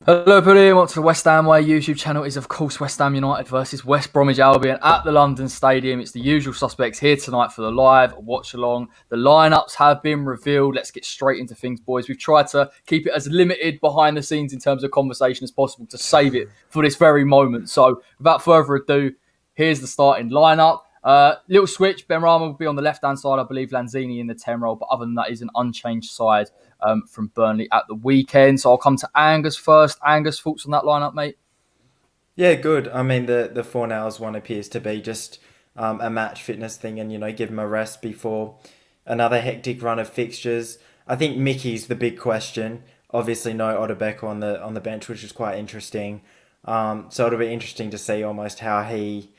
Hello everybody, welcome to the West Ham Way YouTube channel. It is of course West Ham United versus West Bromwich Albion at the London Stadium. It's the usual suspects here tonight for the live watch-along. The lineups have been revealed. Let's get straight into things, boys. We've tried to keep it as limited behind the scenes in terms of conversation as possible to save it for this very moment. So without further ado, here's the starting lineup. Little switch, Benrahma will be on the left-hand side, I believe Lanzini in the 10 role, but other than that, is an unchanged side from Burnley at the weekend. So I'll come to Angus first. Angus, thoughts on that lineup, mate? Yeah, good. I mean, the 4 nails one appears to be just a match fitness thing, and give him a rest before another hectic run of fixtures. I think Mickey's the big question. Obviously, no Odebeck on the bench, which is quite interesting. So it'll be interesting to see almost how he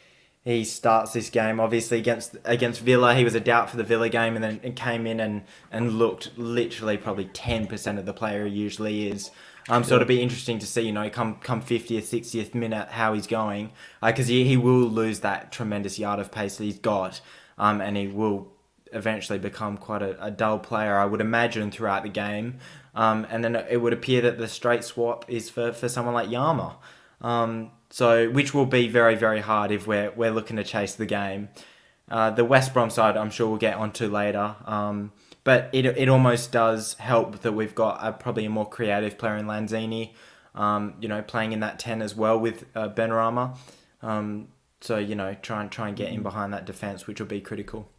starts this game. Obviously, against Villa, he was a doubt for the Villa game, and then came in and looked literally probably 10% of the player he usually is. So it'll be interesting to see, come 50th, 60th minute, how he's going. Because he will lose that tremendous yard of pace that he's got. And he will eventually become quite a dull player, I would imagine, throughout the game. And then it would appear that the straight swap is for someone like Yama. So which will be very, very hard if we're looking to chase the game. The West Brom side, I'm sure we'll get onto later. But it almost does help that we've got probably a more creative player in Lanzini, playing in that 10 as well with Benrahma. So try and get in behind that defence, which will be critical.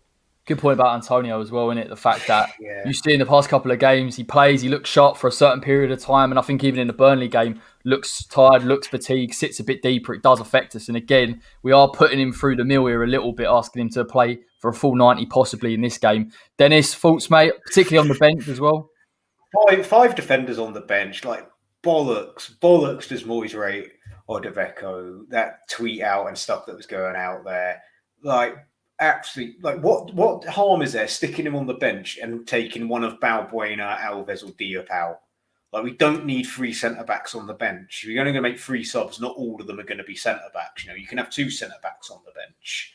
Good point about Antonio as well, isn't it? The fact that Yeah. you see in the past couple of games, he plays, he looks sharp for a certain period of time. And I think even in the Burnley game, looks tired, looks fatigued, sits a bit deeper. It does affect us. And again, we are putting him through the mill here a little bit, asking him to play for a full 90 possibly in this game. Dennis, thoughts, mate, particularly on the bench as well? Five defenders on the bench, like bollocks does Moyes rate or Deveco, that tweet out and stuff that was going out there. Like, absolutely, like what harm is there sticking him on the bench and taking one of Balbuena, Alves or Diop out? Like, we don't need three centre-backs on the bench. If you're only going to make three subs, not all of them are going to be centre-backs. You can have two centre-backs on the bench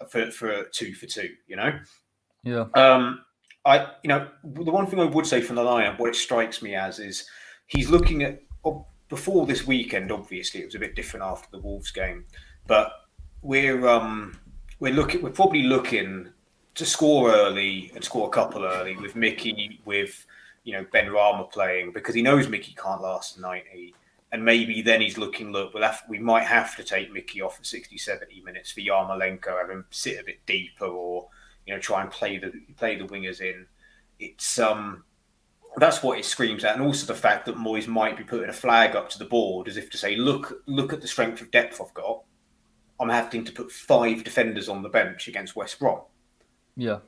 for two for two, Yeah. The one thing I would say from the lineup, what it strikes me as is he's looking at before this weekend. Obviously, it was a bit different after the Wolves game, but we're probably looking to score early and score a couple early with Mickey, with Benrahma playing, because he knows Mickey can't last 90. And maybe then he's looking, look, we might have to take Mickey off at 60, 70 minutes for Yarmolenko, have him sit a bit deeper, or try and play the wingers in. It's that's what it screams at, and also the fact that Moyes might be putting a flag up to the board as if to say, look at the strength of depth I've got. I'm having to put 5 defenders on the bench against West Brom. Yeah.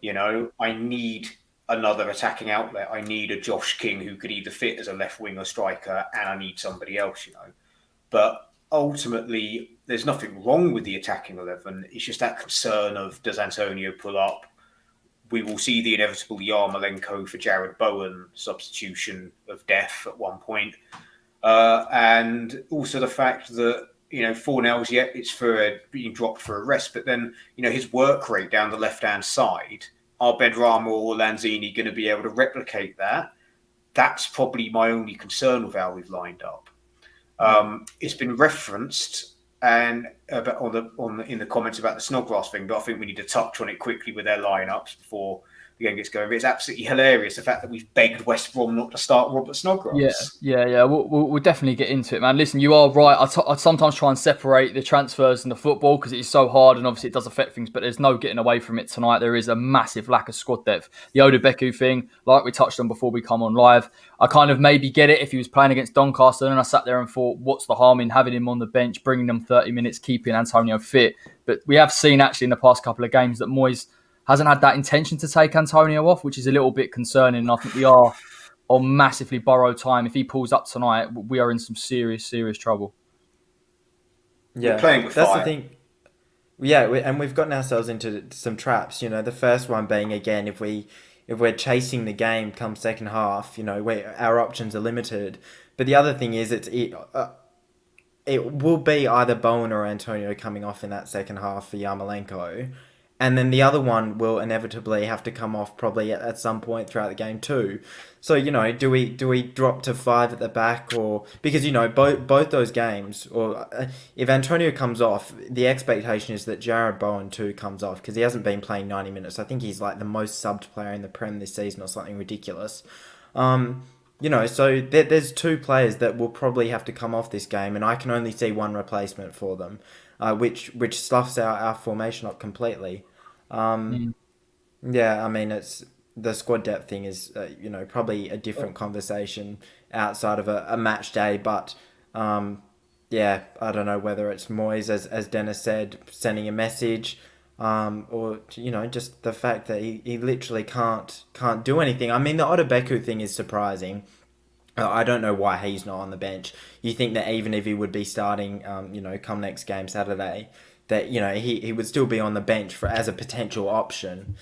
I need another attacking outlet. I need a Josh King who could either fit as a left winger striker, and I need somebody else, But ultimately, there's nothing wrong with the attacking 11. It's just that concern of, does Antonio pull up? We will see the inevitable Yarmolenko for Jared Bowen substitution of death at one point. And also the fact that, 4-0, yet it's for being dropped for a rest. But then, his work rate down the left-hand side, are Benrahma or Lanzini going to be able to replicate that? That's probably my only concern with how we've lined up. It's been referenced and in the comments about the Snodgrass thing, but I think we need to touch on it quickly with their lineups before the game gets going. But it's absolutely hilarious, the fact that we've begged West Brom not to start Robert Snodgrass. Yeah. We'll definitely get into it, man. Listen, you are right. I sometimes try and separate the transfers and the football because it is so hard, and obviously it does affect things, but there's no getting away from it tonight. There is a massive lack of squad depth. The Odebeku thing, like we touched on before we come on live, I kind of maybe get it if he was playing against Doncaster, and I sat there and thought, what's the harm in having him on the bench, bringing them 30 minutes, keeping Antonio fit? But we have seen actually in the past couple of games that Moyes hasn't had that intention to take Antonio off, which is a little bit concerning. And I think we are on massively borrowed time. If he pulls up tonight, we are in some serious, serious trouble. Yeah, we're playing with that's fire. the thing. Yeah, and we've gotten ourselves into some traps. The first one being, again, if we're chasing the game come second half, our options are limited. But the other thing is, it will be either Bowen or Antonio coming off in that second half for Yarmolenko. and then the other one will inevitably have to come off probably at some point throughout the game too. So do we drop to 5 at the back, or because both those games, or if Antonio comes off, the expectation is that Jared Bowen too comes off because he hasn't been playing 90 minutes. I think he's like the most subbed player in the Prem this season or something ridiculous. So there's 2 players that will probably have to come off this game, and I can only see one replacement for them, which stuffs our formation up completely. Yeah, I mean, it's the squad depth thing is probably a different conversation outside of a match day, but yeah, I don't know whether it's Moyes, as Dennis said, sending a message, or just the fact that he literally can't do anything. I mean, the Odebeku thing is surprising. I don't know why he's not on the bench. You think that even if he would be starting, come next game Saturday, that he would still be on the bench as a potential option.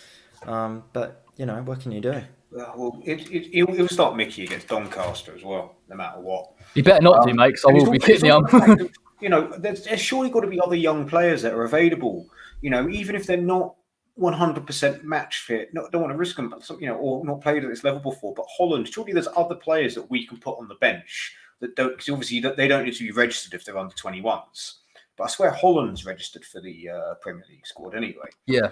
But what can you do? Well, he'll start Mickey against Doncaster as well, no matter what. You better not do, mate, because I will be hitting the there's surely got to be other young players that are available. Even if they're not 100% match fit, don't want to risk them, or not played at this level before. But Holland, surely there's other players that we can put on the bench that don't, because obviously they don't need to be registered if they're under 21s. But I swear Holland's registered for the Premier League squad anyway. Yeah.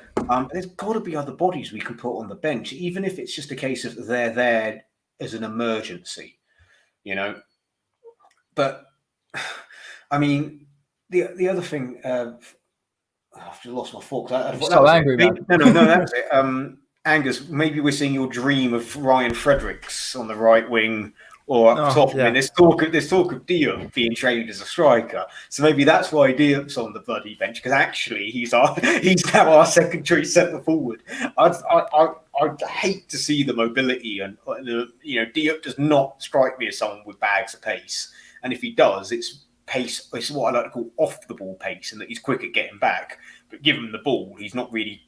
There's got to be other bodies we can put on the bench, even if it's just a case of they're there as an emergency, But, I mean, the other thing, I've just lost my thought. I'm so angry, man. No, that's it. Angus, maybe we're seeing your dream of Ryan Fredericks on the right wing or up top. Yeah. I mean, there's talk of Diop being traded as a striker, so maybe that's why Diop's on the bloody bench, because actually he's now our second choice centre forward. I'd hate to see the mobility, and Diop does not strike me as someone with bags of pace, and if he does, it's pace. It's what I like to call off the ball pace, and that he's quick at getting back. But given the ball, he's not really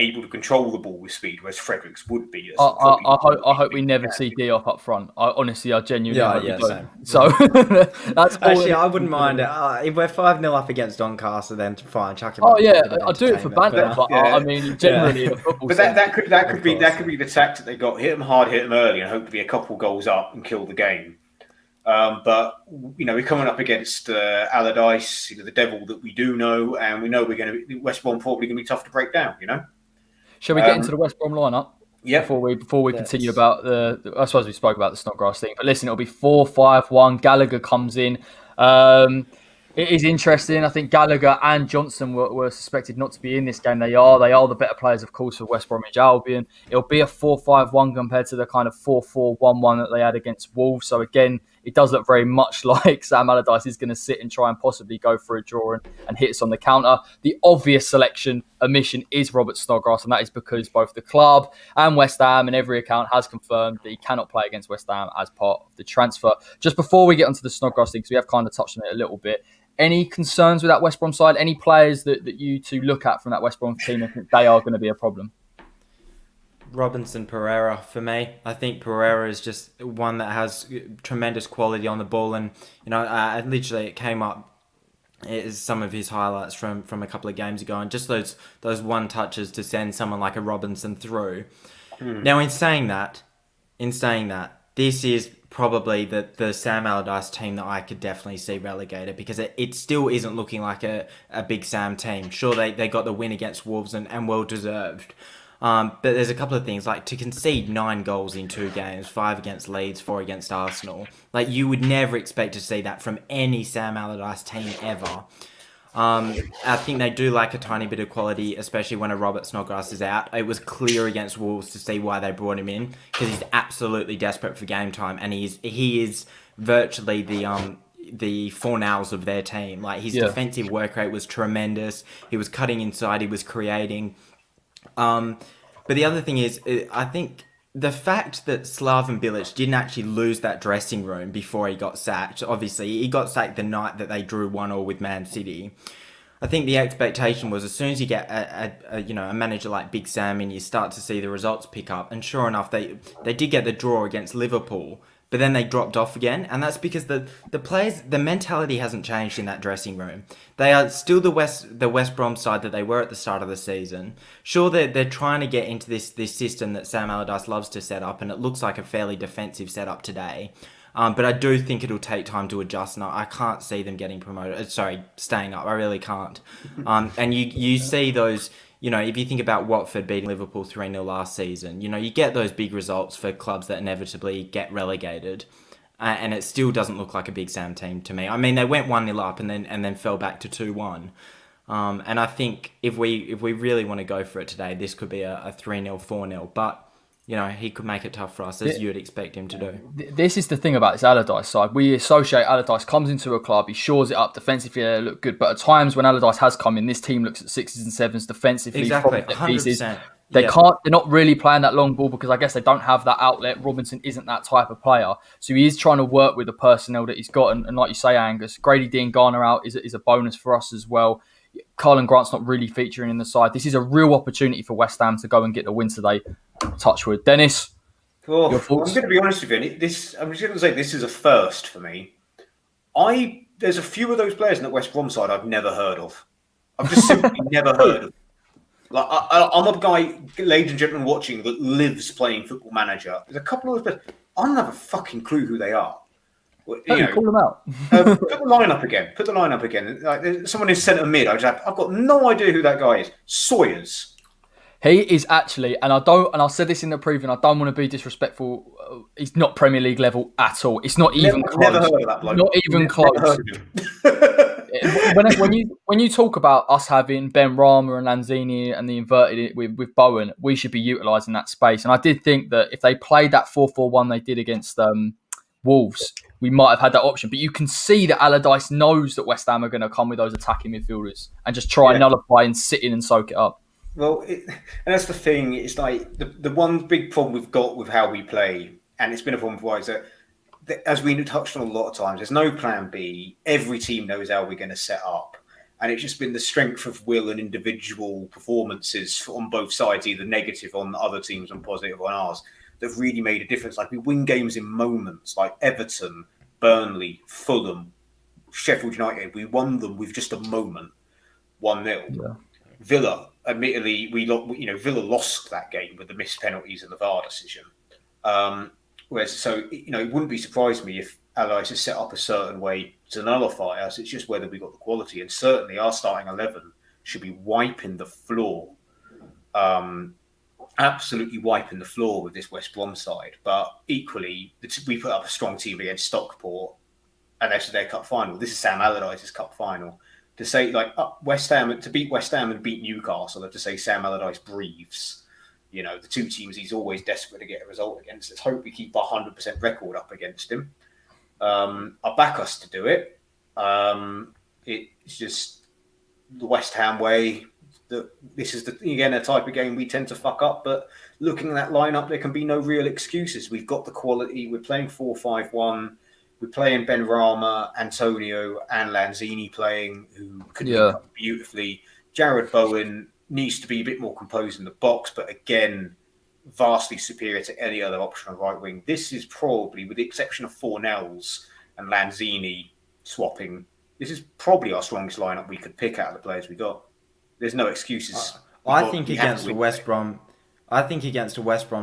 able to control the ball with speed, whereas Fredericks would be. I hope we never see Diop up front. I genuinely hope we don't. So that's all. Actually, I wouldn't mind it. If we're 5-0 up against Doncaster, then fine, chuck him. Oh yeah, I do it for banter, but I mean, generally in a football. But that could be the tactic they got: hit them hard, hit them early, and hope to be a couple goals up and kill the game. But we're coming up against Allardyce, the devil that we do know, and we know we're going to be West Brom probably going to be tough to break down. Shall we get into the West Brom lineup? Yeah. Before we continue about I suppose we spoke about the Snodgrass thing, but listen, it'll be 4-5-1. Gallagher comes in. It is interesting. I think Gallagher and Johnson were suspected not to be in this game. They are the better players, of course, for West Bromwich Albion. It'll be a 4-5-1 compared to the kind of 4-4-1-1 that they had against Wolves. So again, it does look very much like Sam Allardyce is going to sit and try and possibly go for a draw and hit us on the counter. The obvious omission is Robert Snodgrass, and that is because both the club and West Ham and every account has confirmed that he cannot play against West Ham as part of the transfer. Just before we get onto the Snodgrass thing, because we have kind of touched on it a little bit, any concerns with that West Brom side? Any players that you two look at from that West Brom team and think they are going to be a problem? Robinson Pereira for me. I think Pereira is just one that has tremendous quality on the ball, and literally it came up is some of his highlights from a couple of games ago, and just those one touches to send someone like a Robinson through. Now, in saying that, this is probably the Sam Allardyce team that I could definitely see relegated, because it still isn't looking like a big Sam team. Sure, they got the win against Wolves and well deserved. But there's a couple of things, like to concede 9 goals in 2 games, 5 against Leeds, 4 against Arsenal. Like, you would never expect to see that from any Sam Allardyce team ever. I think they do lack a tiny bit of quality, especially when a Robert Snodgrass is out. It was clear against Wolves to see why they brought him in, because he's absolutely desperate for game time, and he is virtually the Fornals of their team. Like, his defensive work rate was tremendous. He was cutting inside. He was creating. But the other thing is, I think the fact that Slaven Bilic didn't actually lose that dressing room before he got sacked. Obviously, he got sacked the night that they drew 1-1 with Man City. I think the expectation was, as soon as you get a manager like Big Sam in, you start to see the results pick up. And sure enough, they did get the draw against Liverpool. but then they dropped off again, and that's because the players, the mentality hasn't changed in that dressing room. They are still the West Brom side that they were at the start of the season. Sure, they're trying to get into this system that Sam Allardyce loves to set up, and it looks like a fairly defensive setup today. But I do think it'll take time to adjust, and I can't see them getting promoted. Staying up. I really can't. And you see those. If you think about Watford beating Liverpool 3-0 last season, you get those big results for clubs that inevitably get relegated, and it still doesn't look like a Big Sam team to me. I mean, they went 1-0 up and then fell back to 2-1. And I think if we really want to go for it today, this could be a 3-0, 4-0. But he could make it tough for us, as you would expect him to do. This is the thing about this Allardyce side. We associate Allardyce comes into a club, he shores it up defensively, they look good. But at times when Allardyce has come in, this team looks at 6s and 7s defensively. Exactly, 100%. They're not really playing that long ball because I guess they don't have that outlet. Robinson isn't that type of player. So he is trying to work with the personnel that he's got. And like you say, Angus, Grady Dean Garner out is a bonus for us as well. Carlin Grant's not really featuring in the side. This is a real opportunity for West Ham to go and get the win today. Touchwood. Dennis, your thoughts? I'm going to be honest with you. I'm just going to say this is a first for me. There's a few of those players in the West Brom side I've never heard of. I've just simply never heard of. Like I'm a guy, ladies and gentlemen, watching that lives playing Football Manager. There's a couple of those players. I don't have a fucking clue who they are. Call them out. Put the lineup again. Like there's someone in centre mid. I've got no idea who that guy is. Sawyers. He is actually, and I said this in the preview, and I don't want to be disrespectful. He's not Premier League level at all. It's not even close. Never heard of that bloke. Not even close. when you talk about us having Ben Rama and Lanzini and the inverted with Bowen, we should be utilising that space. And I did think that if they played that 4-4-1 they did against Wolves, we might have had that option. But you can see that Allardyce knows that West Ham are going to come with those attacking midfielders and just try and nullify and sit in and soak it up. Well, and that's the thing. It's like the one big problem we've got with how we play, and it's been a problem for a while, is that as we touched on a lot of times, there's no plan B. Every team knows how we're going to set up. And it's just been the strength of will and individual performances on both sides, either negative on other teams and positive on ours, that have really made a difference. Like we win games in moments, like Everton, Burnley, Fulham, Sheffield United. We won them with just a moment, 1-0. Yeah. Villa, admittedly, Villa lost that game with the missed penalties and the VAR decision. It wouldn't be surprised me if Allardyce has set up a certain way to nullify us. It's just whether we got the quality. And certainly our starting 11 should be wiping the floor. Absolutely wiping the floor with this West Brom side. But equally, we put up a strong team against Stockport, and that's their cup final. This is Sam Allardyce's cup final. To say West Ham, to beat West Ham and beat Newcastle, or to say Sam Allardyce breathes. The two teams he's always desperate to get a result against. Let's hope we keep our 100% record up against him. I'll back us to do it. It's just the West Ham way. This is a type of game we tend to fuck up. But looking at that lineup, there can be no real excuses. We've got the quality. We're playing 4-5-1. We're playing Ben Rama, Antonio, and Lanzini playing, who could be beautifully. Jared Bowen needs to be a bit more composed in the box, but again, vastly superior to any other option on right wing. This is probably, with the exception of Fornells and Lanzini swapping, this is probably our strongest lineup we could pick out of the players we got. There's no excuses. I think against a West Brom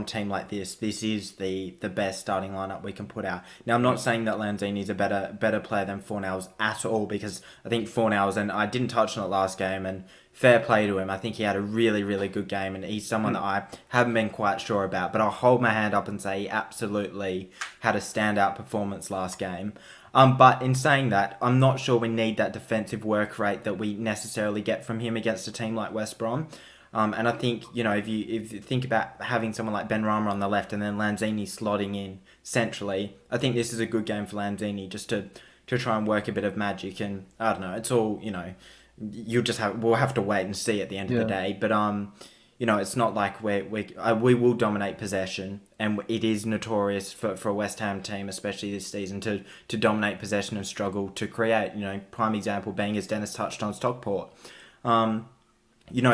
team like this is the best starting lineup we can put out. Now, I'm not saying that Lanzini is a better player than Fornells at all, because I think Fornells, and I didn't touch on it last game, and fair play to him. I think he had a really, really good game, and he's someone that I haven't been quite sure about, but I'll hold my hand up and say he absolutely had a standout performance last game. But in saying that, I'm not sure we need that defensive work rate that we necessarily get from him against a team like West Brom. And I think, if you think about having someone like Ben Rama on the left and then Lanzini slotting in centrally, I think this is a good game for Lanzini just to try and work a bit of magic. And I don't know, it's all, we'll have to wait and see at the end of the day. But, it's not like we will dominate possession, and it is notorious for a West Ham team, especially this season, to dominate possession and struggle to create. Prime example being, as Dennis touched on, Stockport. But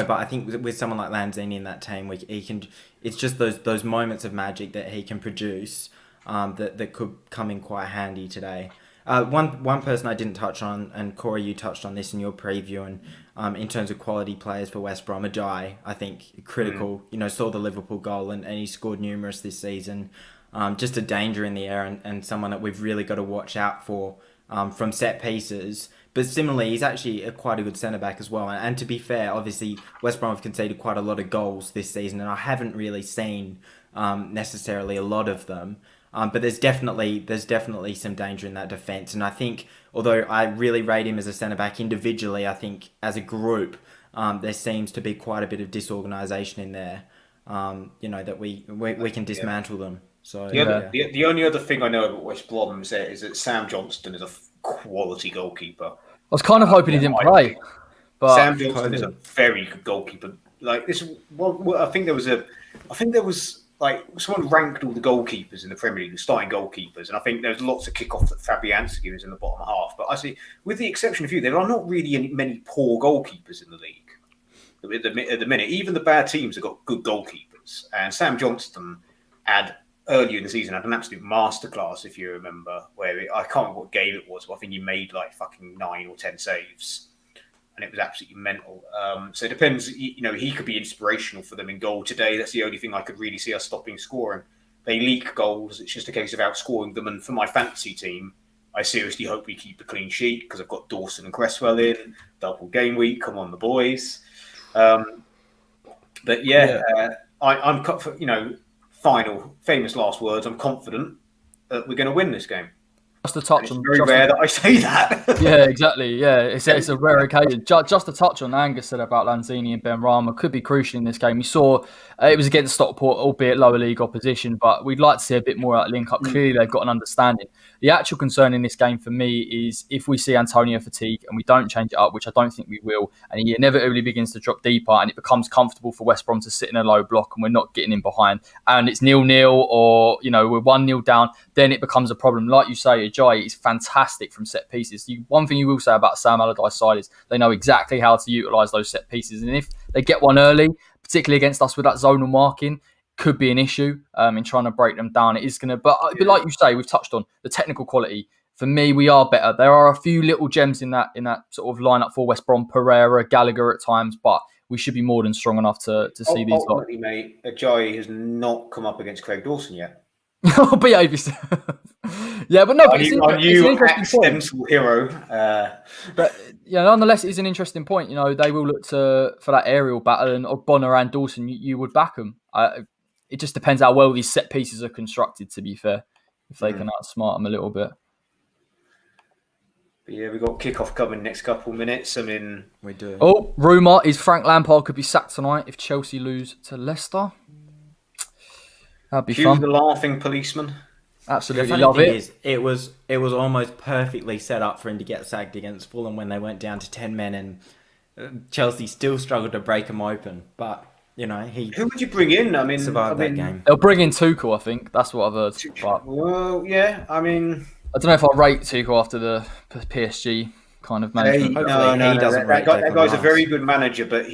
I think with someone like Lanzini in that team, he can. It's just those moments of magic that he can produce. that could come in quite handy today. One person I didn't touch on, and Corey, you touched on this in your preview, and in terms of quality players for West Brom, Ajay, I think critical. Saw the Liverpool goal, and he scored numerous this season. Just a danger in the air, and someone that we've really got to watch out for from set pieces. But similarly, he's actually quite a good centre-back as well. And to be fair, obviously, West Brom have conceded quite a lot of goals this season, and I haven't really seen necessarily a lot of them. But there's definitely some danger in that defence. And I think, although I really rate him as a centre-back individually, I think as a group, there seems to be quite a bit of disorganisation in there, that we can dismantle them. So the only other thing I know about West Brom is that Sam Johnston is a quality goalkeeper. I was kind of hoping he didn't play. But Sam Johnston is a very good goalkeeper. Like this, I think there was like someone ranked all the goalkeepers in the Premier League, the starting goalkeepers, and I think there's lots of kickoffs that Fabianski was in the bottom half. But I see, with the exception of you, there are not really many poor goalkeepers in the league at the minute. Even the bad teams have got good goalkeepers, and Sam Johnston earlier in the season had an absolute masterclass, if you remember, where I can't remember what game it was, but I think he made like fucking 9 or 10 saves. And it was absolutely mental. So it depends. He could be inspirational for them in goal today. That's the only thing I could really see us stopping scoring. They leak goals. It's just a case of outscoring them. And for my fantasy team, I seriously hope we keep a clean sheet because I've got Dawson and Cresswell in. Double game week. Come on, the boys. I'm final famous last words. I'm confident that we're going to win this game. Just a touch on. Very rare that I say that. Yeah, exactly. Yeah, it's a rare occasion. Just a touch on Angus said about Lanzini and Benrahma could be crucial in this game. We saw it was against Stockport, albeit lower league opposition, but we'd like to see a bit more out of link up. Clearly, they've got an understanding. The actual concern in this game for me is if we see Antonio fatigue and we don't change it up, which I don't think we will, and he inevitably begins to drop deeper and it becomes comfortable for West Brom to sit in a low block and we're not getting in behind, and it's 0-0 or we're 1-0 down, then it becomes a problem. Like you say, Ajay is fantastic from set pieces. One thing you will say about Sam Allardyce side is they know exactly how to utilise those set pieces, and if they get one early, particularly against us with that zonal marking, could be an issue in trying to break them down. It is going to, but like you say, we've touched on the technical quality. For me, we are better. There are a few little gems in that sort of lineup for West Brom, Pereira, Gallagher at times, but we should be more than strong enough to see these. Ultimately, mate, Ajay has not come up against Craig Dawson yet. Behave yourself. Yeah, but no, it's an interesting point. Hero. But nonetheless, it's an interesting point. They will look for that aerial battle, and Bonner and Dawson, you would back them. It just depends how well these set pieces are constructed, to be fair, if they can outsmart them a little bit. But yeah, we've got kickoff coming next couple minutes. I mean, we do. Oh, rumour is Frank Lampard could be sacked tonight if Chelsea lose to Leicester. That'd be fun. The laughing policeman. Absolutely love it. It was almost perfectly set up for him to get sacked against Fulham when they went down to 10 men, and Chelsea still struggled to break him open. But who would you bring in? I mean, survived that game. They'll bring in Tuchel, I think. That's what I've heard. But well, yeah. I mean, I don't know if I'll rate Tuchel after the PSG kind of management. No. That guy's a very good manager, but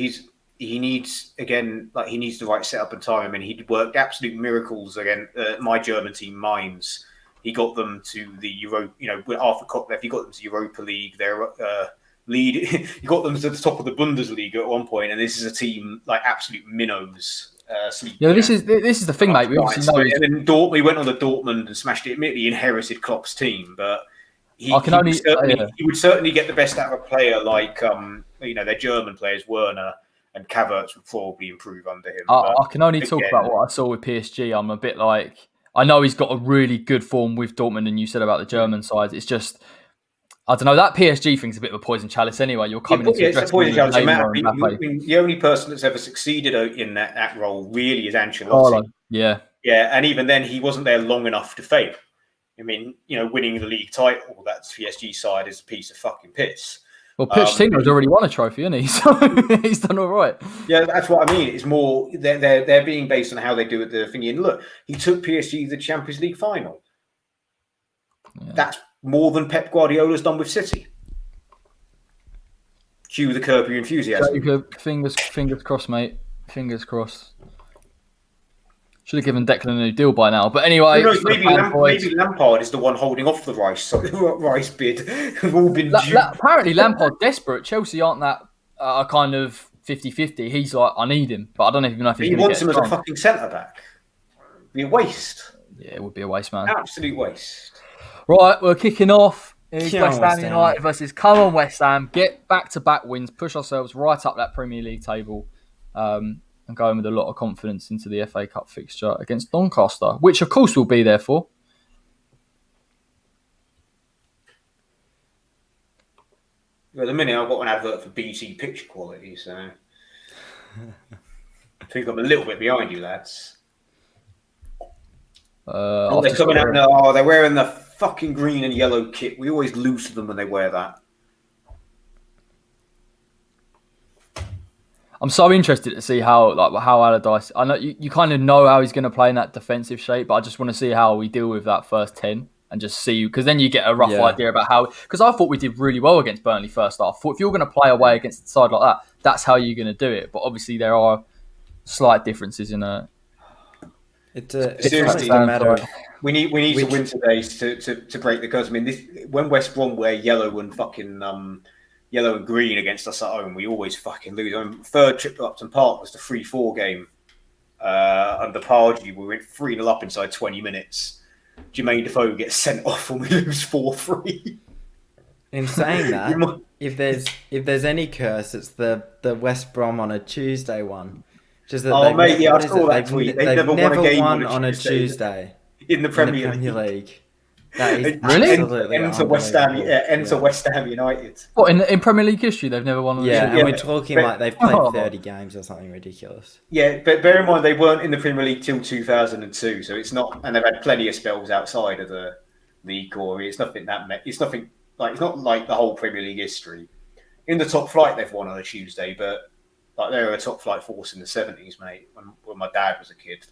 he needs the right setup and time. I mean, he worked absolute miracles again. My German team, Mainz. He got them to the Euro. When Arthur Koch left, he got them to Europa League. Their lead. He got them to the top of the Bundesliga at one point, and this is a team like absolute minnows. This is the thing, mate. We obviously know. And then he went on to Dortmund and smashed it. Admittedly, he inherited Klopp's team, but he would certainly get the best out of a player like their German players, Werner. And Havertz would probably improve under him. I can only talk about what I saw with PSG. I'm a bit like, I know he's got a really good form with Dortmund, and you said about the German side. It's just, I don't know, that PSG thing's a bit of a poison chalice anyway. You're coming into it's a poison chalice. The only person that's ever succeeded in that role really is Ancelotti. Yeah. Yeah, and even then, he wasn't there long enough to fail. I mean, winning the league title, that PSG side is a piece of fucking piss. Well, Pochettino's already won a trophy, hasn't he? So he's done all right. Yeah, that's what I mean. It's more they're being based on how they do it. The thing, and look, he took PSG to the Champions League final. Yeah. That's more than Pep Guardiola's done with City. Cue the Curb Your Enthusiasm. Fingers crossed, mate. Fingers crossed. Should have given Declan a new deal by now. But anyway, Who knows, maybe Lampard is the one holding off the Rice bid. We've all been apparently Lampard desperate. Chelsea aren't that kind of 50-50. He's like, I need him, but I don't even know if he wants him as a fucking centre back. It'd be a waste. Yeah, it would be a waste, man. Absolute waste. Right, we're kicking off. It's West Ham United versus come on West Ham. Get back-to-back wins, push ourselves right up that Premier League table, and go in with a lot of confidence into the FA Cup fixture against Doncaster, which of course we'll be there for. Well, at the minute I've got an advert for BT picture quality, so I think I'm a little bit behind you lads. They're coming out now. They're wearing the fucking green and yellow kit. We always lose to them when they wear that. I'm so interested to see how Allardyce. I know you kind of know how he's going to play in that defensive shape, but I just want to see how we deal with that first 10 and just see, because then you get a rough idea about how. Because I thought we did really well against Burnley first half. I thought if you're going to play away against a side like that, that's how you're going to do it. But obviously there are slight differences in a. Seriously, no matter. We need to win today to break the curse. I mean, when West Brom wear yellow and fucking yellow and green against us at home, we always fucking lose. I mean, third trip to Upton Park was the 3-4 game under Pardew. We went 3-0 up inside 20 minutes. Jermaine Defoe gets sent off and we lose 4-3. In saying that, if there's any curse, it's the West Brom on a Tuesday one. Just that I saw that tweet. They've never won a game on a Tuesday in the Premier League. That is really enter West Ham United. What in Premier League history they've never won? And we're talking like they've played 30 games or something ridiculous. Yeah, but bear in mind they weren't in the Premier League till 2002, so it's not, and they've had plenty of spells outside of the league core. It's not like the whole Premier League history. In the top flight, they've won on a Tuesday, but. Like they were a top flight force in the 70s, mate, when my dad was a kid.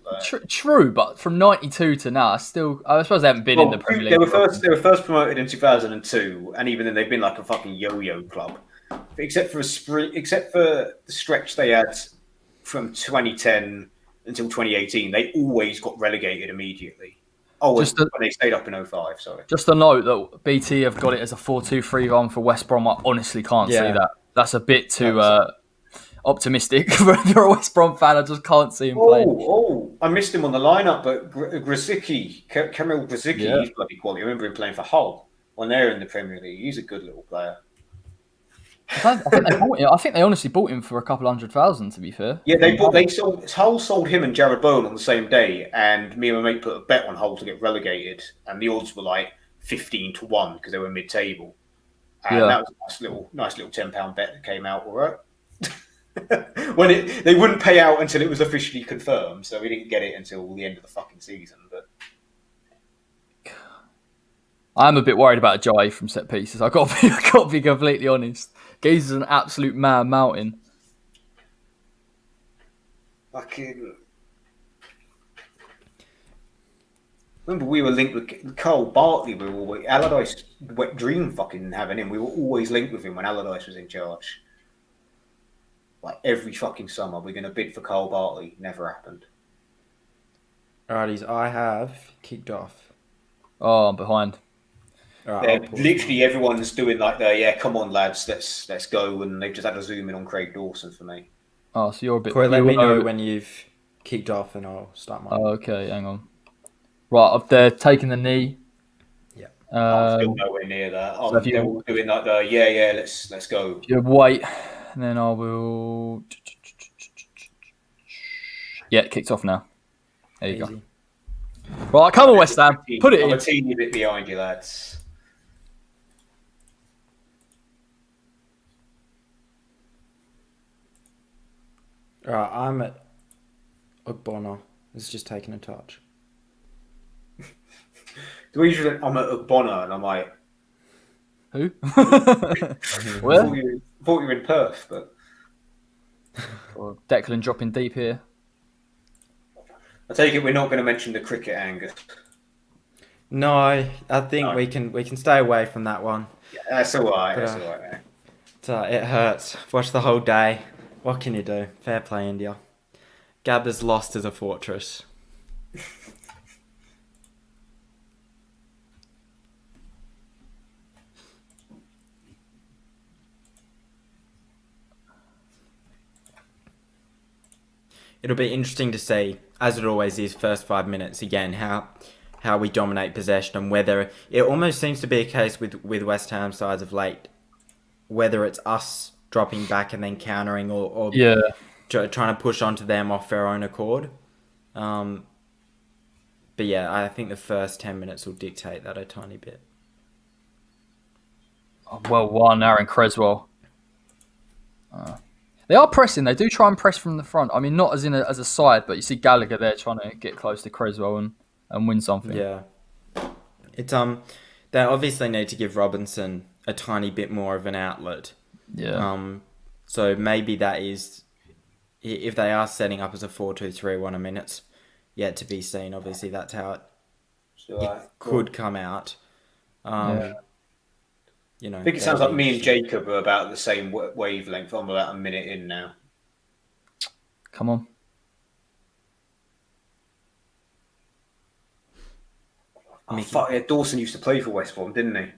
True, but from 92 to now, I suppose they haven't been in the Premier League. They were first promoted in 2002, and even then they've been like a fucking yo-yo club. But except for the stretch they had from 2010 until 2018, they always got relegated immediately. When they stayed up in 05, sorry. Just a note that BT have got it as a 4-2-3-1 for West Brom. I honestly can't see that. That's a bit too... optimistic for a West Brom fan. I just can't see him playing. I missed him on the lineup, but Kamil Grzycki, he's bloody quality. I remember him playing for Hull when they're in the Premier League. He's a good little player. I think they honestly bought him for a couple 100,000. To be fair, Hull sold him and Jared Bowen on the same day, and me and my mate put a bet on Hull to get relegated, and the odds were like 15-1 because they were mid-table, and that was a nice little £10 bet that came out all right. When they wouldn't pay out until it was officially confirmed, so we didn't get it until the end of the fucking season. But I'm a bit worried about Jai from set pieces. I got to be completely honest. Geezer's an absolute man mountain. Fucking. Remember, we were linked with Carl Bartley. Allardyce wet dream fucking having him. We were always linked with him when Allardyce was in charge. Like every fucking summer, we're going to bid for Cole Bartley. Never happened. Alrighties, I have kicked off. Oh, I'm behind. Right, literally everyone's doing like come on lads, let's go, and they've just had a zoom in on Craig Dawson for me. Oh, so you're a bit. Corey, let me know when you've kicked off, and I'll start mine. Oh, okay, hang on. Right, up there, taking the knee. Yeah. I'm still nowhere near that. They're all doing like let's go. You wait. And then I will... Yeah, kicked off now. There you go. Right, come on, West Ham. Put it in. I'm a teeny bit behind you, lads. Alright, I'm at Ugbonna. It's just taking a touch. I'm at Ugbonna, and I'm like... Who? Where? I thought you were in Perth, but... Declan dropping deep here. I take it we're not going to mention the cricket, Angus. No, I think we can stay away from that one. Yeah, that's all right. That's all right, man. It hurts. Watch the whole day. What can you do? Fair play, India. Gabba's lost as a fortress. It'll be interesting to see, as it always is, first 5 minutes again, how we dominate possession and whether it almost seems to be a case with West Ham sides of late, whether it's us dropping back and then countering or trying to push onto them off their own accord. But yeah, I think the first 10 minutes will dictate that a tiny bit. Well won, Aaron Creswell. They are pressing. They do try and press from the front. I mean, not as as a side, but you see Gallagher there trying to get close to Creswell and win something. Yeah, it's they obviously need to give Robinson a tiny bit more of an outlet. Yeah. So maybe that is, if they are setting up as a 4-2-3-1, I mean, it's yet to be seen. Obviously, that's how it could come out. You know, I think it sounds like me and Jacob are about the same wavelength. I'm about a minute in now. Come on. Oh, fuck, yeah, Dawson used to play for West Brom, didn't he?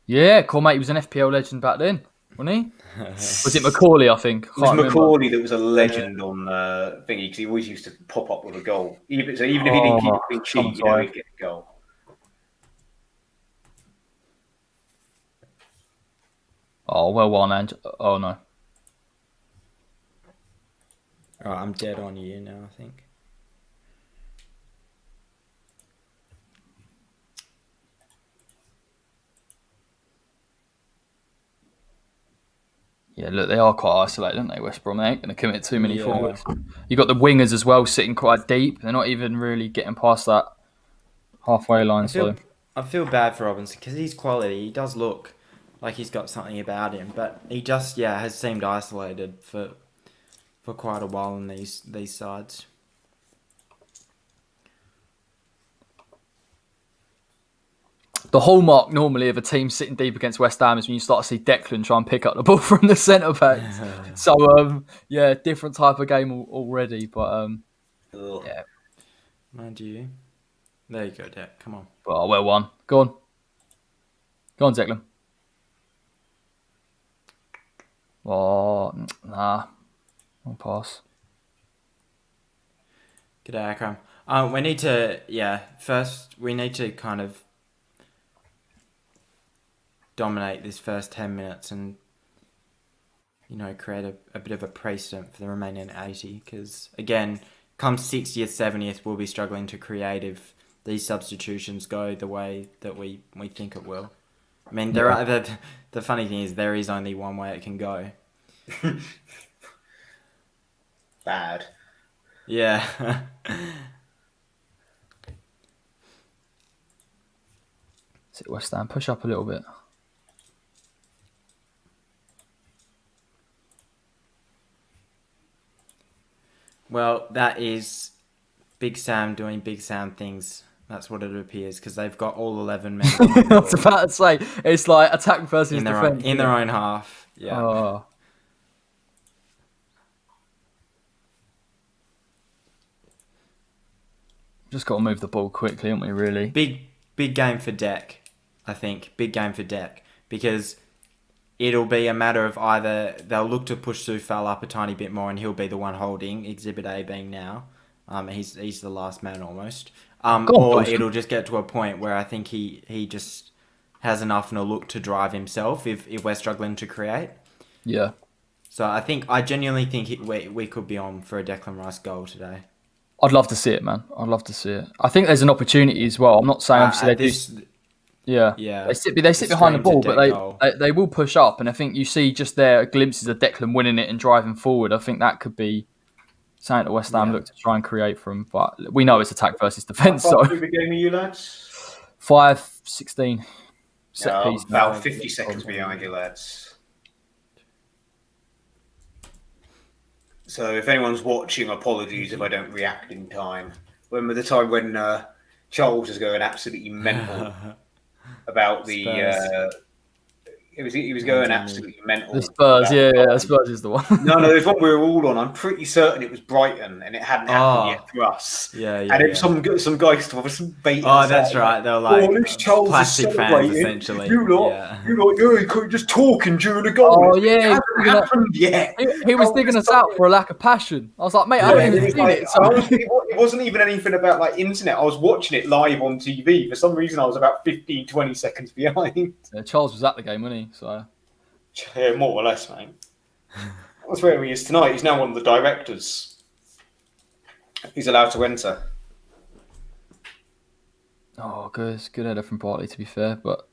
Yeah, cool, mate. He was an FPL legend back then, wasn't he? Was it Macaulay, I think? It was Macaulay that was a legend on thingy, because he always used to pop up with a goal. Even if he didn't keep a clean sheet, he'd get a goal. Oh, well won, and oh no. Oh, I'm dead on you now, I think. Yeah, look, they are quite isolated, aren't they, West Brom? They ain't going to commit too many forwards. You got the wingers as well sitting quite deep. They're not even really getting past that halfway line. I feel bad for Robinson because he's quality. He does look like he's got something about him, but he just has seemed isolated for quite a while in these sides. The hallmark normally of a team sitting deep against West Ham is when you start to see Declan try and pick up the ball from the centre backs. So different type of game already, but yeah. Mind you, there you go, Dec. Come on. Oh, well won. Go on, Declan. Oh, nah. I'll pass. G'day, Akram. We need to, first we need to kind of dominate this first 10 minutes and, create a bit of a precedent for the remaining 80. Because, again, come 60th, 70th, we'll be struggling to create if these substitutions go the way that we think it will. I mean, the funny thing is there is only one way it can go. Bad. Yeah. Sit West Ham, push up a little bit. Well, that is Big Sam doing Big Sam things. That's what it appears, because they've got all 11 men. I was about to say, it's like attack versus defense. In their own half, yeah. Oh. Just got to move the ball quickly, haven't we, really? Big game for Dec, I think. Big game for Dec, because it'll be a matter of either they'll look to push Soufal up a tiny bit more and he'll be the one holding, Exhibit A being now. He's the last man almost. Or it'll just get to a point where I think he just has enough and a look to drive himself if we're struggling to create. Yeah. So I genuinely think we could be on for a Declan Rice goal today. I'd love to see it, man. I'd love to see it. I think there's an opportunity as well. I'm not saying obviously they do. Yeah. They sit behind the ball, but they will push up, and I think you see just there glimpses of Declan winning it and driving forward. I think that could be something that West Ham look to try and create from, but we know it's attack versus defence. So the game are you lads? 5-16 set piece. About 50 seconds behind you lads. So if anyone's watching, apologies if I don't react in time. Remember the time when Charles was going absolutely mental about the He was going absolutely mental. The Spurs, yeah, Spurs is the one. No, there's one we were all on. I'm pretty certain it was Brighton, and it hadn't happened yet for us. Yeah. And it was some guys obviously baiting. Oh, that's right. They were like plastic fans, essentially. You couldn't just talking during the goal. Oh yeah, it hasn't happened yet. He was digging us out for a lack of passion. I was like, mate, I haven't even seen it. So. It wasn't even anything about like internet. I was watching it live on TV. For some reason, I was about 15, 20 seconds behind. Yeah, Charles was at the game, wasn't he? So. Yeah, more or less, mate. That's where he is tonight. He's now one of the directors. He's allowed to enter. Oh, good header from Bartley, to be fair, but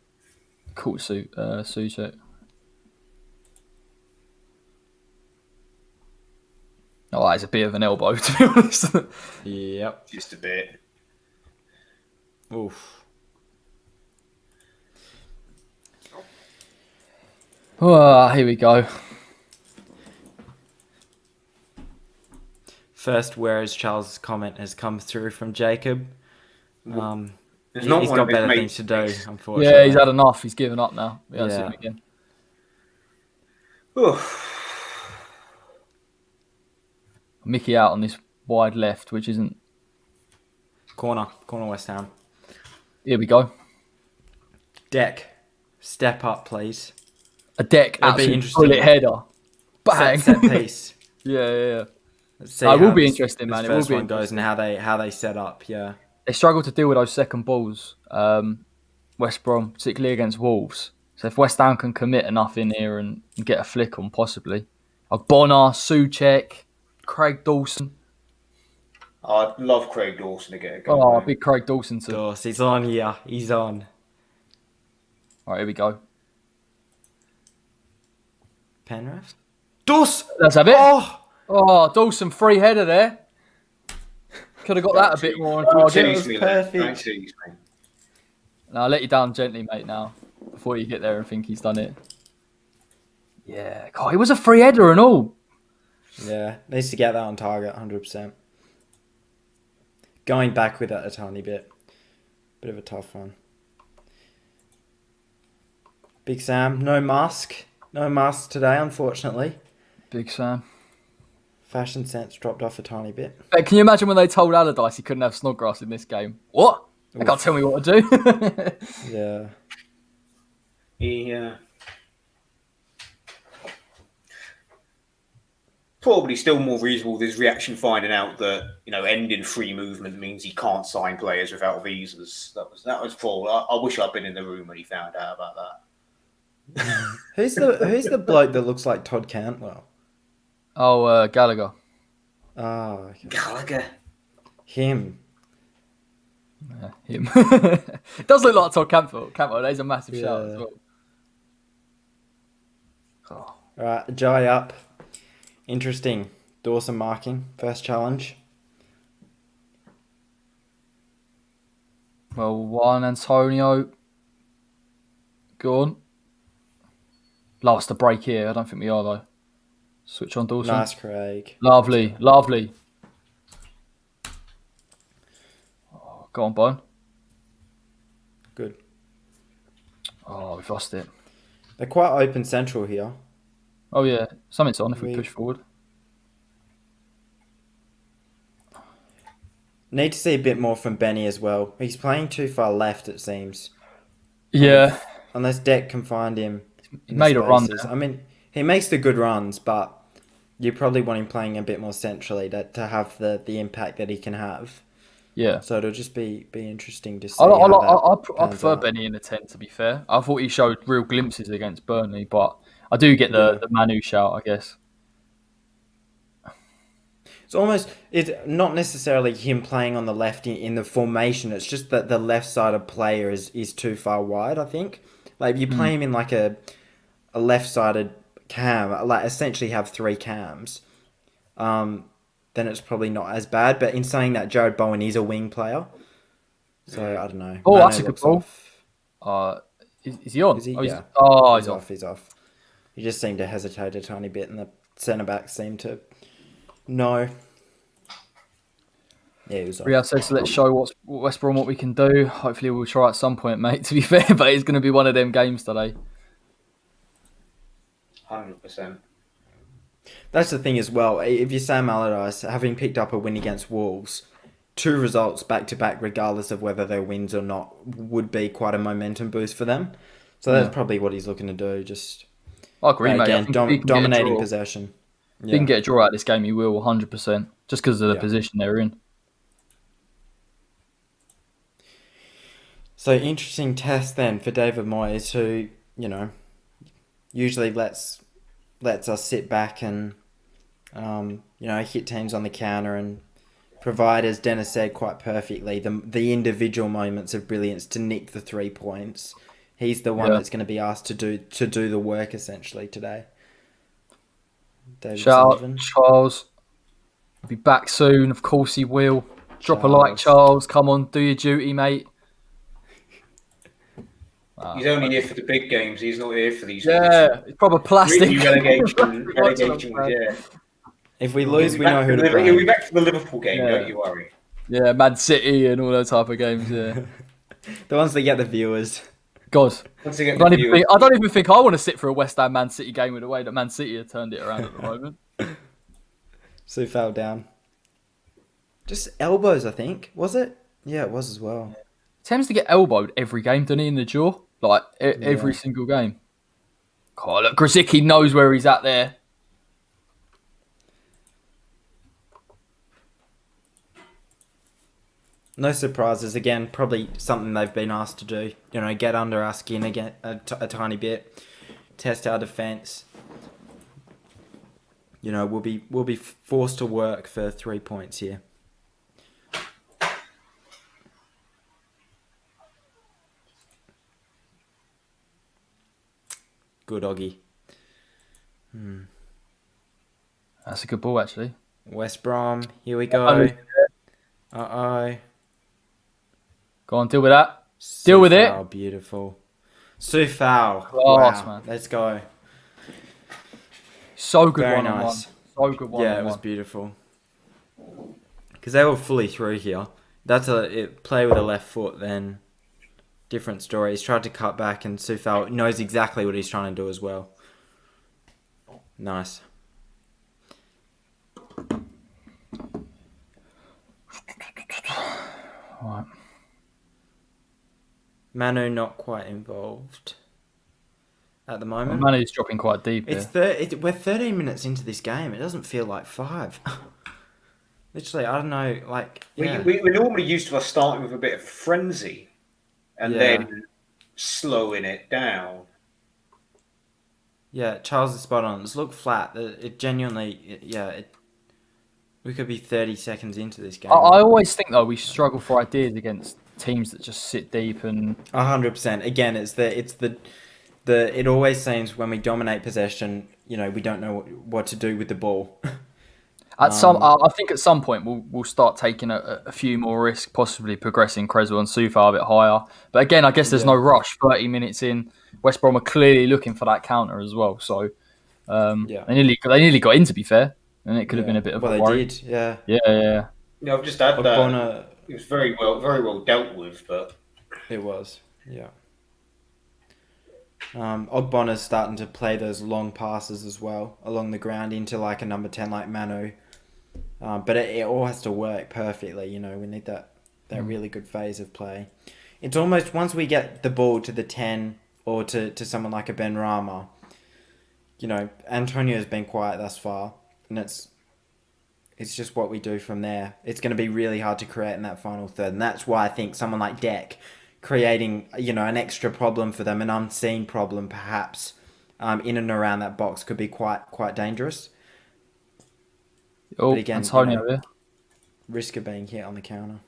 cool Suchek. Oh, that's a bit of an elbow, to be honest. Yep. Just a bit. Oof. Oh, here we go. First, whereas Charles' comment has come through from Jacob. He's got better things to do, unfortunately. Yeah, he's had enough. He's given up now. Yeah, see him again. Mickey out on this wide left, which isn't... Corner West Ham. Here we go. Deck, step up, please. A Deck, absolute bullet header. Bang! Set piece. Yeah. Let's see it will be interesting, man. It will be one goes and how they set up. Yeah, they struggle to deal with those second balls. West Brom, particularly against Wolves. So if West Ham can commit enough in here and get a flick on, possibly. Bonner, Suchek, Craig Dawson. I'd love Craig Dawson to get a goal. Oh, big Craig Dawson too. Dawson, he's on. Yeah, he's on. All right, here we go. Penrith. Dawson. Let's have it. Oh, Dawson, free header there. Could have got that a bit more. Perfect. No, I'll let you down gently, mate, now. Before you get there and think he's done it. Yeah. God, it was a free header and all. Yeah, needs to get that on target, 100%. Going back with it a tiny bit. Bit of a tough one. Big Sam, no mask. No mask today, unfortunately. Big Sam. Fashion sense dropped off a tiny bit. Hey, can you imagine when they told Allardyce he couldn't have Snodgrass in this game? What? They can't tell me what to do. Yeah. Yeah. Probably still more reasonable with his reaction finding out that, ending free movement means he can't sign players without visas. That was probably. I wish I'd been in the room when he found out about that. Who's the bloke that looks like Todd Cantwell? Oh, Gallagher. Oh, okay. Gallagher. Him. Yeah, him. It does look like Todd Cantwell. There's a massive shout as well. Oh. All right, Jai up. Interesting. Dawson marking. First challenge. Well, Juan Antonio. Go on. Lost the break here. I don't think we are, though. Switch on Dawson. Nice, Craig. Lovely. Oh, go on, Bone. Good. Oh, we've lost it. They're quite open central here. Oh, yeah. Something's on if we push forward. Need to see a bit more from Benny as well. He's playing too far left, it seems. Yeah. Unless Deck can find him. He made a run there. I mean, he makes the good runs, but you probably want him playing a bit more centrally to have the impact that he can have. Yeah. So it'll just be interesting to see. I prefer Benny in the 10, to be fair. I thought he showed real glimpses against Burnley, but I do get the Manu shout, I guess. It's not necessarily him playing on the left in the formation. It's just that the left side of player is too far wide, I think. Like, if you play him in like a left-sided cam, like essentially have 3 cams, then it's probably not as bad. But in saying that, Jared Bowen is a wing player. So, I don't know. Oh, that's a good ball. Is he on? Is he? Oh, yeah. He's off. He's off. He just seemed to hesitate a tiny bit, and the centre-back seemed to know. Yeah, he was off. Riyad says, let's show West Brom what we can do. Hopefully we'll try at some point, mate, to be fair. But it's going to be one of them games today. 100%. That's the thing as well. If you're Sam Allardyce, having picked up a win against Wolves, 2 results back to back, regardless of whether they're wins or not, would be quite a momentum boost for them. So that's probably what he's looking to do. Just I agree, mate. I again, think if he can get a dominating draw, possession. if he can get a draw out of this game, he will 100%, just because of the position they're in. So interesting test then for David Moyes, who usually lets us sit back and hit teams on the counter and provide, as Dennis said quite perfectly, the individual moments of brilliance to nick the 3 points. He's the one that's going to be asked to do the work essentially today. David Sullivan. Charles. He'll be back soon. Of course he will. Drop a like, Charles. Come on, do your duty, mate. He's only here for the big games. He's not here for these. It's proper plastic. Really relegation. Yeah. If we lose, we know who to blame. He'll be back for the Liverpool game. Don't you worry. Yeah, Man City and all those type of games. Yeah. The ones that get the viewers. God, I don't even think I want to sit for a West Ham Man City game with the way that Man City have turned it around at the moment. So fell down. Just elbows, I think. Was it? Yeah, it was as well. Tends to get elbowed every game, doesn't he, in the jaw? Like, every single game. God, look, Grzycki knows where he's at there. No surprises. Again, probably something they've been asked to do. Get under our skin again a tiny bit. Test our defence. We'll be forced to work for 3 points here. Good Oggy. That's a good ball, actually. West Brom. Here we go. Uh-oh. Go on, deal with that. Deal with it. Oh, beautiful. Sufal. Class, wow. Man. Let's go. So good. Very one-on-one. nice. So good one. Yeah, it was beautiful. Because they were fully through here. That's play with a left foot, then different story. He's tried to cut back, and Sufal knows exactly what he's trying to do as well. Nice. Right. Manu not quite involved at the moment. Manu's dropping quite deep. We're 13 minutes into this game. It doesn't feel like 5. Literally, I don't know. Like we're normally used to us starting with a bit of frenzy and then slowing it down. Yeah, Charles is spot on. It's looked flat. It genuinely, we could be 30 seconds into this game. I always think though we struggle for ideas against teams that just sit deep and 100%. Again, it always seems when we dominate possession, we don't know what to do with the ball. I think at some point we'll start taking a few more risks, possibly progressing Creswell and Sufal a bit higher. But again, I guess there's no rush. 30 minutes in, West Brom are clearly looking for that counter as well. So they nearly got in, to be fair, and it could have been a bit of a worry. They did, yeah. Yeah. I've just had that. It was very well dealt with, but it was, yeah. Ogbonna's starting to play those long passes as well along the ground into like a number 10 like Manu. But it all has to work perfectly, we need that really good phase of play. It's almost, once we get the ball to the 10 or to someone like a Ben Rama, Antonio's been quiet thus far, and it's just what we do from there. It's going to be really hard to create in that final third, and that's why I think someone like Deck creating, an extra problem for them, an unseen problem perhaps, in and around that box could be quite dangerous. Oh, but again, Antonio there. Risk of being hit on the counter.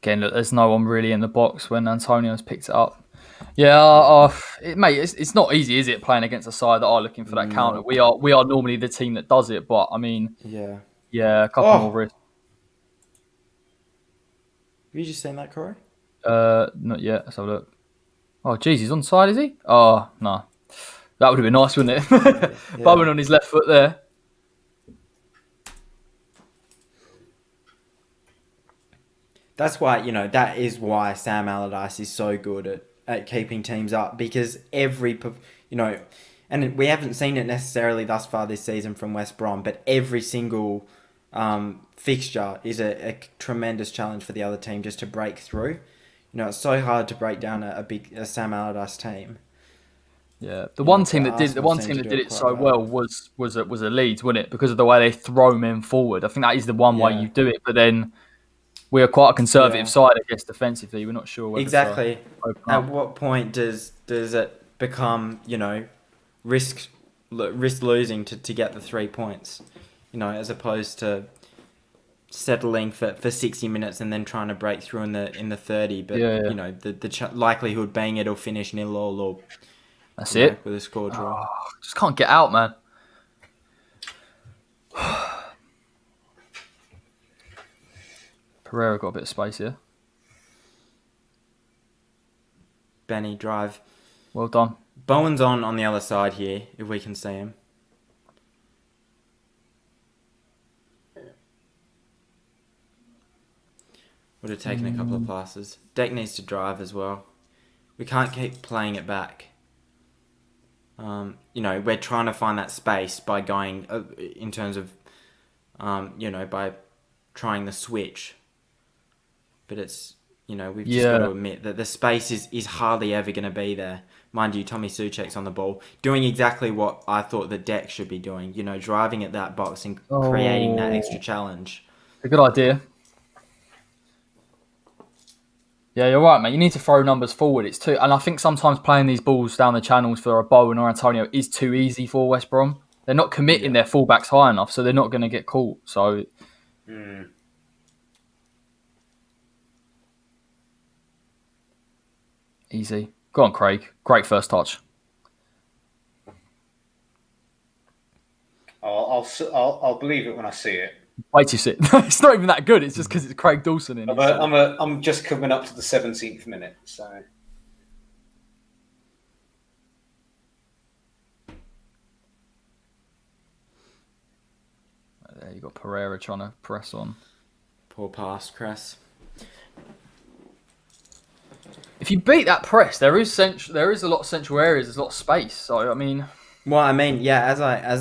Again, look, there's no one really in the box when Antonio's picked it up. Yeah, mate, it's not easy, is it, playing against a side that are looking for that counter? We are normally the team that does it, but I mean, a couple more risks. Have you just seen that, Corey? Not yet. Let's have a look. Oh, jeez, he's on side, is he? Oh, no. That would have been nice, wouldn't it? Bowen on his left foot there. That's why, that is why Sam Allardyce is so good at keeping teams up, because every and we haven't seen it necessarily thus far this season from West Brom, but every single fixture is a tremendous challenge for the other team just to break through. It's so hard to break down a Sam Allardyce team. Yeah, the one team that did it so well was a Leeds, wasn't it? Because of the way they throw men forward. I think that is the one way you do it. But then we are quite a conservative side, I guess, defensively. We're not sure whether exactly. At what point does it become risk losing to get the 3 points, as opposed to settling for 60 minutes and then trying to break through in the 30. But the likelihood being it'll finish 0-0 or. That's it. With a score draw. Just can't get out, man. Pereira got a bit of space here. Benny, drive. Well done. Bowen's on the other side here, if we can see him. Would have taken a couple of passes. Deck needs to drive as well. We can't keep playing it back. We're trying to find that space by going in terms of, by trying the switch. But it's, we've just got to admit that the space is hardly ever going to be there. Mind you, Tommy Souček's on the ball, doing exactly what I thought the deck should be doing. Driving at that box and creating that extra challenge. A good idea. Yeah, you're right, mate. You need to throw numbers forward. And I think sometimes playing these balls down the channels for a Bowen or Antonio is too easy for West Brom. They're not committing their fullbacks high enough, so they're not going to get caught. So, easy. Go on, Craig. Great first touch. I'll believe it when I see it. Wait till you see it. It's not even that good. It's just because it's Craig Dawson in it. I'm just coming up to the 17th minute, so. There you got Pereira trying to press on. Poor pass, Cress. If you beat that press, there is a lot of central areas. There's a lot of space. So as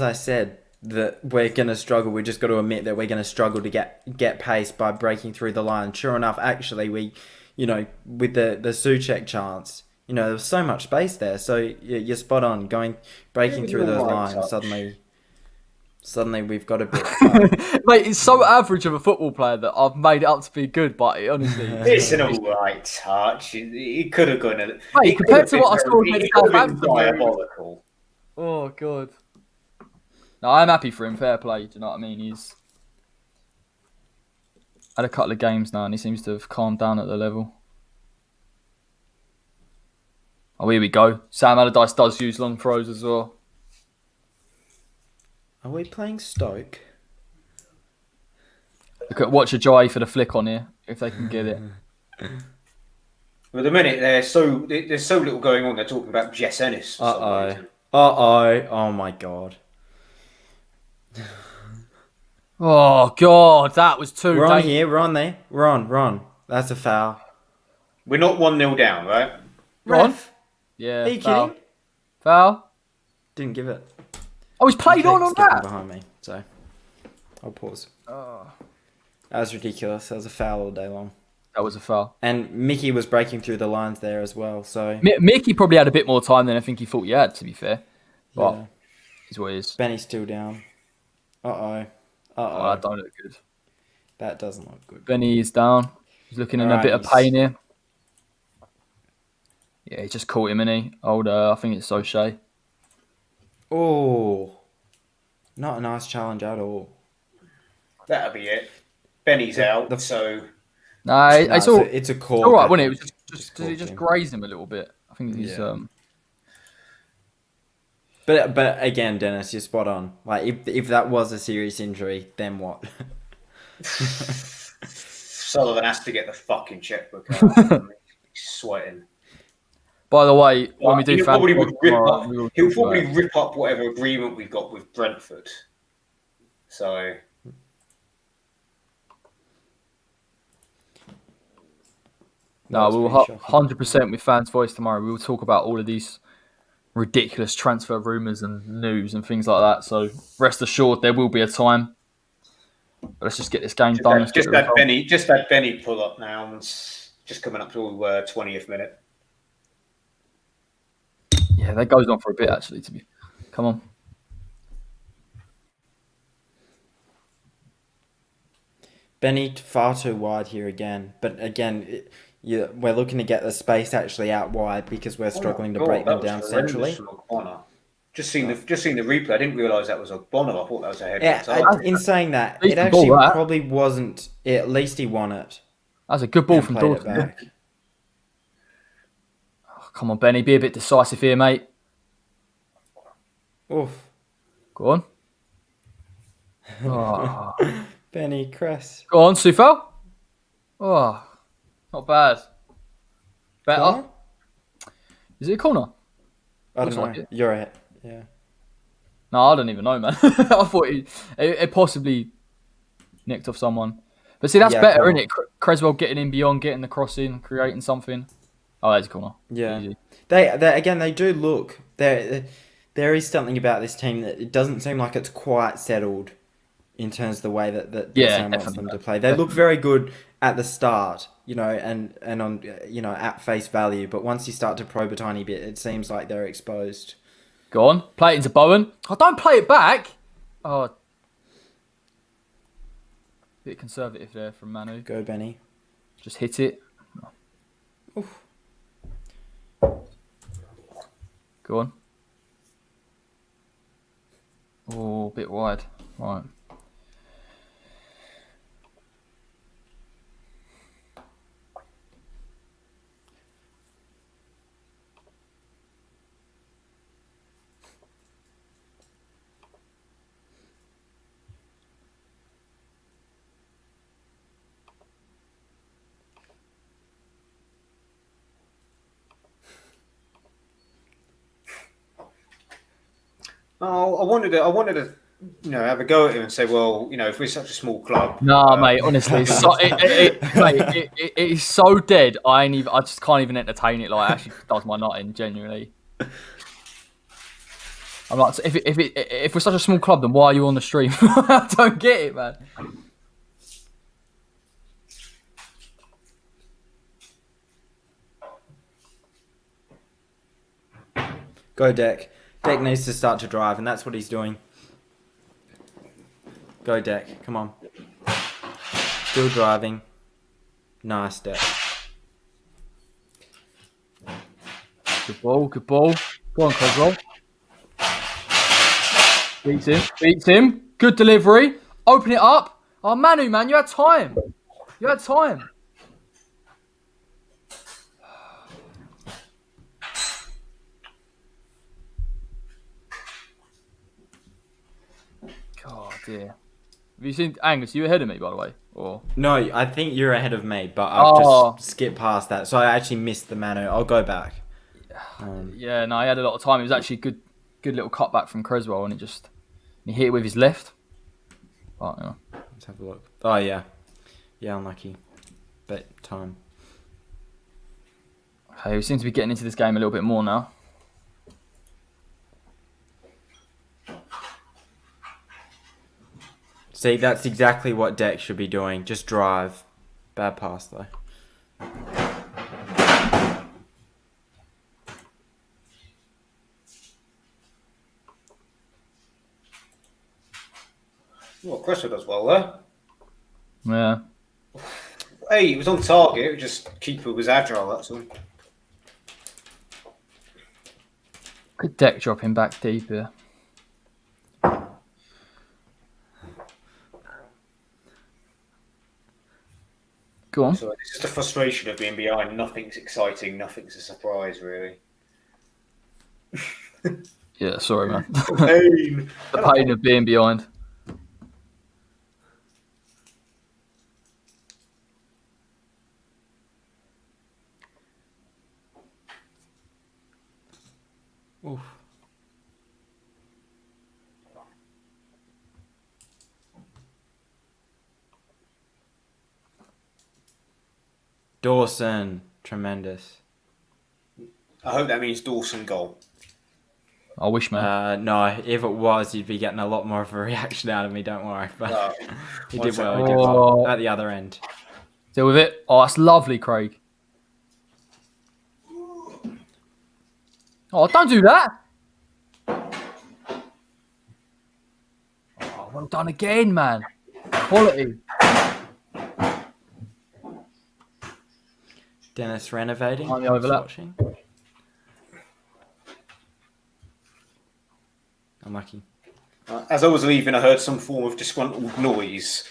I said, that we're going to struggle. We just got to admit that we're going to struggle to get pace by breaking through the line. Sure enough, actually, we, with the Souček chance, there was so much space there. So you're spot on. Breaking through those lines, suddenly we've got a bit. Mate, it's so average of a football player that I've made it up to be good, but honestly, it's an alright touch. It could have gone. Mate, compared to what I saw against Southampton, diabolical. Oh god. No, I'm happy for him. Fair play. Do you know what I mean? He's had a couple of games now, and he seems to have calmed down at the level. Oh, here we go. Sam Allardyce does use long throws as well. Are we playing Stoke? Look at WHUWBA for the flick on here, if they can get it. Well, the minute there's so little going on, they're talking about Jess Ennis. Oh my god. Oh god, that was too. We're on here. We're on there. We're on. That's a foul. We're not 1-0 down, right? Ref? Yeah. Are you foul. kidding? Foul? Didn't give it. Oh, he's played on that. Behind me, so I'll pause. That was ridiculous. That was a foul all day long. That was a foul. And Mickey was breaking through the lines there as well. So Mickey probably had a bit more time than I think he thought he had, to be fair. But it's what it is. Benny's still down. Uh-oh. Oh, that don't look good. That doesn't look good. Benny is down. He's looking in a bit of pain here. Yeah, he just caught him, innit? I think it's O'Shea. Oh. Not a nice challenge at all. That'll be it. Benny's out, so... No, it's a call. It's all right, wasn't it? It was just grazed him a little bit. I think he's... But again, Dennis, you're spot on. Like, if that was a serious injury, then what? Sullivan has to get the fucking checkbook out. He's sweating. By the way, when we do he'll probably rip up whatever agreement we've got with Brentford. So... No, we'll 100% with Fans Voice tomorrow. We will talk about all of these ridiculous transfer rumours and news and things like that. So rest assured, there will be a time. But let's just get this game done. Just that Benny pull up now. And it's just coming up to 20th minute. Yeah, that goes on for a bit actually. Come on. Benny far too wide here again. But again, we're looking to get the space actually out wide because we're struggling to break them down centrally. Just seen the replay. I didn't realise that was a Bonner. I thought that was a head. Yeah, in saying that, it actually probably wasn't. At least he won it. That's a good ball from Dawson. Oh, come on, Benny, be a bit decisive here, mate. Oof. Go on. Oh. Benny, Cress. Go on, Sufal. Oh, not bad. Better. Corner? Is it a corner? I don't know. Like you're right. Yeah. No, I don't even know, man. I thought it possibly nicked off someone. But see, that's better, isn't it? Creswell getting in beyond, getting the cross in, creating something. Oh, there's a corner. Yeah. Easy. They do look. There is something about this team that it doesn't seem like it's quite settled in terms of the way that Sam wants them to play. They look very good at the start, and on at face value. But once you start to probe a tiny bit, it seems like they're exposed. Go on, play it into Bowen. Oh, don't play it back. Oh, bit conservative there from Manu. Go, Benny. Just hit it. Oof. Go on. Oh, a bit wide. Right. Oh, I wanted to, have a go at him and say, well, if we're such a small club. Nah, mate. Honestly, it is so dead. I just can't even entertain it. Like, it actually does my nut in, genuinely. I'm like, if we're such a small club, then why are you on the stream? I don't get it, man. Go, Deck. Deck needs to start to drive, and that's what he's doing. Go, Deck. Come on. Still driving. Nice, Deck. Good ball, good ball. Go on, Coswell. Beats him. Good delivery. Open it up. Oh, Manu, man, you had time. God, dear. Have you seen Angus? Are you ahead of me, by the way? Or no, I think you're ahead of me, but I've just skipped past that, so I actually missed the Manu. I'll go back. Yeah, no, he had a lot of time. It was actually good little cutback from Creswell, and he hit it with his left. But, let's have a look. Oh yeah, unlucky, but time. Okay, we seem to be getting into this game a little bit more now. See, that's exactly what Deck should be doing. Just drive. Bad pass, though. Well, Cresswell does well there. Yeah. Hey, he was on target. Just keeper was agile, that's all. Good Deck dropping back deep here. Go on. So it's just the frustration of being behind. Nothing's exciting. Nothing's a surprise, really. Yeah, sorry, man. The pain of being behind. Oof. Dawson, tremendous. I hope that means Dawson goal. I wish, man. No, if it was, you'd be getting a lot more of a reaction out of me, don't worry. But he did well, at the other end. Deal with it. Oh, that's lovely, Craig. Oh, don't do that. Oh, well done again, man. Quality. Dennis renovating. On the overlap. Watching. Unlucky. As I was leaving, I heard some form of disgruntled noise.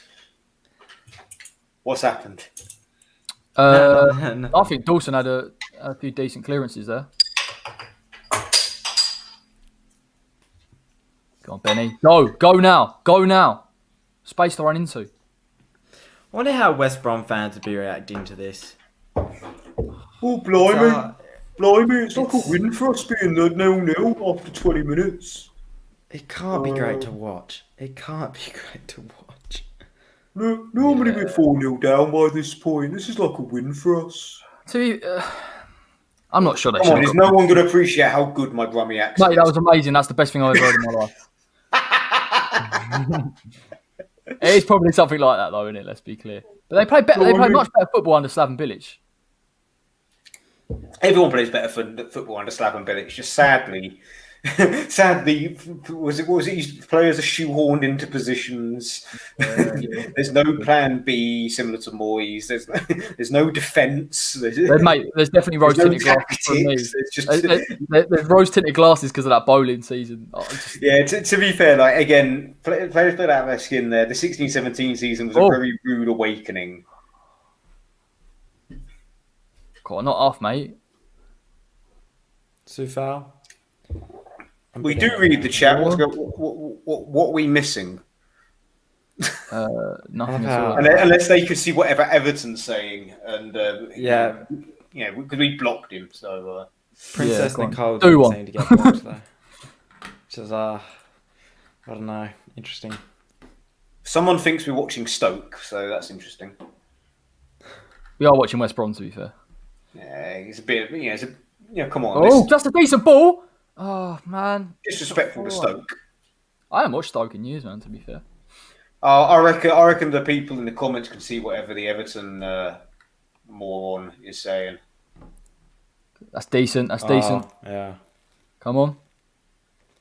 What's happened? No. I think Dawson had a few decent clearances there. Go on, Benny. Go now. Space to run into. I wonder how West Brom fans would be reacting to this. Oh, blimey. It's like a win for us being the 0-0 after 20 minutes. It can't be great to watch. No, normally we're 4-0 down by this point. This is like a win for us. I'm not sure they Come should. on, is no one going to appreciate how good my Brummie accent Mate, that was amazing. That's the best thing I've ever heard in my life. It is probably something like that, though, isn't it? Let's be clear. But they play better. They play much better football under Slaven Bilic. Everyone plays better football under Slaven Bilic. Just sadly, was it players are shoehorned into positions. There's no plan B similar to Moyes. There's no defence. There's definitely rose tinted glasses for me. There's rose tinted glasses because of that bowling season. Yeah, to be fair, like again, players played out of their skin there. The 16-17 season was a very rude awakening. God, not off, mate. Sufal. We do read the chat. What are we missing? Nothing at all. Unless they could see whatever Everton's saying, and because we blocked him. So Princess Nicole didn't seem to get blocked though. Which is I don't know, interesting. Someone thinks we're watching Stoke, so that's interesting. We are watching West Brom, to be fair. Yeah, it's a bit. Come on. Oh, just a decent ball. Oh man, Disrespectful to Stoke. I haven't watched Stoke in years, man. To be fair. I reckon the people in the comments can see whatever the Everton moron is saying. That's decent. Decent. Yeah. Come on.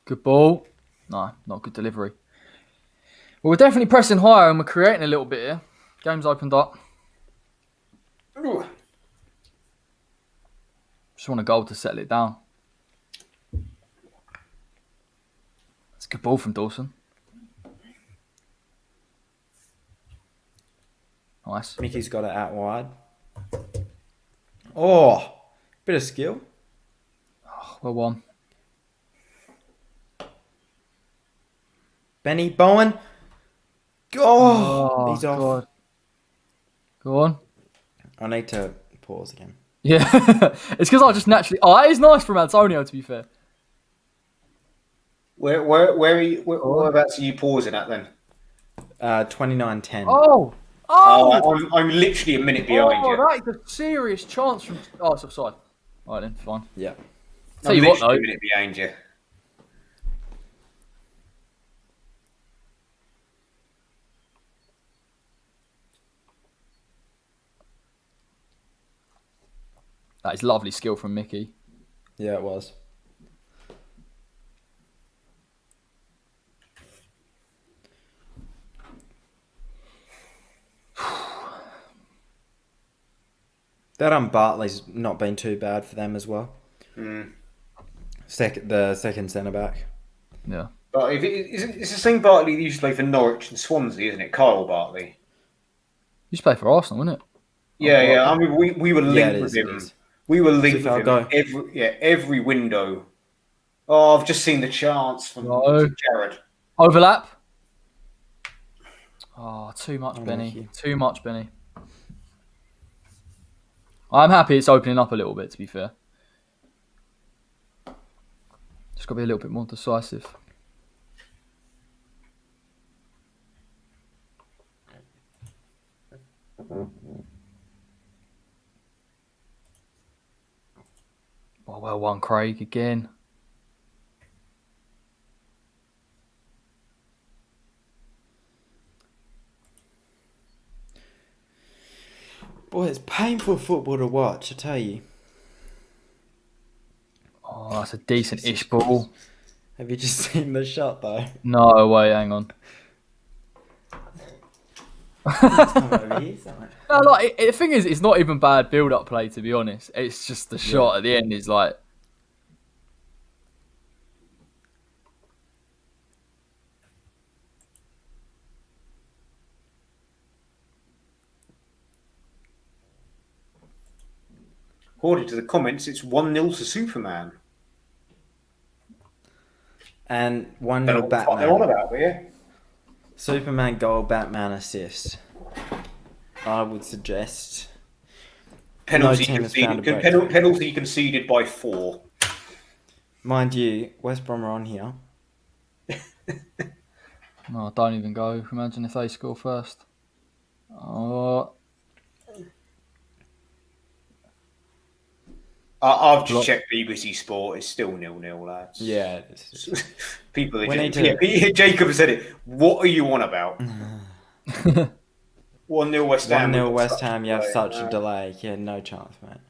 Good ball. No, not good delivery. Well, we're definitely pressing higher and we're creating a little bit here. Game's opened up. Ooh. Just want a goal to settle it down. That's a good ball from Dawson. Nice. Mickey's got it out wide. Oh, bit of skill. Oh, well won. Benny Bowen. Oh, he's off. God. Go on. I need to pause again. Yeah, it's because I just naturally. Oh, that is nice from Antonio, to be fair. Whereabouts are you pausing at then? 29-10. Oh, I'm literally a minute behind you. That is a serious chance from. Oh, it's offside. All right then, fine. Yeah. Tell you what, though. A minute behind you. That is lovely skill from Mickey. Yeah, it was. That Bartley's not been too bad for them as well. Mm. The second centre back. Yeah. But it's the same Bartley that used to play for Norwich and Swansea, isn't it? Kyle Bartley. Used to play for Arsenal, wasn't it? Yeah. I mean, we were linked with him. We were linked with him every window. Oh, I've just seen the chance from Jared. Overlap. Oh, too much, Benny. Too much, Benny. I'm happy it's opening up a little bit, to be fair. Just got to be a little bit more decisive. Oh, well won, Craig, again. Boy, it's painful football to watch, I tell you. Oh, that's a decent-ish ball. Have you just seen the shot, though? No way, hang on. Come over here, somewhere. No, like, the thing is, it's not even bad build-up play, to be honest. It's just the shot at the end is like... According to the comments, it's 1-0 to Superman. And 1-0 They're on Batman. about, but yeah. Superman goal, Batman assist. I would suggest... Penalty, team has found a conceded, breakthrough. penalty conceded by 4. Mind you, West Brom are on here. No, don't even go. Imagine if they score first. Oh, I've just checked BBC Sport. It's still 0-0, lads. Yeah. People are We need Jacob said it. What are you on about? 1-0 West Ham. 1-0 West Ham, you have such a delay. Yeah, no chance, mate.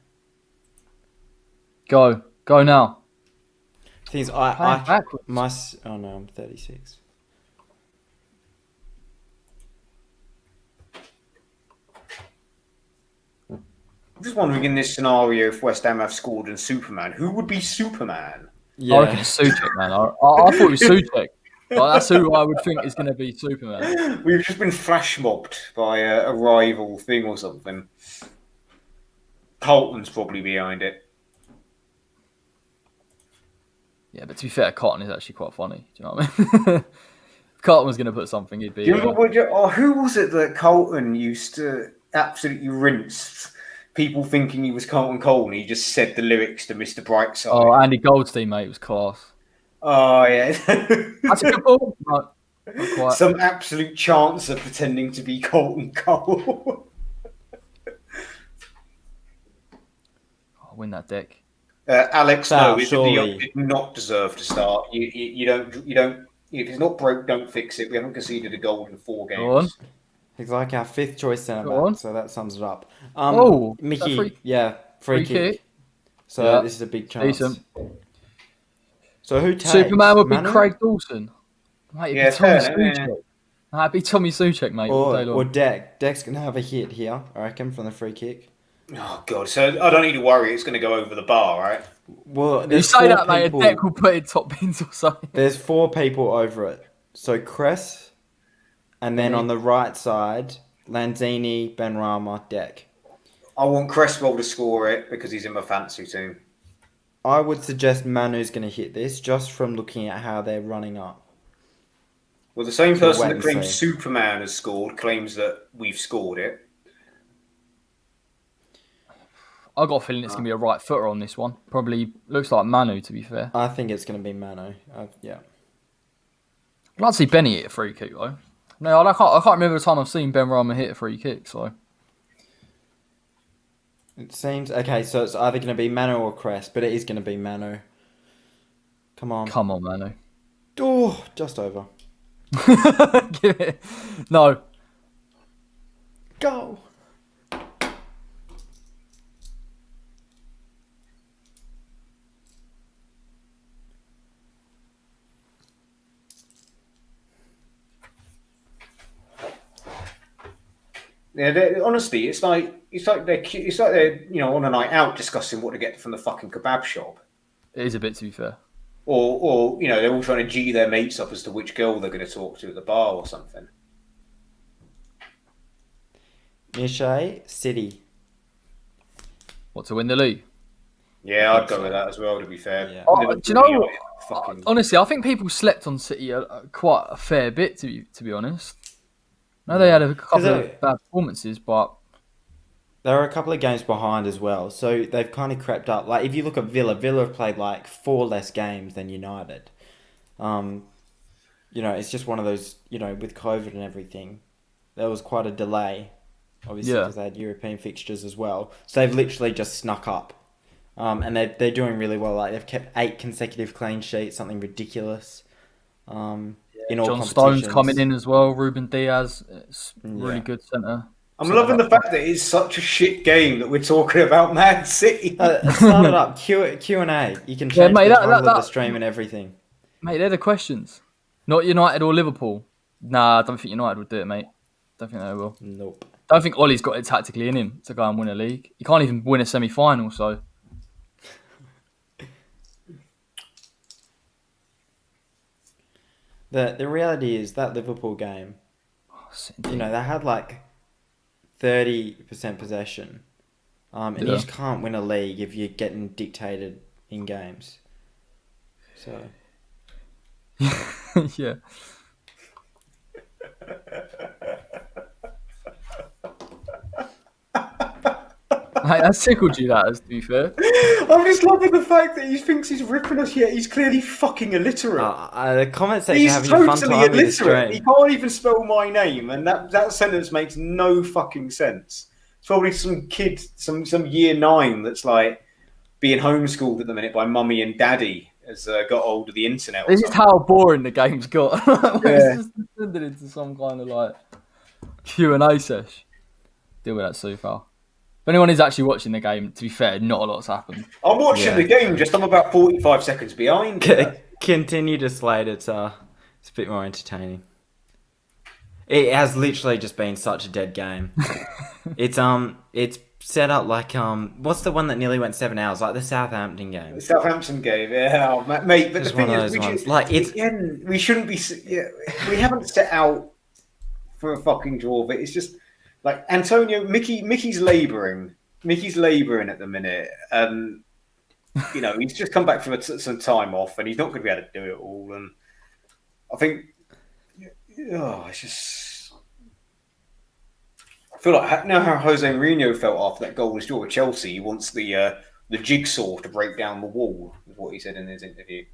go now. Things Playing I backwards. must. Oh no, I'm 36. I'm just wondering, in this scenario, if West Ham have scored and Superman, who would be Superman? I reckon it's Souček, man. I thought it was Souček. Like, that's who I would think is going to be Superman. We've just been flash mobbed by a rival thing or something. Colton's probably behind it. Yeah, but to be fair, Cotton is actually quite funny. Do you know what I mean? If Cotton was going to put something, he'd be... Do you remember, who was it that Colton used to absolutely rinse people thinking he was Colton Cole and he just said the lyrics to Mr. Brightside? Oh, Andy Goldstein, mate, was class. Oh, yeah. That's a good ball. No, not quite. Some absolute chancer pretending to be Colton Cole. I'll win that deck. Alex, Foul, no, surely. did not deserve to start. You don't. If it's not broke, don't fix it. We haven't conceded a goal in 4 games. Go on. He's like our 5th choice centre Go on. back, so that sums it up. Oh, Mickey, free free kick. kick. So Yeah, this is a big chance. decent. So who takes? Superman would be Manu? Craig Dawson. Mate, it'd Yeah, be Tommy fair, yeah. Souček. It'd be Tommy Souček, mate, all day long. Or Deck. Deck's going to have a hit here, I reckon, from the free kick. Oh God! So I don't need to worry. It's going to go over the bar, right? Well, You there's say 4 that, mate, a people, deck will put in top bins or something. There's 4 people over it. So Cress, and then on the right side, Lanzini, Benrahma, Deck. I want Cresswell to score it because he's in my fantasy team. I would suggest Manu's going to hit this just from looking at how they're running up. Well, the same person wait that and claims see. Superman has scored claims that we've scored it. I got a feeling it's going to be a right footer on this one. Probably looks like Manu, to be fair. I think it's going to be Manu. Yeah. I'd like to see Benny hit a free kick, though. No, I can't remember the time I've seen Ben Rama hit a free kick, so... It seems... Okay, so it's either going to be Manu or Cress, but it is going to be Manu. Come on. Come on, Manu. Oh, just over. Give it... No. Go! Yeah, honestly, it's like they're on a night out discussing what to get from the fucking kebab shop, It is a bit, to be fair. or they're all trying to G their mates up as to which girl they're going to talk to at the bar or something. Nishay, City. What, to win the league? Yeah, I'd go with that as well. To be fair, Yeah. Oh, do you know what? Fucking... Honestly, I think people slept on City quite a fair bit, to be honest. No, they had a couple of bad performances, but... There are a couple of games behind as well, so they've kind of crept up. Like, if you look at Villa have played like 4 less games than United. It's just one of those, with COVID and everything, there was quite a delay, obviously, because they had European fixtures as well. So they've literally just snuck up. And they're doing really well. Like, they've kept 8 consecutive clean sheets, something ridiculous. In all John competitions. Stone's coming in as well. Ruben Diaz, it's really good centre. I'm loving the fact that it's such a shit game that we're talking about Man City. Start it up. Q&A. You can change mate, the title of the stream and everything. Mate, they're the questions. Not United or Liverpool. Nah, I don't think United would do it, mate. Don't think they will. Nope. Don't think Ollie's got it tactically in him to go and win a league. He can't even win a semi-final, so... The reality is that Liverpool game, you know, they had like 30% possession. And you just can't win a league if you're getting dictated in games. So... yeah. Hey, that's tickled you, that, to be fair. I'm just loving the fact that he thinks he's ripping us, yet he's clearly fucking illiterate. The comment section He's having totally a fun time with the illiterate. He stream. can't even spell my name, and that sentence makes no fucking sense. It's probably some kid, some year 9 that's like being homeschooled at the minute by mummy and daddy has got hold of the internet. This is how boring the game's got. Yeah. It's just turned it into some kind of like Q&A sesh. Deal with that, Sufal. If anyone is actually watching the game, to be fair, not a lot's happened. I'm watching the game, just I'm about 45 seconds behind. Continue to slate. It's a bit more entertaining. It has literally just been such a dead game. It's set up like what's the one that nearly went 7 hours? Like the Southampton game. The Southampton game, yeah, oh, mate. But Just the thing one of is, those ones. Like it's again, we shouldn't be. Yeah, we haven't set out for a fucking draw, but it's just like Antonio, Mickey's labouring. Mickey's labouring at the minute, and you know he's just come back from some time off, and he's not going to be able to do it all. And I think, it's just. I feel like now how Jose Mourinho felt after that goalless draw with Chelsea. He wants the jigsaw to break down the wall, is what he said in his interview.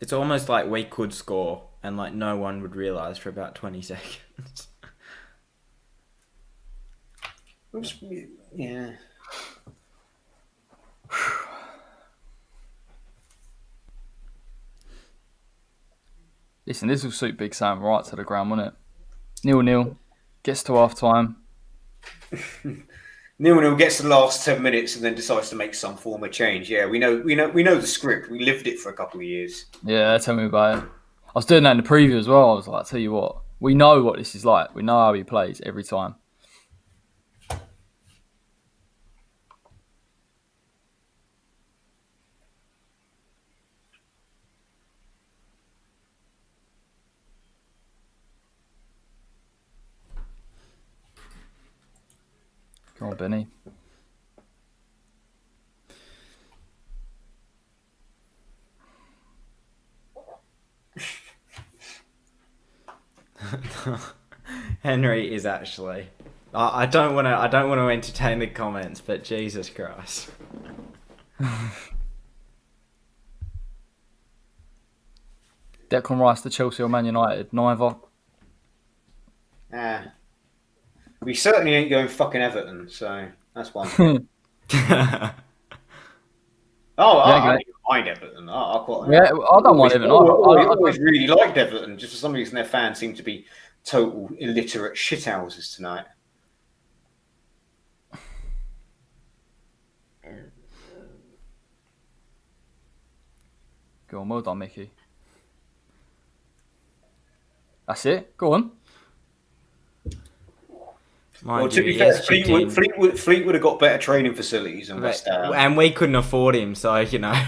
It's almost like we could score and like no one would realise for about 20 seconds. Yeah. Listen, this will suit Big Sam right to the ground, won't it? 0-0, gets to half time. 0-0 gets the last 10 minutes and then decides to make some form of change. Yeah, we know the script. We lived it for a couple of years. Yeah, tell me about it. I was doing that in the preview as well. I was like, I tell you what, we know what this is like. We know how he plays every time. Come on, Benny. Henry is actually. I don't want to entertain the comments, but Jesus Christ. Declan Rice to Chelsea or Man United? Neither. We certainly ain't going fucking Everton, so that's one. I don't mind Everton. I don't mind Everton. I always really liked Everton. Just for some reason, their fans seem to be total illiterate shithouses tonight. Go on, well done, Mickey. That's it. Go on. Well, to be fair, Fleetwood have got better training facilities than West Ham. And we couldn't afford him, so, you know.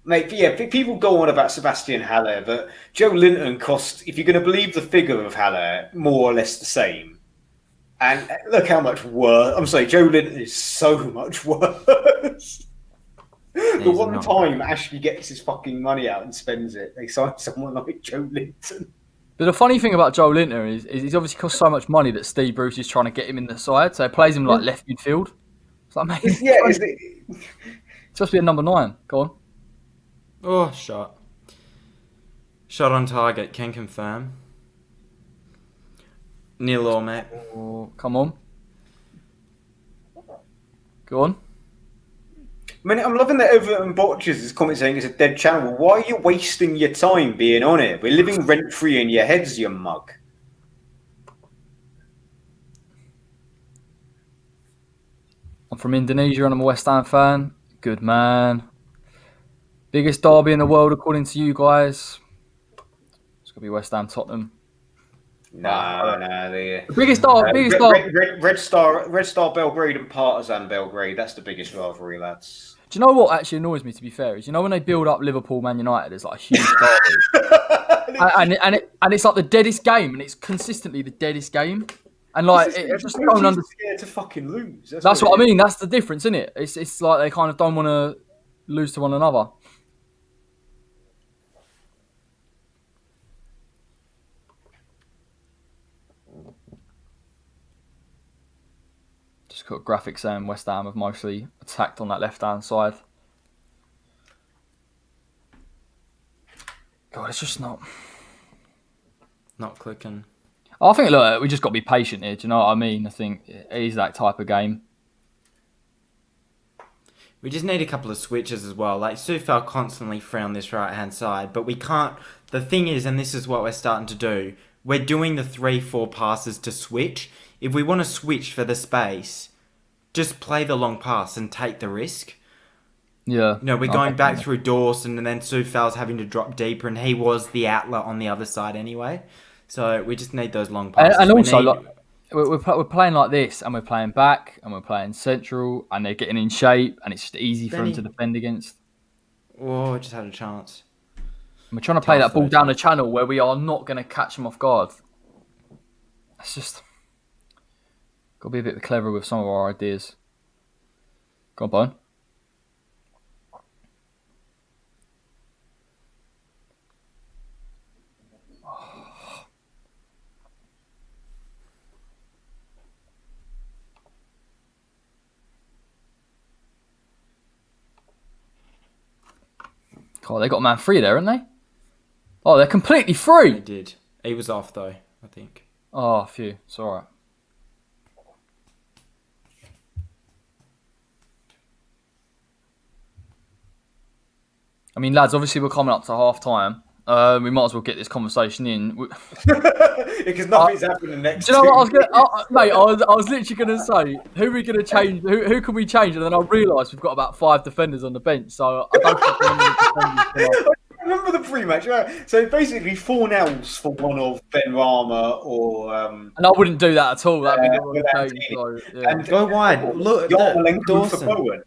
Mate, yeah, people go on about Sebastian Haller, but Joe Linton cost, if you're going to believe the figure of Haller, more or less the same. And look how much worse. I'm sorry, Joe Linton is so much worse. The one time Ashley gets his fucking money out and spends it, they sign someone like Joe Linton. But the funny thing about Joe Linton is he's obviously cost so much money that Steve Bruce is trying to get him in the side, so he plays him like left midfield. It's like, mate, it's supposed to be a number 9. Go on. Oh, shot. Shot on target, can confirm. 0-0, mate. Oh, come on. Go on. I mean, I'm loving that Everton Botches is comment saying it's a dead channel. Why are you wasting your time being on it? We're living rent-free in your heads, you mug. I'm from Indonesia and I'm a West Ham fan. Good man. Biggest derby in the world according to you guys. It's gonna be West Ham Tottenham. No. Biggest derby. Red Star Belgrade and Partizan Belgrade. That's the biggest rivalry, lads. Do you know what actually annoys me? To be fair, is when they build up Liverpool Man United as like a huge derby, and it's like the deadest game, and it's consistently the deadest game, and like it just don't understand. Scared to fucking lose. That's what I mean. That's the difference, isn't it? It's like they kind of don't want to lose to one another. Just got graphics saying West Ham have mostly attacked on that left-hand side. God, it's just not clicking. I think, look, we just got to be patient here. Do you know what I mean? I think it is that type of game. We just need a couple of switches as well. Like, Sufal constantly free on this right-hand side, but we can't... The thing is, and this is what we're starting to do, we're doing the 3-4 passes to switch. If we want to switch for the space, just play the long pass and take the risk. Yeah. No, we're going back through Dawson, and then Sufal's having to drop deeper, and he was the outlet on the other side anyway. So we just need those long passes. And also, we're playing like this, and we're playing back, and we're playing central, and they're getting in shape, and it's just easy for them to defend against. Oh, I just had a chance. And we're trying to play that ball down the channel where we are not going to catch them off guard. It's just got to be a bit clever with some of our ideas. Go on, Bone. Oh, they got a man free there, haven't they? Oh, they're completely free. They did. He was off, though, I think. Oh, phew. It's all right. I mean, lads, obviously we're coming up to half-time. We might as well get this conversation in. Because nothing's happening next. Do you know what I was going mate, I was literally going to say, who are we going to change? Who can we change? And then I realised we've got about 5 defenders on the bench, so I don't think we're going to defend. Remember the pre-match, right? So basically 4-0 for one of Ben Rama or... And I wouldn't do that at all. That'd be the wrong change. So, yeah. And go wide. Look, Dawson.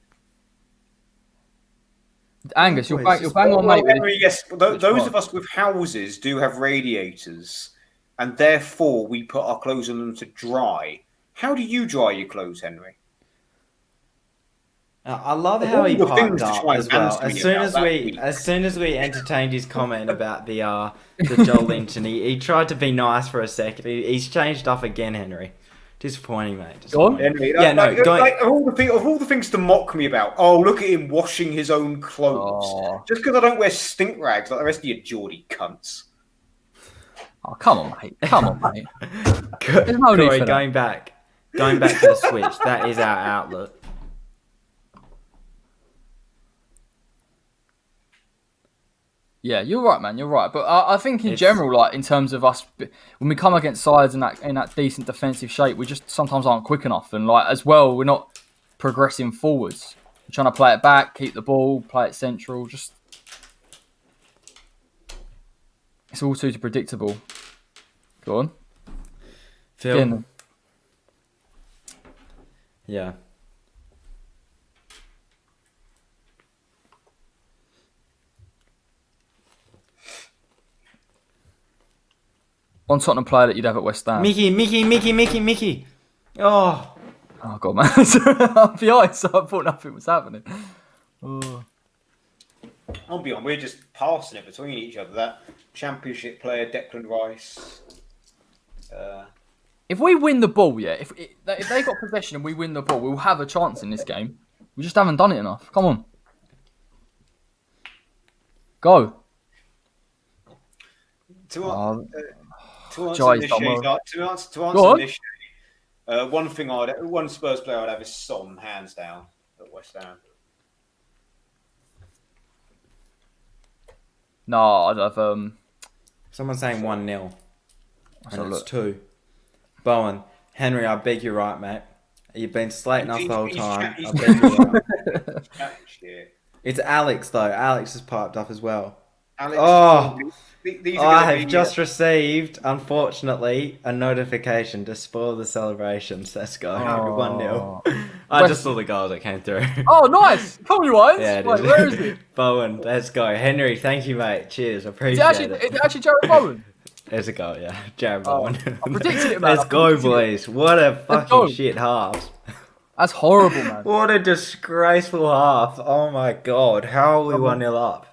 Angus, you're bang on, mate. Henry, yes, those of us with houses do have radiators, and therefore we put our clothes on them to dry. How do you dry your clothes, Henry? I love how he piped up as well. As soon as we entertained his comment about the Joel Lynch, and he tried to be nice for a second. He's changed up again, Henry. Disappointing, mate. Henry, of all the things to mock me about. Oh, look at him washing his own clothes. Oh. Just because I don't wear stink rags like the rest of you Geordie cunts. Oh, come on, mate. There's no need for going back to the switch. That is our outlet. Yeah, you're right, man. You're right. But I think in general, like in terms of us, when we come against sides in that decent defensive shape, we just sometimes aren't quick enough. And like as well, we're not progressing forwards. We're trying to play it back, keep the ball, play it central. Just it's all too predictable. Go on, Phil. Yeah. One Tottenham player that you'd have at West Ham. Mickey. Oh God, man. I'll be honest, I thought nothing was happening. Oh. I'll be honest, we're just passing it between each other. That Championship player, Declan Rice. If we win the ball, yeah, if they got possession and we win the ball, we'll have a chance in this game. We just haven't done it enough. Come on. Go. To answer this, one Spurs player I'd have is Son, hands down, at West Ham. No, I'd have Someone's saying 1-0. let's And have a it's look. 2. Bowen, Henry, I beg you right, mate. You've been slating us the whole time. I beg you right. Shit. It's Alex, though. Alex has piped up as well. Alex, Oh! these I are have going to just received, unfortunately, a notification to spoil the celebrations. Let's go. Oh. 1-0. I just saw the goal that came through. Oh, nice! Come on, Wines. Yeah, it Wait, is. where is it? Bowen, let's go. Henry, thank you, mate. Cheers. Is Appreciate it it. actually Jared Bowen? There's a goal, yeah. Jared Oh, Bowen. I predicted it, man. Let's I go, predicted it. boys. What a go. fucking shit half. That's horrible, man. What a disgraceful half. Oh my god. How are we 1-0 up?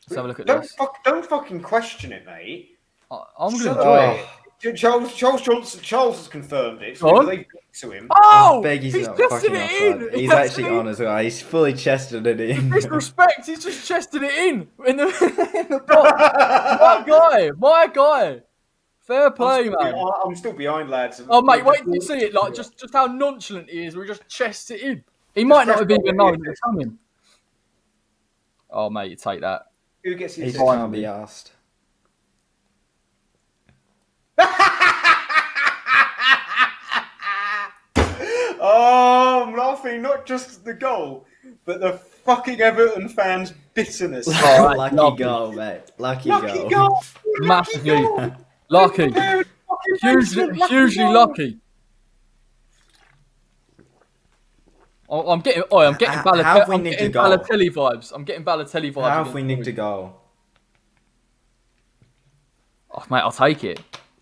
Let's have a look at Don't, this. don't fucking question it, mate. I'm going to So- enjoy it. Charles Johnson. Charles has confirmed it. Go on. So they to him. Oh! I beg he's not chested fucking it in! offside. He's actually on as well. He's fully chested it in. Disrespect, he's just chested it in the box. My guy. Fair play, man. I'm still behind, lads. Oh, mate, wait till you see it. Like, just how nonchalant he is. We just chest it in. He might not have even known it was coming. Oh, mate, you take that. Who gets He his just can't be asked. Oh, I'm laughing not just at the goal, but the fucking Everton fans' bitterness. Oh, Lucky lovely. goal, mate. Lucky Lucky goal. goal! Massively. goal. Lucky. Fucking Hugely basement, goal. lucky. I'm getting How have we nicked a goal? Balotelli vibes. I'm getting Balotelli vibes. How have we nicked a goal? Oh, mate, I'll take it.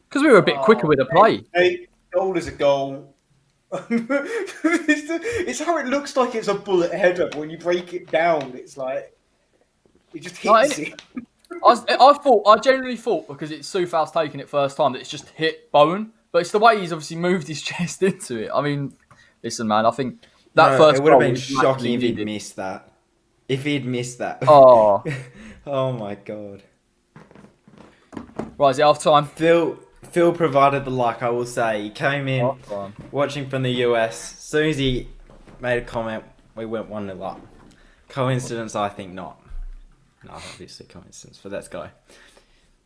Because we were a bit quicker with the play. Hey, goal is a goal. It's how it looks like it's a bullet header, but when you break it down, it's like it just hits it. I genuinely thought, because it's Soufal's taking it first time, that it's just hit Bowen. But it's the way he's obviously moved his chest into it. I mean, listen, man, I think that first it would have goal been was shocking if he'd needed. missed that. If he'd missed that. Oh. Oh my god. Right, is it half time? Phil provided the luck, I will say. He came in watching from the US. As soon as he made a comment, we went 1-0 up. Coincidence? I think not. No, obviously coincidence, but let's go.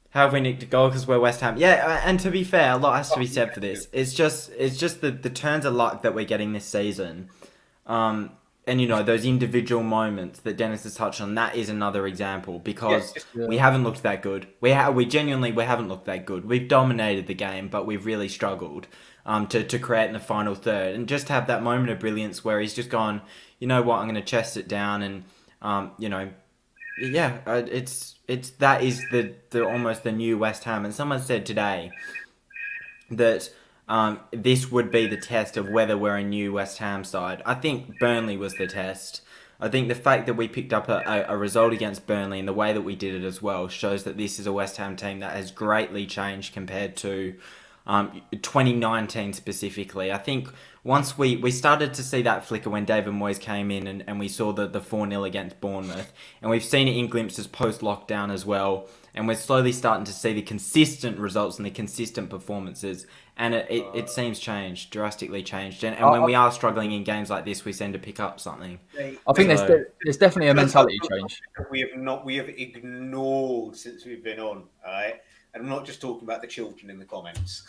How have we nicked a goal because we're West Ham? Yeah, and to be fair, a lot has to be said for this. It's just the turns of luck that we're getting this season. And, you know, those individual moments that Dennis has touched on, that is another example because we haven't looked that good. We haven't looked that good. We've dominated the game, but we've really struggled to create in the final third. And just to have that moment of brilliance where he's just gone, you know what, I'm going to chest it down and, you know, yeah, that is the almost the new West Ham. And someone said today that this would be the test of whether we're a new West Ham side. I think Burnley was the test. I think the fact that we picked up a result against Burnley and the way that we did it as well shows that this is a West Ham team that has greatly changed compared to 2019 specifically. I think once we started to see that flicker when David Moyes came in and we saw the 4-0 against Bournemouth, and we've seen it in glimpses post-lockdown as well, and we're slowly starting to see the consistent results and the consistent performances, and it seems changed, drastically changed. And when we are struggling in games like this, we seem to pick up something. I think there's definitely a mentality change. We have ignored since we've been on, all right? And I'm not just talking about the children in the comments.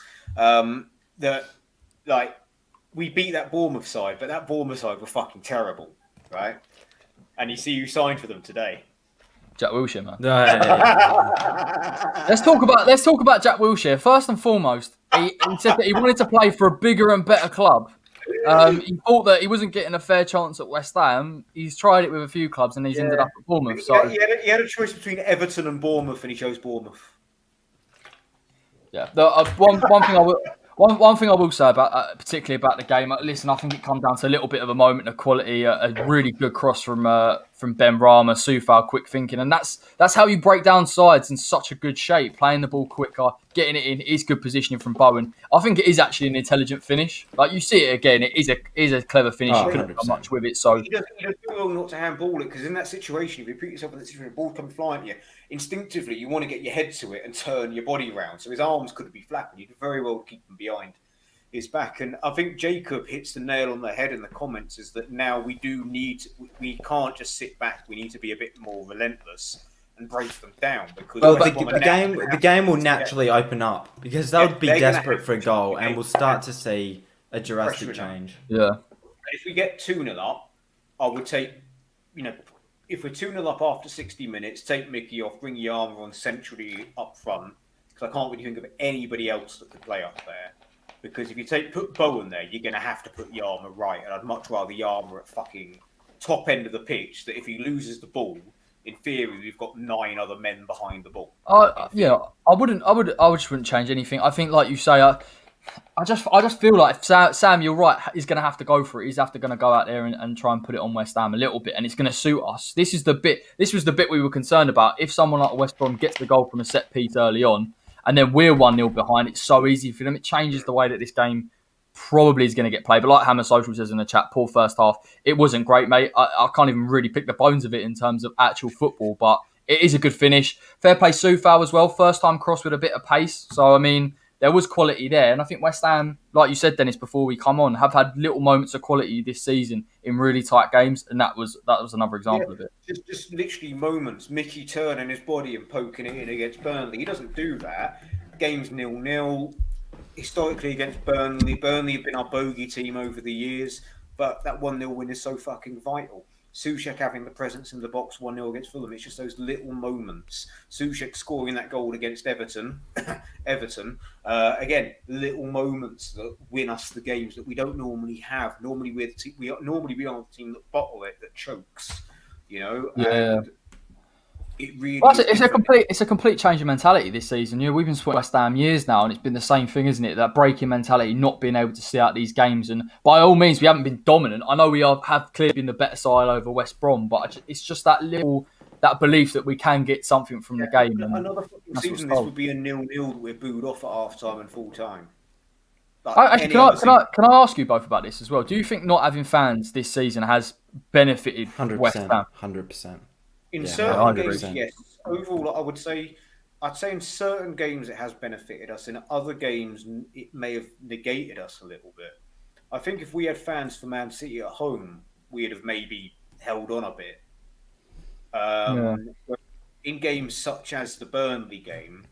We beat that Bournemouth side, but that Bournemouth side were fucking terrible, right? And you see who signed for them today. Jack Wilshere, man. Yeah. Let's talk about Jack Wilshere. First and foremost, he said that he wanted to play for a bigger and better club. He thought that he wasn't getting a fair chance at West Ham. He's tried it with a few clubs and he's ended up at Bournemouth. So He had a choice between Everton and Bournemouth, and he chose Bournemouth. yeah, one thing I will say about particularly about the game. Listen, I think it comes down to a little bit of a moment of quality, a really good cross from Ben Rama, Soufal, quick thinking, and that's how you break down sides in such a good shape. Playing the ball quicker, getting it in, is good positioning from Bowen. I think it is actually an intelligent finish. Like you see it again, it is a clever finish. You couldn't have done much with it. So He does well not to handball it, because in that situation, if you put yourself in that situation, the ball comes flying at you, instinctively you want to get your head to it and turn your body around. So his arms could be flapping. You could very well keep them behind his back. And I think Jacob hits the nail on the head in the comments, is that now we can't just sit back. We need to be a bit more relentless and break them down. Because Well, the game will naturally open up because they'll be desperate for a goal, and we'll start to see a drastic change. Yeah. If we get 2-0 up, I would take, if we're 2-0 up after 60 minutes, take Mickey off, bring Yarma on centrally up front, because I can't really think of anybody else that could play up there. Because if you put Bowen there, you're going to have to put Yarma right, and I'd much rather Yarma at fucking top end of the pitch, that if he loses the ball, in theory, we've got 9 other men behind the ball. I just wouldn't change anything. I think, like you say, I just feel like Sam, you're right. He's going to have to go for it. He's going to go out there and try and put it on West Ham a little bit, and it's going to suit us. This was the bit we were concerned about. If someone like West Brom gets the goal from a set piece early on, and then we're 1-0 behind, it's so easy for them. It changes the way that this game probably is going to get played. But like Hammer Social says in the chat, poor first half. It wasn't great, mate. I can't even really pick the bones of it in terms of actual football, but it is a good finish. Fair play Soufal as well. First time cross with a bit of pace. So, I mean, there was quality there. And I think West Ham, like you said, Dennis, before we come on, have had little moments of quality this season in really tight games. And that was another example of it. Just literally moments. Mickey turning his body and poking it in against Burnley. He doesn't do that. Game's 0-0. Historically against Burnley have been our bogey team over the years. But that 1-0 win is so fucking vital. Souček having the presence in the box 1-0 against Fulham. It's just those little moments. Souček scoring that goal against Everton. Again, little moments that win us the games that we don't normally have. Normally we are the team that bottle it, that chokes. And it really it's a complete change of mentality this season. We've been supporting West Ham years now, and it's been the same thing, isn't it? That breaking mentality, not being able to see out these games. And by all means, we haven't been dominant. I know we have clearly been the better side over West Brom, but it's just that belief that we can get something from the game. And another fucking season, this would be a 0-0 that we're booed off at half time and full time. Actually, can I ask you both about this as well? Do you think not having fans this season has benefited 100%, West Ham? 100%. In certain games, yes. Overall, I'd say in certain games it has benefited us. In other games, it may have negated us a little bit. I think if we had fans for Man City at home, we'd have maybe held on a bit. In games such as the Burnley game,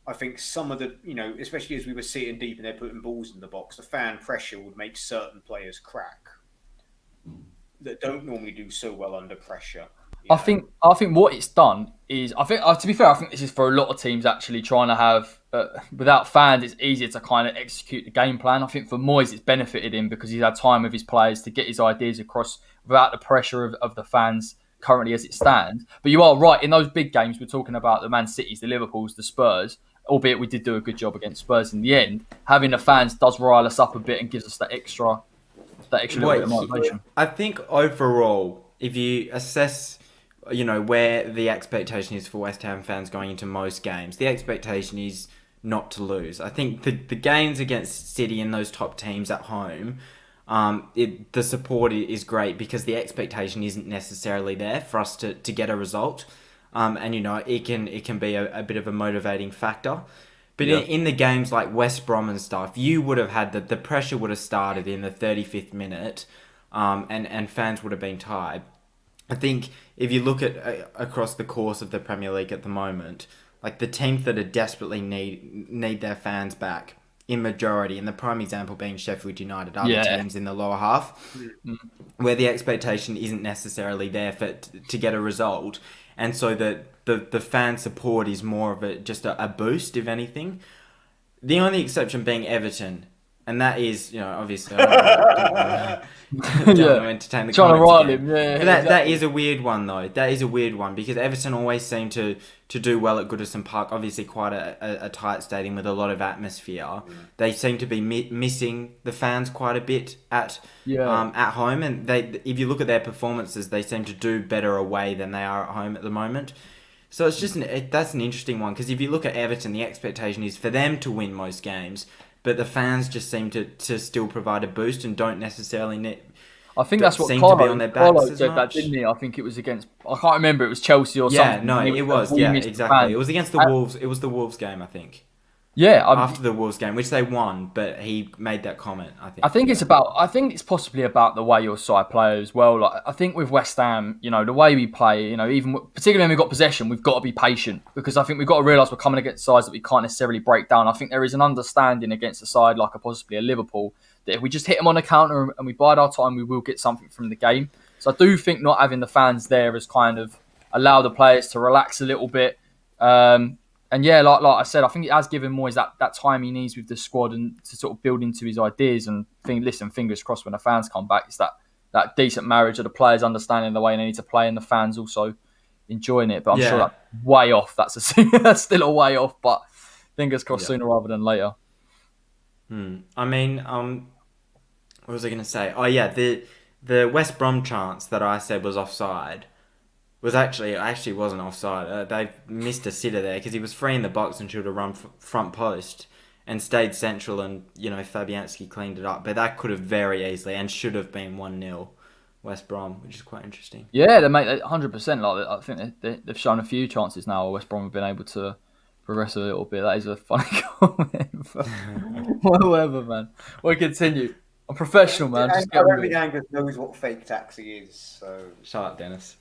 I think some of the, especially as we were sitting deep and they're putting balls in the box, the fan pressure would make certain players crack that don't normally do so well under pressure. I think what it's done is, to be fair, I think this is for a lot of teams actually trying to have, without fans, it's easier to kind of execute the game plan. I think for Moyes, it's benefited him because he's had time with his players to get his ideas across without the pressure of the fans currently as it stands. But you are right, in those big games, we're talking about the Man Cities, the Liverpools, the Spurs, albeit we did do a good job against Spurs in the end. Having the fans does rile us up a bit and gives us that extra little bit of motivation. I think overall, if you assess where the expectation is for West Ham fans going into most games, the expectation is not to lose. I think the games against City and those top teams at home, the support is great because the expectation isn't necessarily there for us to get a result. And it can be a bit of a motivating factor. But in the games like West Brom and stuff, you would have had the pressure would have started in the 35th minute, and fans would have been tired. I think if you look at across the course of the Premier League at the moment, like the teams that are desperately need their fans back in majority, and the prime example being Sheffield United, other teams in the lower half, where the expectation isn't necessarily there to get a result, and so the fan support is more of just a boost, if anything. The only exception being Everton. And that is, obviously, I don't want to entertain the trying to comments rile again. him, yeah. But that is a weird one, though. That is a weird one because Everton always seem to do well at Goodison Park. Obviously, quite a tight stadium with a lot of atmosphere. They seem to be missing the fans quite a bit at home. And if you look at their performances, they seem to do better away than they are at home at the moment. So it's just that's an interesting one because if you look at Everton, the expectation is for them to win most games. But the fans just seem to still provide a boost and don't necessarily I think that's what Carlo said that, didn't he? I think it was against, I can't remember, it was Chelsea or something. Yeah, no, it was. Yeah, exactly. It was against the Wolves. It was the Wolves game, I think. Yeah, after the Wolves game, which they won, but he made that comment. I think it's possibly about the way your side play as well. Like I think with West Ham, the way we play, even particularly when we've got possession, we've got to be patient because I think we've got to realise we're coming against sides that we can't necessarily break down. I think there is an understanding against a side like possibly a Liverpool that if we just hit them on the counter and we bide our time, we will get something from the game. So I do think not having the fans there has kind of allowed the players to relax a little bit. And yeah, like I said, I think it has given Moyes that time he needs with the squad and to sort of build into his ideas and listen, fingers crossed when the fans come back, it's that decent marriage of the players understanding the way they need to play and the fans also enjoying it. But I'm sure that's way off. That's still a way off, but fingers crossed sooner rather than later. I mean, what was I going to say? Oh yeah, the West Brom chance that I said was offside. Was actually wasn't offside. They missed a sitter there because he was free in the box and should have run front post and stayed central, and Fabianski cleaned it up. But that could have very easily and should have been 1-0 West Brom, which is quite interesting. Yeah, they make 100%. Like I think they've shown a few chances now where West Brom have been able to progress a little bit. That is a funny comment. Whatever, man. We'll continue. I'm professional, man. I don't think Angus knows what fake taxi is. So shut up, Dennis.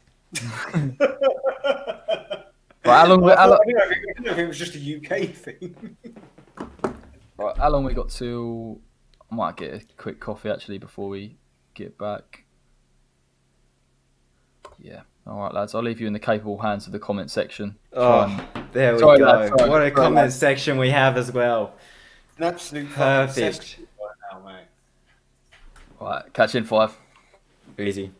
Right, I think it was just a UK thing. Right, how long we got till? I might get a quick coffee actually before we get back. Yeah. All right, lads. I'll leave you in the capable hands of the comment section. There we go. Lads, what a comment section we have as well. An absolute perfect. Right now, mate. Right, catch you in 5. Easy.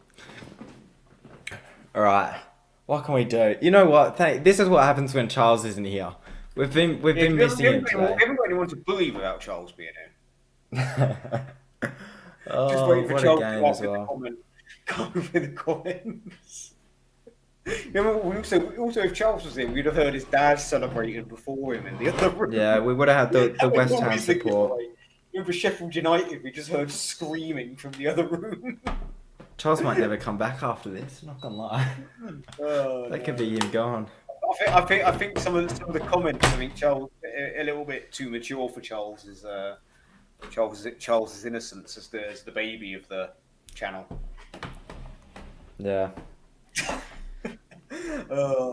All right, what can we do? You know what? This is what happens when Charles isn't here. We've been missing him today. We haven't got anyone to bully without Charles being in. Just waiting for Charles to come with the comments. Also, if Charles was in, we'd have heard his dad celebrating before him in the other room. Yeah, we would have had the West Ham support. For Sheffield United, we just heard screaming from the other room. Charles might never come back after this. Not gonna lie, that could be him gone. I think some of the comments. I think Charles a little bit too mature for Charles's innocence as the baby of the channel. Yeah.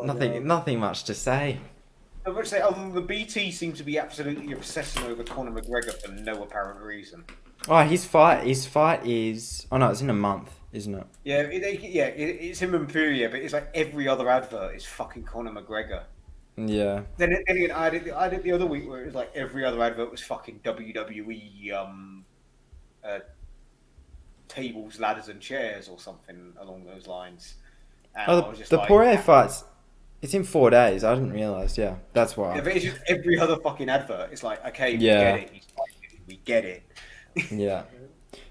Nothing much to say. I would say, other than the BT seems to be absolutely obsessing over Conor McGregor for no apparent reason. Oh, his fight is. Oh no, it's in a month, isn't it? Yeah, it's him and Furia, but it's like every other advert is fucking Conor McGregor. Yeah. Then again, I did the other week where it was like every other advert was fucking WWE tables, ladders, and chairs or something along those lines. And the Poirier fight's. It's in 4 days. I didn't realise. Yeah, that's why. Yeah, but it's just every other fucking advert. It's like, okay, we get it. He's fighting. We get it. Yeah.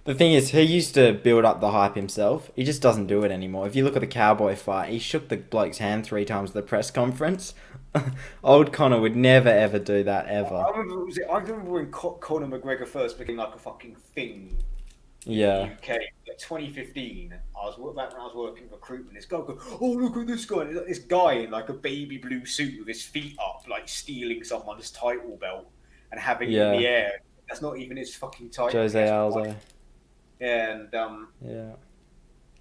The thing is, he used to build up the hype himself. He just doesn't do it anymore. If you look at the Cowboy fight, he shook the bloke's hand 3 times at the press conference. Old Conor would never ever do that ever. I remember when Conor McGregor first became like a fucking thing. Yeah. In the UK, like 2015. Back when I was working recruitment. This guy goes, "Oh, look at this guy! This guy in like a baby blue suit with his feet up, like stealing someone's title belt and having it in the air. That's not even his fucking title." Jose Aldo. Yeah, and yeah.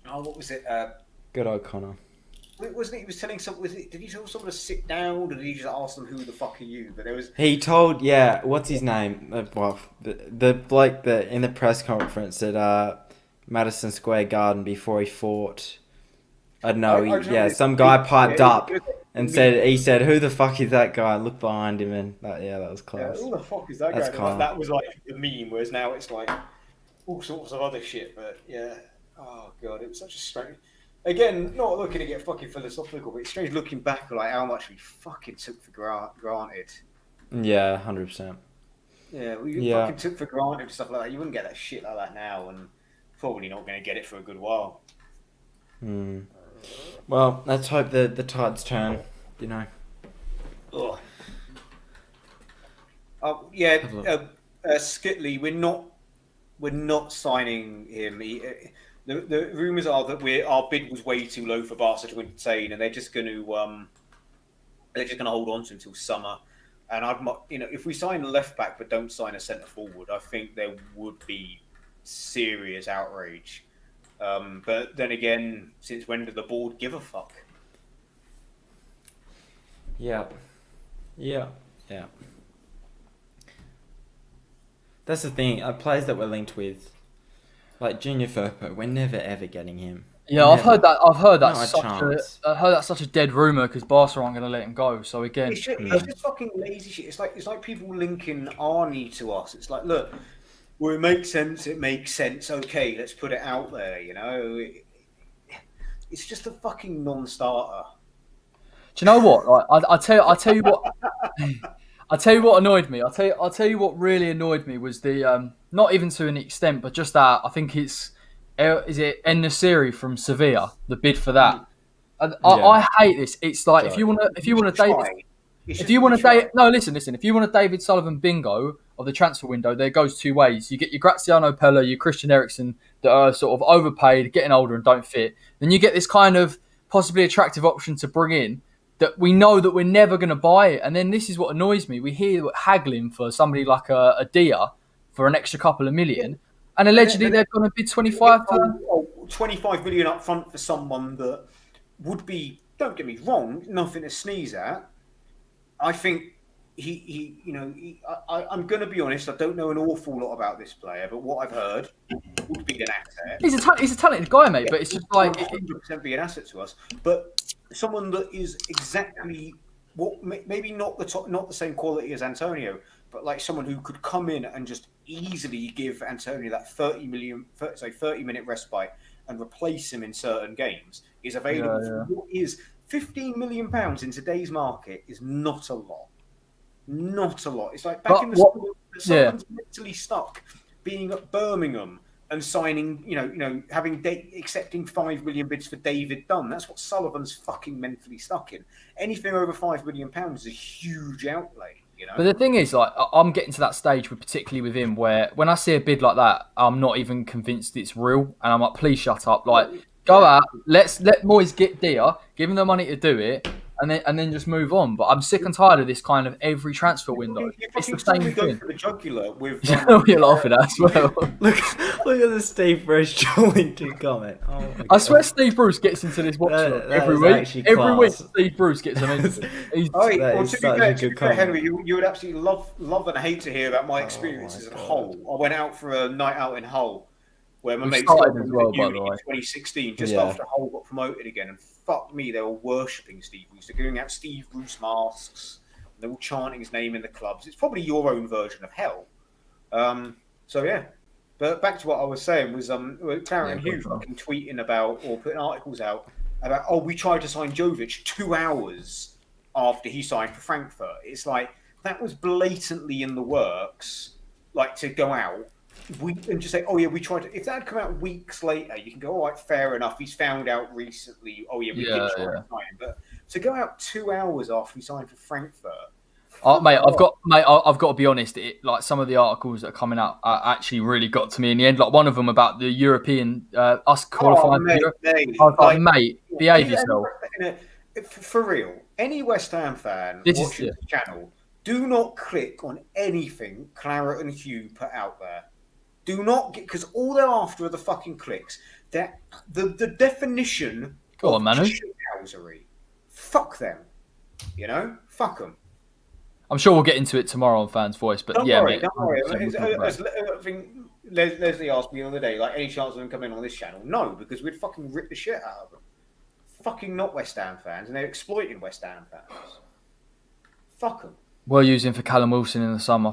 Oh, what was it? Good old Conor. Wasn't it? He was telling someone. Did he tell someone to sit down, or did he just ask them who the fuck are you? But there was. He told, what's his name? Well, the bloke that in the press conference at Madison Square Garden before he fought. I don't know. Some guy piped up and said, "Who the fuck is that guy?" Look behind him, and that was close. Yeah, who the fuck is that guy? That was like the meme. Whereas now it's like all sorts of other shit. But yeah, oh god, it was such a strange. Again, not looking to get fucking philosophical, but it's strange looking back like how much we fucking took for granted. Yeah, 100%. Yeah, we fucking took for granted stuff like that. You wouldn't get that shit like that now, and probably not going to get it for a good while. Well, let's hope the tides turn, you know. Ugh. Skitley, we're not signing him. The rumours are that our bid was way too low for Barca to entertain, and they're just going to hold on to him until summer. And if we sign a left back but don't sign a centre forward, I think there would be serious outrage. But then again, since when did the board give a fuck? Yeah. That's the thing. Players that we're linked with, like Junior Firpo, we're never ever getting him. Yeah, Never. I've heard Not that's such a dead rumor because Barca aren't going to let him go. So again, it's just fucking lazy shit. It's like people linking Arnie to us. It's like, look, well, it makes sense. It makes sense. Okay, let's put it out there. It's just a fucking non-starter. do you know what? Like, I tell you what. I'll tell you what annoyed me. I'll tell you what really annoyed me was the not even to an extent, but just that I think it's is it En-Nesyri from Sevilla, the bid for that. I hate this. It's like if you want to David Sullivan bingo of the transfer window, there goes two ways. You get your Graziano Pella, your Christian Eriksen that are sort of overpaid, getting older and don't fit. Then you get this kind of possibly attractive option to bring in that we know that we're never going to buy it. And then this is what annoys me. We hear haggling for somebody like a Dia for an extra couple of million. And allegedly they're going to bid 25 for 25 million up front for someone that would be, don't get me wrong, nothing to sneeze at. I think I'm going to be honest, I don't know an awful lot about this player, but what I've heard would be an asset. He's a talented guy, mate, but it's just like 100% be an asset to us. But someone that is exactly what, maybe not the same quality as Antonio, but like someone who could come in and just easily give Antonio that 30 minute respite and replace him in certain games is available. For what is £15 million in today's market is not a lot. Not a lot. It's like back in the summer, someone's mentally stuck being at Birmingham and signing, accepting 5 million bids for David Dunn. That's what Sullivan's fucking mentally stuck in. Anything over £5 million is a huge outlay. But the thing is, like, I'm getting to that stage, particularly with him, where when I see a bid like that, I'm not even convinced it's real, and I'm like, please shut up. Like, go out, let Moyes get Dia, give him the money to do it, and then just move on. But I'm sick and tired of this kind of every transfer window. It's the same thing. For the jugular with, you're laughing at as well. Look at the Steve Bruce joined comment. Oh, I swear Steve Bruce gets into this Watchalong every week. Every week Steve Bruce gets him into it. To be fair, Henry, you would absolutely love and hate to hear about my experiences at Hull. I went out for a night out in Hull where my mates started as well, by the way. In 2016, just after Hull got promoted again, and fuck me, they were worshipping Steve Bruce. They're giving out Steve Bruce masks. They're all chanting his name in the clubs. It's probably your own version of hell. So yeah. But back to what I was saying was Clarence and Hugh fucking tweeting about or putting articles out about, we tried to sign Jovic 2 hours after he signed for Frankfurt. It's like, that was blatantly in the works, like to go out and just say, we tried to. If that had come out weeks later, you can go, all right, fair enough. He's found out recently. We did try to sign him. But to go out 2 hours after he signed for Frankfurt. I've got to be honest. Like some of the articles that are coming out actually really got to me in the end. Like one of them about the European us qualifying. Mate, behave yourself. For real, any West Ham fan watching this channel, do not click on anything Claret and Hugh put out there. Do not get, because all they're after are the fucking clicks. The definition of shithousery. Fuck them. Fuck them. I'm sure we'll get into it tomorrow on Fans Voice, but don't worry, mate. Don't worry. I think Leslie asked me the other day, like, any chance of them coming on this channel? No, because we'd fucking rip the shit out of them. Fucking not West Ham fans, and they're exploiting West Ham fans. Fuck them. We're using for Callum Wilson in the summer.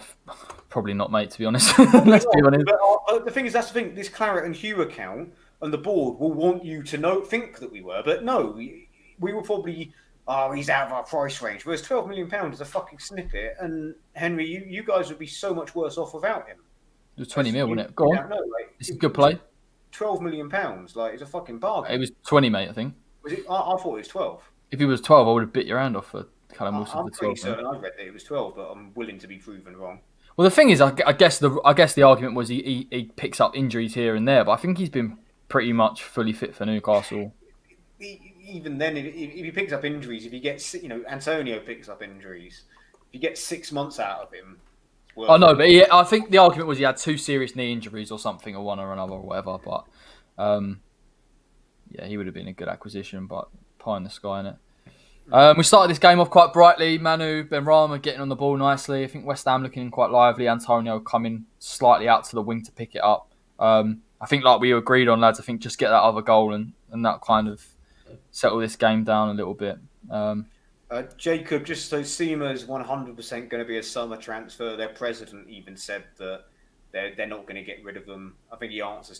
Probably not, mate, to be honest. Let's be honest. But the thing is, that's the thing. This Claret and Hugh account and the board will want you to think that we were, but no, we were probably, he's out of our price range. Whereas £12 million is a fucking snippet, and Henry, you guys would be so much worse off without him. It was 20 mil, wasn't it? Go on. It's a good play. £12 million, like, it's a fucking bargain. It was 20, mate, I think. Was it? I thought it was 12. If it was 12, I would have bit your hand off for Callum Wilson. I'm pretty certain I read that it was 12, but I'm willing to be proven wrong. Well, the thing is, I guess the argument was he picks up injuries here and there, but I think he's been pretty much fully fit for Newcastle. Even then, if he picks up injuries, if he gets, Antonio picks up injuries, you get 6 months out of him, it's worth I know, it. but I think the argument was he had 2 serious knee injuries or something, or one or another, or whatever. But yeah, he would have been a good acquisition, but pie in the sky, innit? We started this game off quite brightly. Manu, Benrahma getting on the ball nicely. I think West Ham looking quite lively. Antonio coming slightly out to the wing to pick it up. I think, like we agreed on, lads, I think just get that other goal and that kind of settle this game down a little bit. Jacob, just so Seema's 100% going to be a summer transfer. Their president even said that they're not going to get rid of them. I think he answers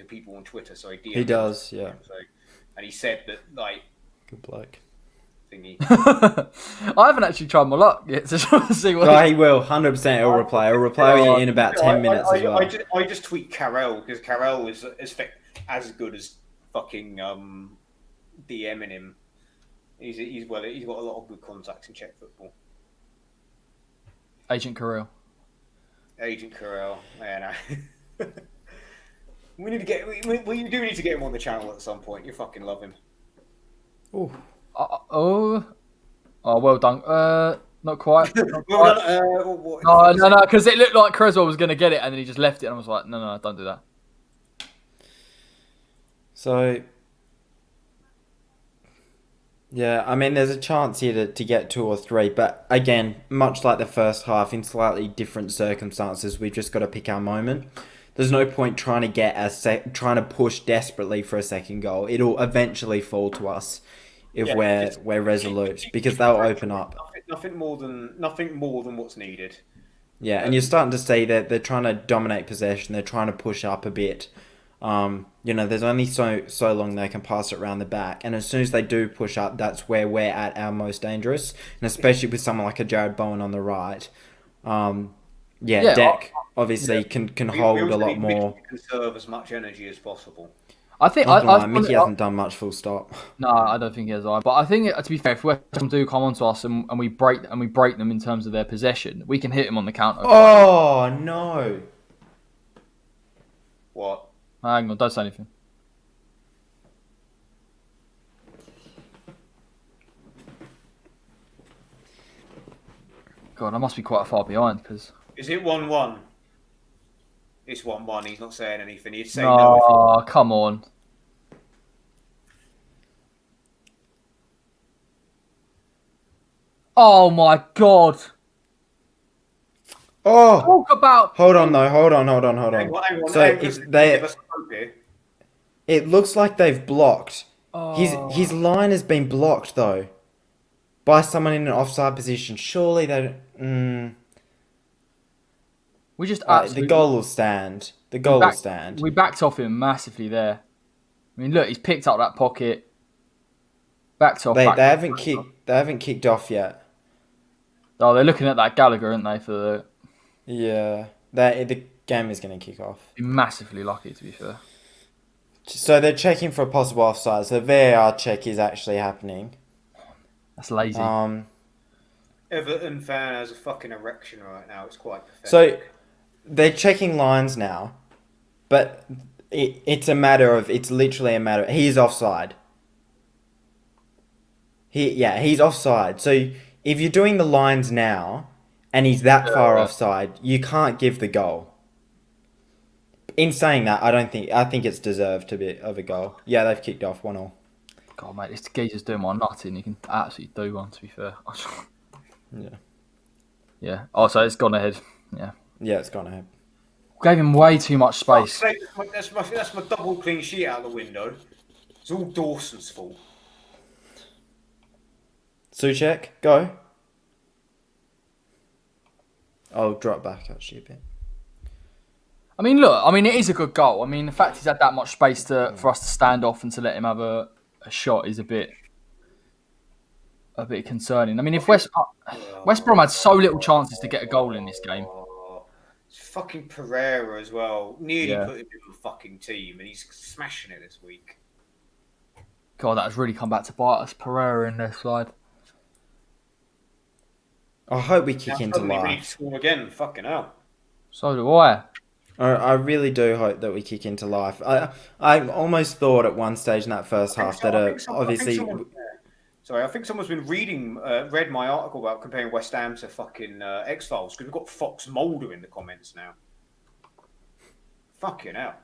people on Twitter. So he does, yeah. So, and he said that, like, good bloke. Thingy. I haven't actually tried my luck yet to try to see what. No, he will. 100%. He'll reply. He'll reply in about 10 minutes as well. I just tweet Carell because Carell is as good as fucking DMing him. He's got a lot of good contacts in Czech football. Agent Carell. Yeah, no. We need to get. We do need to get him on the channel at some point. You fucking love him. Ooh. Oh, well done. Not quite. Not Well quite. done, No, because it looked like Creswell was going to get it, and then he just left it, and I was like, no, don't do that. So, yeah, I mean, there's a chance here to get 2 or 3, but again, much like the first half, in slightly different circumstances, we've just got to pick our moment. There's no point trying to trying to push desperately for a second goal. It'll eventually fall to us if we're resolute, because they'll open up. Nothing more than what's needed. Yeah, and you're starting to see that they're trying to dominate possession. They're trying to push up a bit. There's only so long they can pass it around the back, and as soon as they do push up, that's where we're at our most dangerous, and especially with someone like a Jared Bowen on the right. Deck obviously can hold a lot more. We conserve as much energy as possible. I think Mickey hasn't done much. Full stop. No, I don't think he has. But I think, to be fair, if West Ham do come onto us and we break them in terms of their possession, we can hit them on the counter. Oh no! What? Hang on, don't say anything. God, I must be quite far behind because. Is it 1-1? It's 1-1. He's not saying anything. He'd say no. no. Come on. Oh my God. Oh! Talk about. Hold on. Hang on, So it looks like they've blocked. Oh. His line has been blocked though, by someone in an offside position. Surely they don't. We just the goal will stand. The goal will stand. We backed off him massively there. I mean, look, he's picked up that pocket. Backed off. They haven't kicked off yet. Oh, they're looking at that Gallagher, aren't they? For the. Yeah, the game is going to kick off. Be massively lucky, to be fair. So they're checking for a possible offside. So the VAR check is actually happening. That's lazy. Everton fan has a fucking erection right now. It's quite pathetic. So they're checking lines now, but it's literally a matter. He's offside. He's offside. So if you're doing the lines now, and he's that far offside, you can't give the goal. In saying that, I think it's deserved to be of a goal. Yeah, they've kicked off 1-1. God, mate, this geezer's doing my nutting. He can absolutely do one, to be fair. Yeah. Yeah. Oh, so it's gone ahead. Yeah. Yeah, it's gone ahead. Gave him way too much space. That's my double clean sheet out the window. It's all Dawson's fault. Souček, go. I'll drop back actually a bit. I mean, look. I mean, it is a good goal. I mean, the fact he's had that much space for us to stand off and to let him have a shot is a bit concerning. I mean, if West Brom had so little chances to get a goal in this game. It's fucking Pereira as well. Nearly put him in the fucking team, and he's smashing it this week. God, that has really come back to bite us. Pereira in their side. I hope we kick into life. We need to score again. Fucking hell. So do I. I really do hope that we kick into life. I almost thought at one stage in that first half that obviously Sorry, I think someone's been read my article about comparing West Ham to fucking X-Files because we've got Fox Mulder in the comments now. Fucking hell.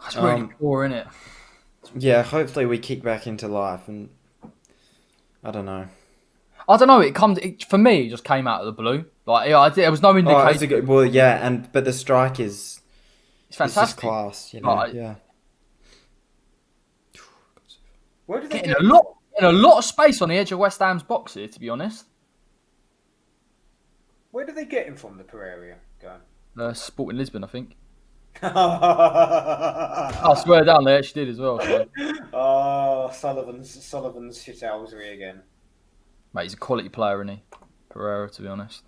That's really poor, isn't it? Yeah, hopefully we kick back into life, and I don't know. I don't know. For me. It just came out of the blue. Like, there was no indication. But the strike is It's fantastic. It's just class, you know. Like, yeah. Where did they getting a lot of space on the edge of West Ham's box here, to be honest. Where did they get him from, the Pereira guy? Sporting Lisbon, I think. I I swear down, they actually did as well. So. Oh, Sullivan's shithousery again. Mate, he's a quality player, isn't he? Pereira, to be honest.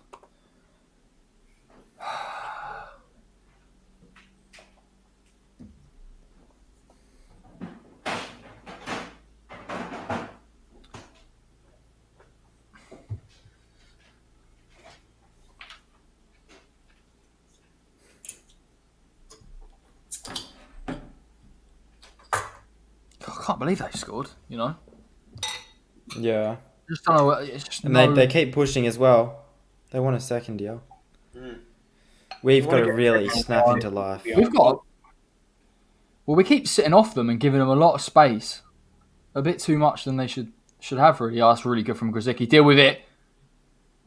I can't believe they scored, you know? Yeah. Just don't know. It's just And they keep pushing as well. They want a second, yeah. We've got to really snap into life. We keep sitting off them and giving them a lot of space. A bit too much than they should have, really. Oh, that's really good from Grzycki. Deal with it.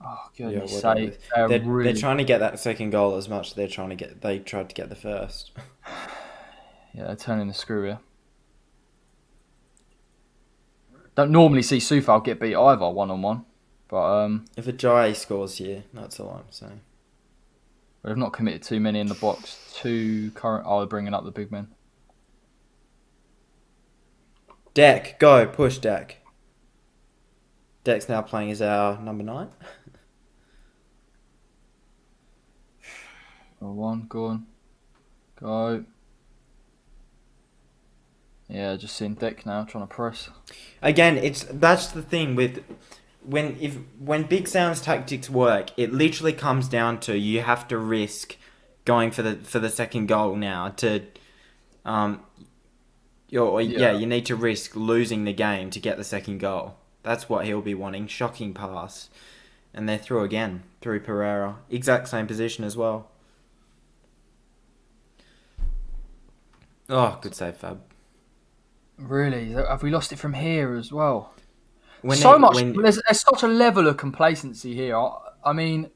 Oh, goodness sake. They're trying to get that second goal as much as they tried to get the first. Yeah, they're turning the screw here. Don't normally see Soufal get beat either, one-on-one. But if Ajayi scores here, that's all I'm saying. But they've not committed too many in the box. They're bringing up the big men. Deck, go, push Deck. Deck's now playing as our number 9. Go on. Go. Yeah, just seeing Deck now trying to press. Again, that's the thing with when Big Sam's tactics work, it literally comes down to you have to risk going for the second goal now to you need to risk losing the game to get the second goal. That's what he'll be wanting. Shocking pass. And they're through again, through Pereira. Exact same position as well. Oh, good save, Fab. Really? Have we lost it from here as well? There's such a level of complacency here. I mean...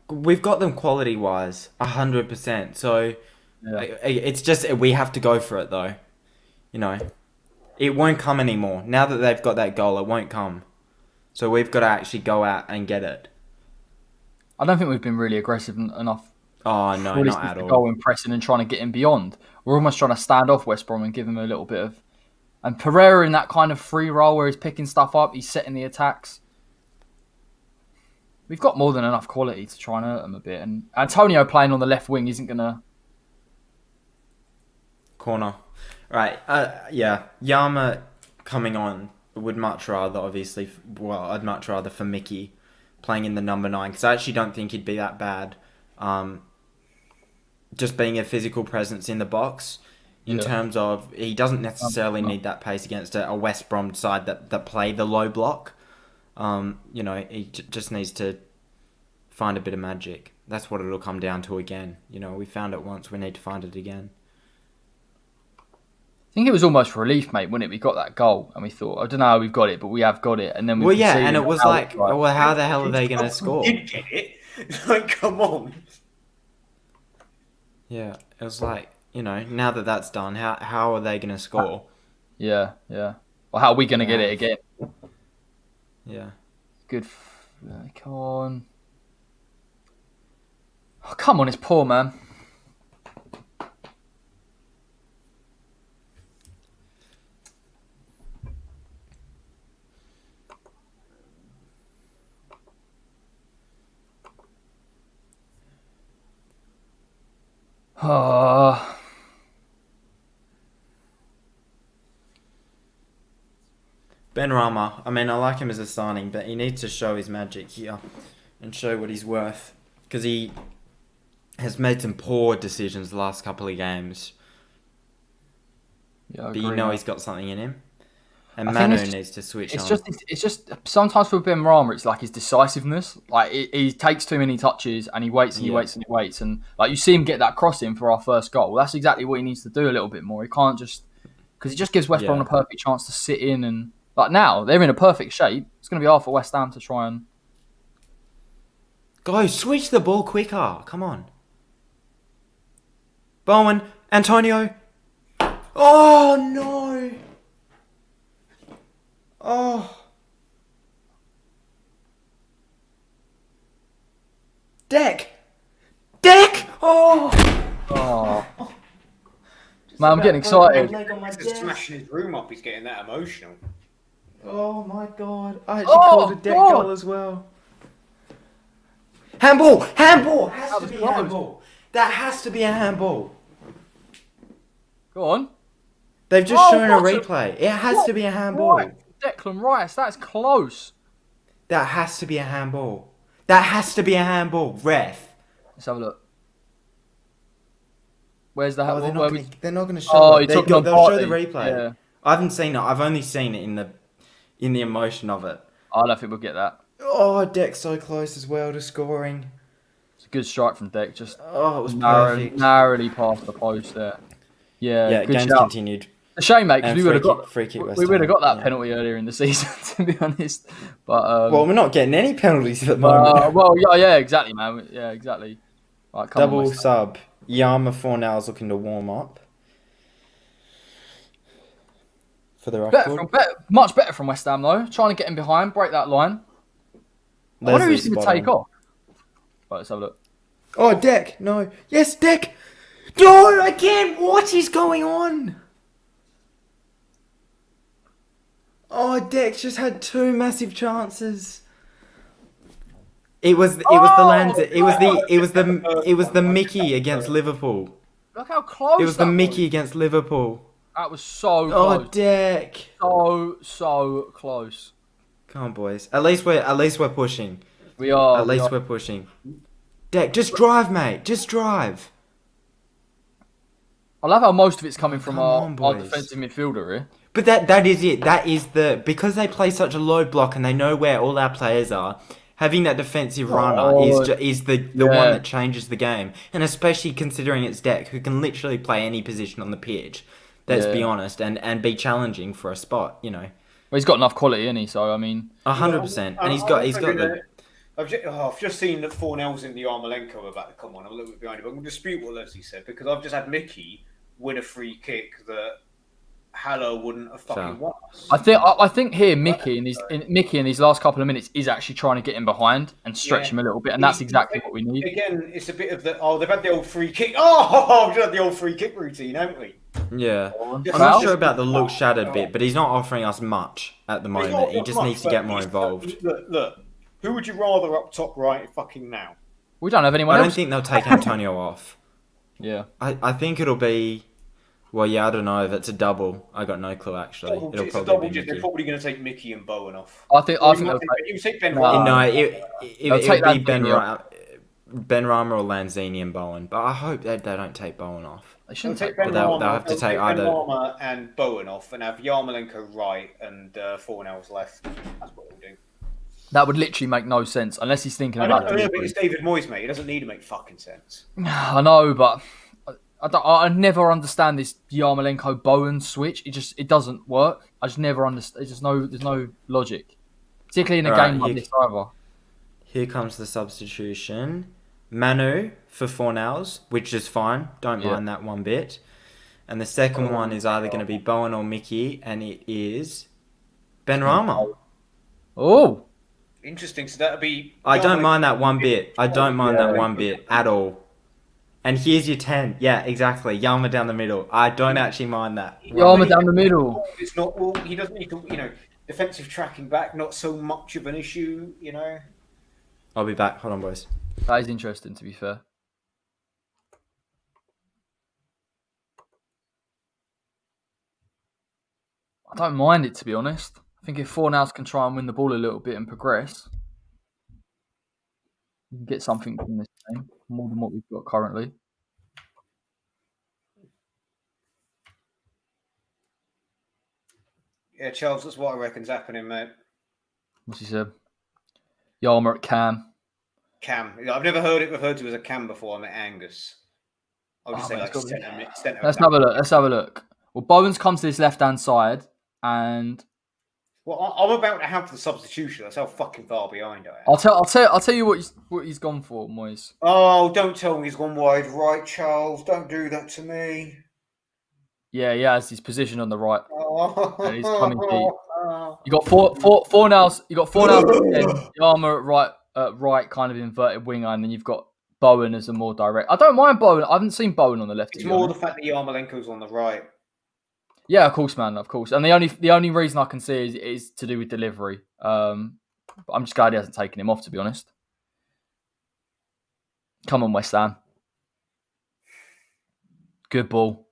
We've got them quality-wise, 100%. So it's just we have to go for it, though. You know, it won't come anymore. Now that they've got that goal, it won't come. So we've got to actually go out and get it. I don't think we've been really aggressive enough. Oh, no, not at all. Going pressing and trying to get him beyond. We're almost trying to stand off West Brom and give him a little bit of... And Pereira in that kind of free role where he's picking stuff up, he's setting the attacks. We've got more than enough quality to try and hurt them a bit. And Antonio playing on the left wing isn't going to... Corner. Right, yeah. Yama coming on would much rather, obviously... Well, I'd much rather for Mickey playing in the number 9, because I actually don't think he'd be that bad. Just being a physical presence in the box in terms of he doesn't necessarily need that pace against a West Brom side that play the low block. He just needs to find a bit of magic. That's what it'll come down to again. We found it once, we need to find it again. I think it was almost relief, mate, when we got that goal and we thought, I don't know how we've got it, but we have got it. And then and it was like, well, how the hell are they going to score? Did get it? Like, come on. Yeah, it was like, now that that's done, how are they going to score? Yeah. Well, how are we going to get it again? Yeah. Good. Come on. Oh, come on, it's poor, man. Ben Rama, I like him as a signing, but he needs to show his magic here and show what he's worth, because he has made some poor decisions the last couple of games. Yeah, I but you agree, know mate. he's got something in him. And I think Manu it's just- needs to switch It's on. just sometimes for Ben Rama, it's like his decisiveness. Like he takes too many touches and he waits and he Yeah. waits and he waits, and like you see him get that cross in for our first goal. That's exactly what he needs to do a little bit more. He can't just because it just gives West Brom Yeah. a perfect chance to sit in and like now they're in a perfect shape. It's going to be hard for West Ham to try and. Go, switch the ball quicker. Come on. Bowen, Antonio. Oh, no. Oh. Deck. Oh. Oh man, I'm getting excited. Just smashing his room up. He's getting that emotional. Oh my god. I actually called a deck goal as well. Handball! Has to be handball. That has to be a handball. Go on. They've just shown a replay. It has to be a handball. Right. Declan Rice, that's close. That has to be a handball. That has to be a handball. Ref. Let's have a look. Where's the Oh, handball? they're not going to show Oh, it. you're talking on They'll show the Partey. replay. Yeah. I haven't seen it. I've only seen it in the emotion of it. I don't think we'll get that. Oh, Deck's so close as well to scoring. It's a good strike from Deck. Just Oh, it was perfect. narrowly past the post there. Yeah, good game's shout. continued. A shame, mate, because And we would have got free kick West we would have Ham, got that yeah. penalty earlier in the season, to be honest. But Well, we're not getting any penalties at the moment. well, yeah, exactly, man. Yeah, exactly. Right, come Double on, West Ham. sub. Yama Fornell's looking to warm up. For the record. Much better from West Ham though. Trying to get him behind, break that line. I wonder who's going to take off. Right, let's have a look. Oh, Deck. No. Yes, Deck. No, again. What is going on? Oh, Deck's just had two massive chances. It was the Mickey against Liverpool. Look how close It was the Mickey against Liverpool. That was so Oh, close. Deck. So close. Come on, boys. At least we're pushing. We are. At least we're pushing. Deck, just drive, mate. Just drive. I love how most of it's coming from Come our on, boys. defensive midfielder here. But that is it. That is because they play such a low block and they know where all our players are. Having that defensive runner is the one that changes the game, and especially considering it's Deck, who can literally play any position on the pitch. Let's be honest, and be challenging for a spot. You know. Well, he's got enough quality, isn't he? So I mean, 100%, and he's got the. I've just seen that Fornell's in the Yarmolenko about to come on. I'm a little bit behind, but I'm going to dispute what Leslie said because I've just had Mickey win a free kick that Haller wouldn't have fucking won us. I think here Mickey in these last couple of minutes is actually trying to get him behind and stretch him a little bit, and that's exactly what we need. Again, it's a bit of they've had the old free kick. Oh, we've had the old free kick routine, haven't we? Yeah, I'm not sure about the look shattered bit, but he's not offering us much at the moment. He just needs to get more involved. Look, who would you rather up top right fucking now? We don't have anyone I else. don't think they'll take Antonio off. Yeah. I think it'll be. Well, yeah, I don't know if it's a double. I got no clue actually. It'll probably be Mickey. They're probably going to take Mickey and Bowen off. I think they'll take Ben No. Rama. No, it would be Lanzini Ben Rama or Lanzini and Bowen. But I hope they don't take Bowen off. They shouldn't They'll take take Ben they'll Rama, have to take Ben either- Rama and Bowen off and have Yarmolenko right and Fornell's left. That's what we'll do. That would literally make no sense unless he's thinking about I know, but delivery. it's David Moyes, mate. It doesn't need to make fucking sense. I know, but I never understand this Yarmolenko Bowen switch. It doesn't work. I just never understand. There's no logic, particularly in a game like this either. Here comes the substitution. Manu for Fornells, which is fine. Don't mind that one bit. And the second one is either going to be Bowen or Mickey, and it is Ben Rama. Oh. Interesting. So that'll be. I don't mind that one bit. I don't mind that one bit at all. And here's your 10. Yeah, exactly. Yama down the middle. I don't actually mind that. Yarma down the middle. It's not. Well, he doesn't need to. Defensive tracking back, not so much of an issue. I'll be back. Hold on, boys. That is interesting, to be fair. I don't mind it, to be honest. I think if Fornals can try and win the ball a little bit and progress, we can get something from this game, more than what we've got currently. Yeah, Charles, that's what I reckon's happening, mate. What's he said? Yarmer at Cam. Cam. I've never heard it referred to as a Cam before. I'm at Angus. I'll just say mate, like centre. Let's have a look. Let's have a look. Well, Bowen's come to this left-hand side, and well, I'm about to have the substitution. That's how fucking far behind I am. I'll tell you what he's gone for, Moyes. Oh, don't tell me he's gone wide right, Charles. Don't do that to me. Yeah, he has his position on the right. Oh. And he's coming deep. You got four nails. You got 4 nails. Yarmer at right, kind of inverted winger, and then you've got Bowen as a more direct. I don't mind Bowen. I haven't seen Bowen on the left. It's more the fact that Yarmolenko's on the right. Yeah, of course, man, of course. And the only reason I can see is to do with delivery. But I'm just glad he hasn't taken him off, to be honest. Come on, West Ham. Good ball.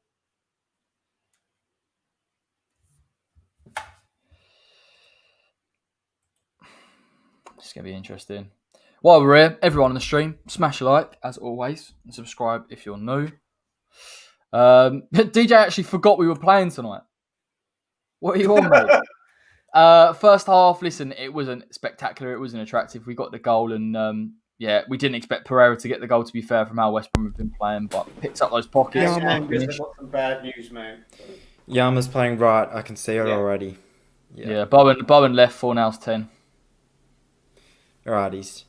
This is going to be interesting. While we're here, everyone on the stream, smash a like, as always, and subscribe if you're new. DJ actually forgot we were playing tonight. What are you on, mate? First half, listen, it wasn't spectacular. It wasn't attractive. We got the goal, and we didn't expect Pereira to get the goal, to be fair, from how West Brom have been playing, but picked up those pockets. I've got some bad news, mate. Yarmer's playing right. I can see it already. Yeah, Bowen left 4 nails 10. Alrighties.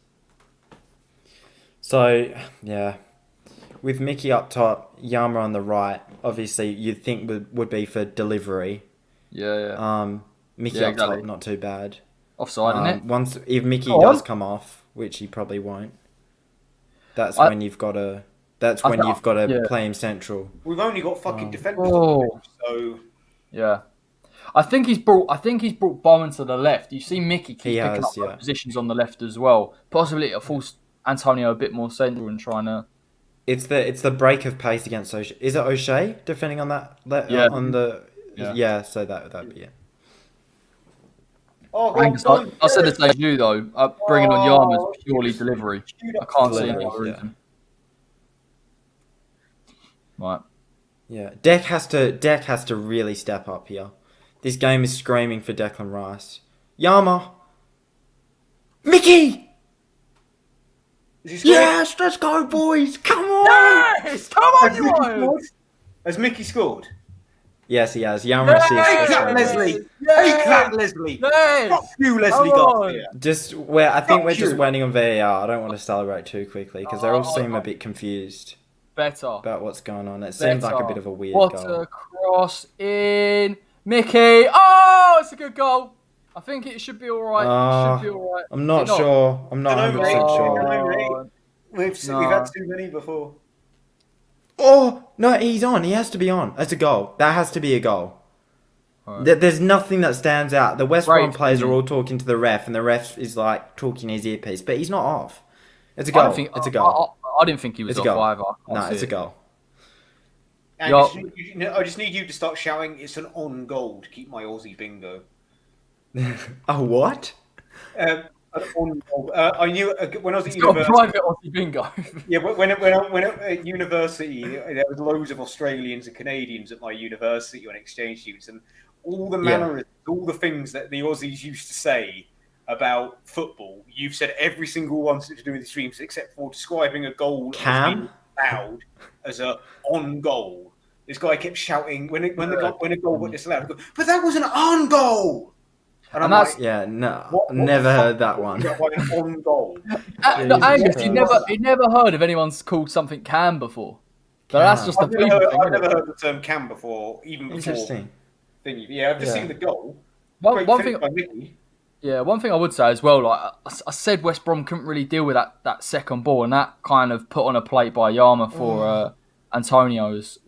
So, yeah. With Mickey up top, Yarmer on the right, obviously you'd think would be for delivery. Yeah. Mickey up top, not too bad. Offside, isn't it? If Mickey does come off, which he probably won't, that's when you've got to play him central. We've only got fucking defenders on the bench, so yeah. I think he's brought Bowen to the left. You see Mickey keep picking up positions on the left as well. Possibly to force Antonio a bit more central and trying to. It's the break of pace against O'Shea. Is it O'Shea defending on that? So that'd be it. I said the same as you though. Bringing on Yarmer is purely delivery. I can't see any other reason. Right. Yeah, Deck has to really step up here. This game is screaming for Declan Rice. Yarmer! Mickey! Yes, let's go, boys! Come on! Yes! Come on, Has Mickey scored? Yes, he has. Yarmer assists. Take that, Leslie! Take that, Leslie! Fuck you, Leslie Garcia! I think we're just waiting on VAR. I don't want to celebrate too quickly because they all seem a bit confused. Better. About what's going on. It seems like a bit of a weird goal. What a cross in... Mickey! Oh, it's a good goal. I think it should be all right. I'm not sure. I'm not 100% sure. We've had too many before. Oh, no, he's on. He has to be on. That's a goal. That has to be a goal. Right. There's nothing that stands out. The West Brom players are all talking to the ref, and the ref is like talking his earpiece, but he's not off. It's a goal. It's a goal. I didn't think he was off either. No, it's a goal. And I just need you to start shouting, "It's an on goal" to keep my Aussie bingo. A what? An on goal. I knew when I was at university. Got a private Aussie bingo. Yeah, when at university, there was loads of Australians and Canadians at my university on exchange students, and all the mannerisms, all the things that the Aussies used to say about football, you've said every single one to do with the streams, except for describing a goal as being loud as a on goal. This guy kept shouting when a goal got disallowed. But that was an on goal. And I'm like, never heard that one. On goal. Angus, you never heard of anyone's called something cam before. But that's just I've never heard the term cam before, even before. Interesting. Yeah, I've just seen the goal. One thing I would say as well, like I said, West Brom couldn't really deal with that second ball, and that kind of put on a plate by Yarmer for Antonio has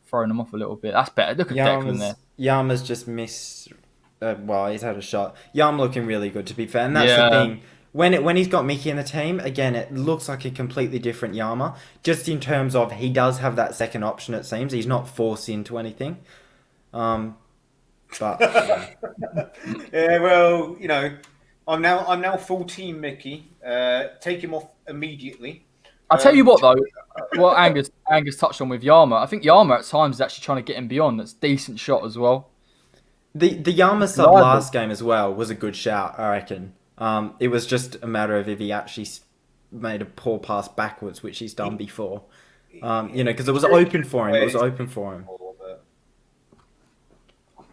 thrown them off a little bit. That's better. Look at Declan there. Yarmer's just missed. He's had a shot. Yarmer looking really good, to be fair, and that's the thing. When he's got Mickey in the team, again, it looks like a completely different Yarmer. Just in terms of he does have that second option. It seems he's not forced into anything. But well, I'm now full team Mickey. Take him off immediately. I'll tell you what though, what Angus touched on with Yarmer. I think Yarmer at times is actually trying to get him beyond. That's a decent shot as well. The Yama sub Reliable. last game as well was a good shout, I reckon. It was just a matter of if he actually made a poor pass backwards, which he's done before. Because it was open for him. It was open for him.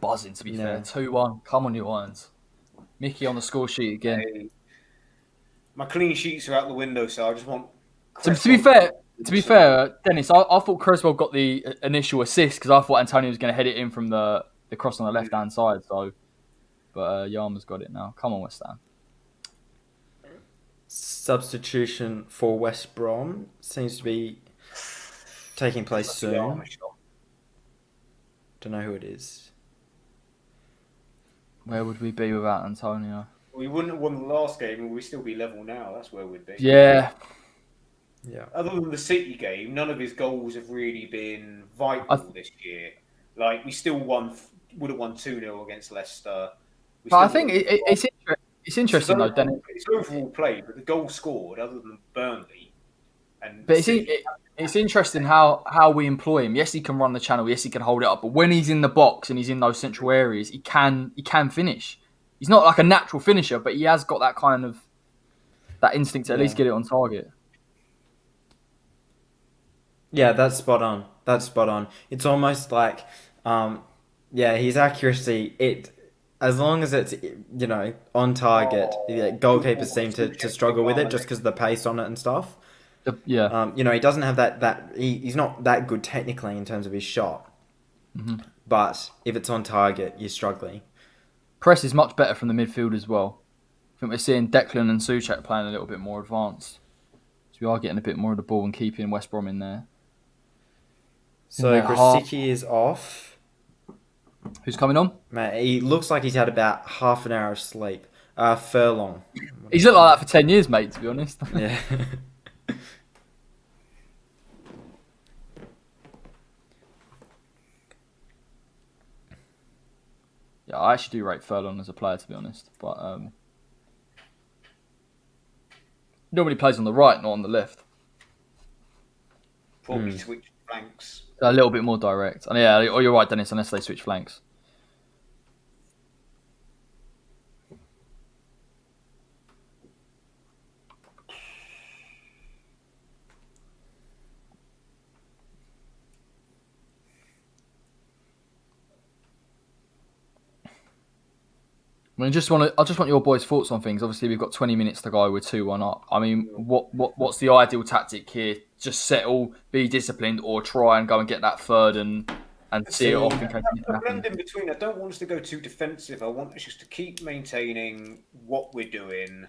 Buzzing, to be Yeah. fair. 2-1. Come on, you Irons. Mickey on the score sheet again. My clean sheets are out the window, so I just want. To be fair, Dennis, I thought Creswell got the initial assist because I thought Antonio was going to head it in from the cross on the left hand side. So, but Yama's got it now. Come on, West Ham. Substitution for West Brom seems to be taking place soon. Don't know who it is. Where would we be without Antonio? We wouldn't have won the last game, and we'd still be level now. That's where we'd be. Yeah. Other than the City game, none of his goals have really been vital this year. Like, we still would have won 2-0 against Leicester. But I think it's interesting though, Dennis. It's overall play, but the goal scored, other than Burnley. But it's interesting how we employ him. Yes, he can run the channel. Yes, he can hold it up. But when he's in the box and he's in those central areas, he can finish. He's not like a natural finisher, but he has got that kind of that instinct to at least get it on target. Yeah, that's spot on. It's almost like, his accuracy. As long as it's on target, goalkeepers seem to struggle with it just because of the pace on it and stuff. He doesn't have that. He's not that good technically in terms of his shot. Mm-hmm. But if it's on target, you're struggling. Press is much better from the midfield as well. I think we're seeing Declan and Souček playing a little bit more advanced. So we are getting a bit more of the ball and keeping West Brom in there. So Grosicki is off. Who's coming on? Man, he looks like he's had about half an hour of sleep. Furlong. He's looked like that for 10 years, mate, to be honest. Yeah. Yeah, I actually do rate Furlong as a player, to be honest. But normally plays on the right, not on the left. Probably switch flanks. A little bit more direct. And yeah, you're right, Dennis, unless they switch flanks. I mean, I just want your boys' thoughts on things. Obviously, we've got 20 minutes to go. We're 2-1 up. I mean, what's the ideal tactic here? Just settle, be disciplined, or try and go and get that third and see it off in case anything happens? Blend in between. I don't want us to go too defensive. I want us just to keep maintaining what we're doing.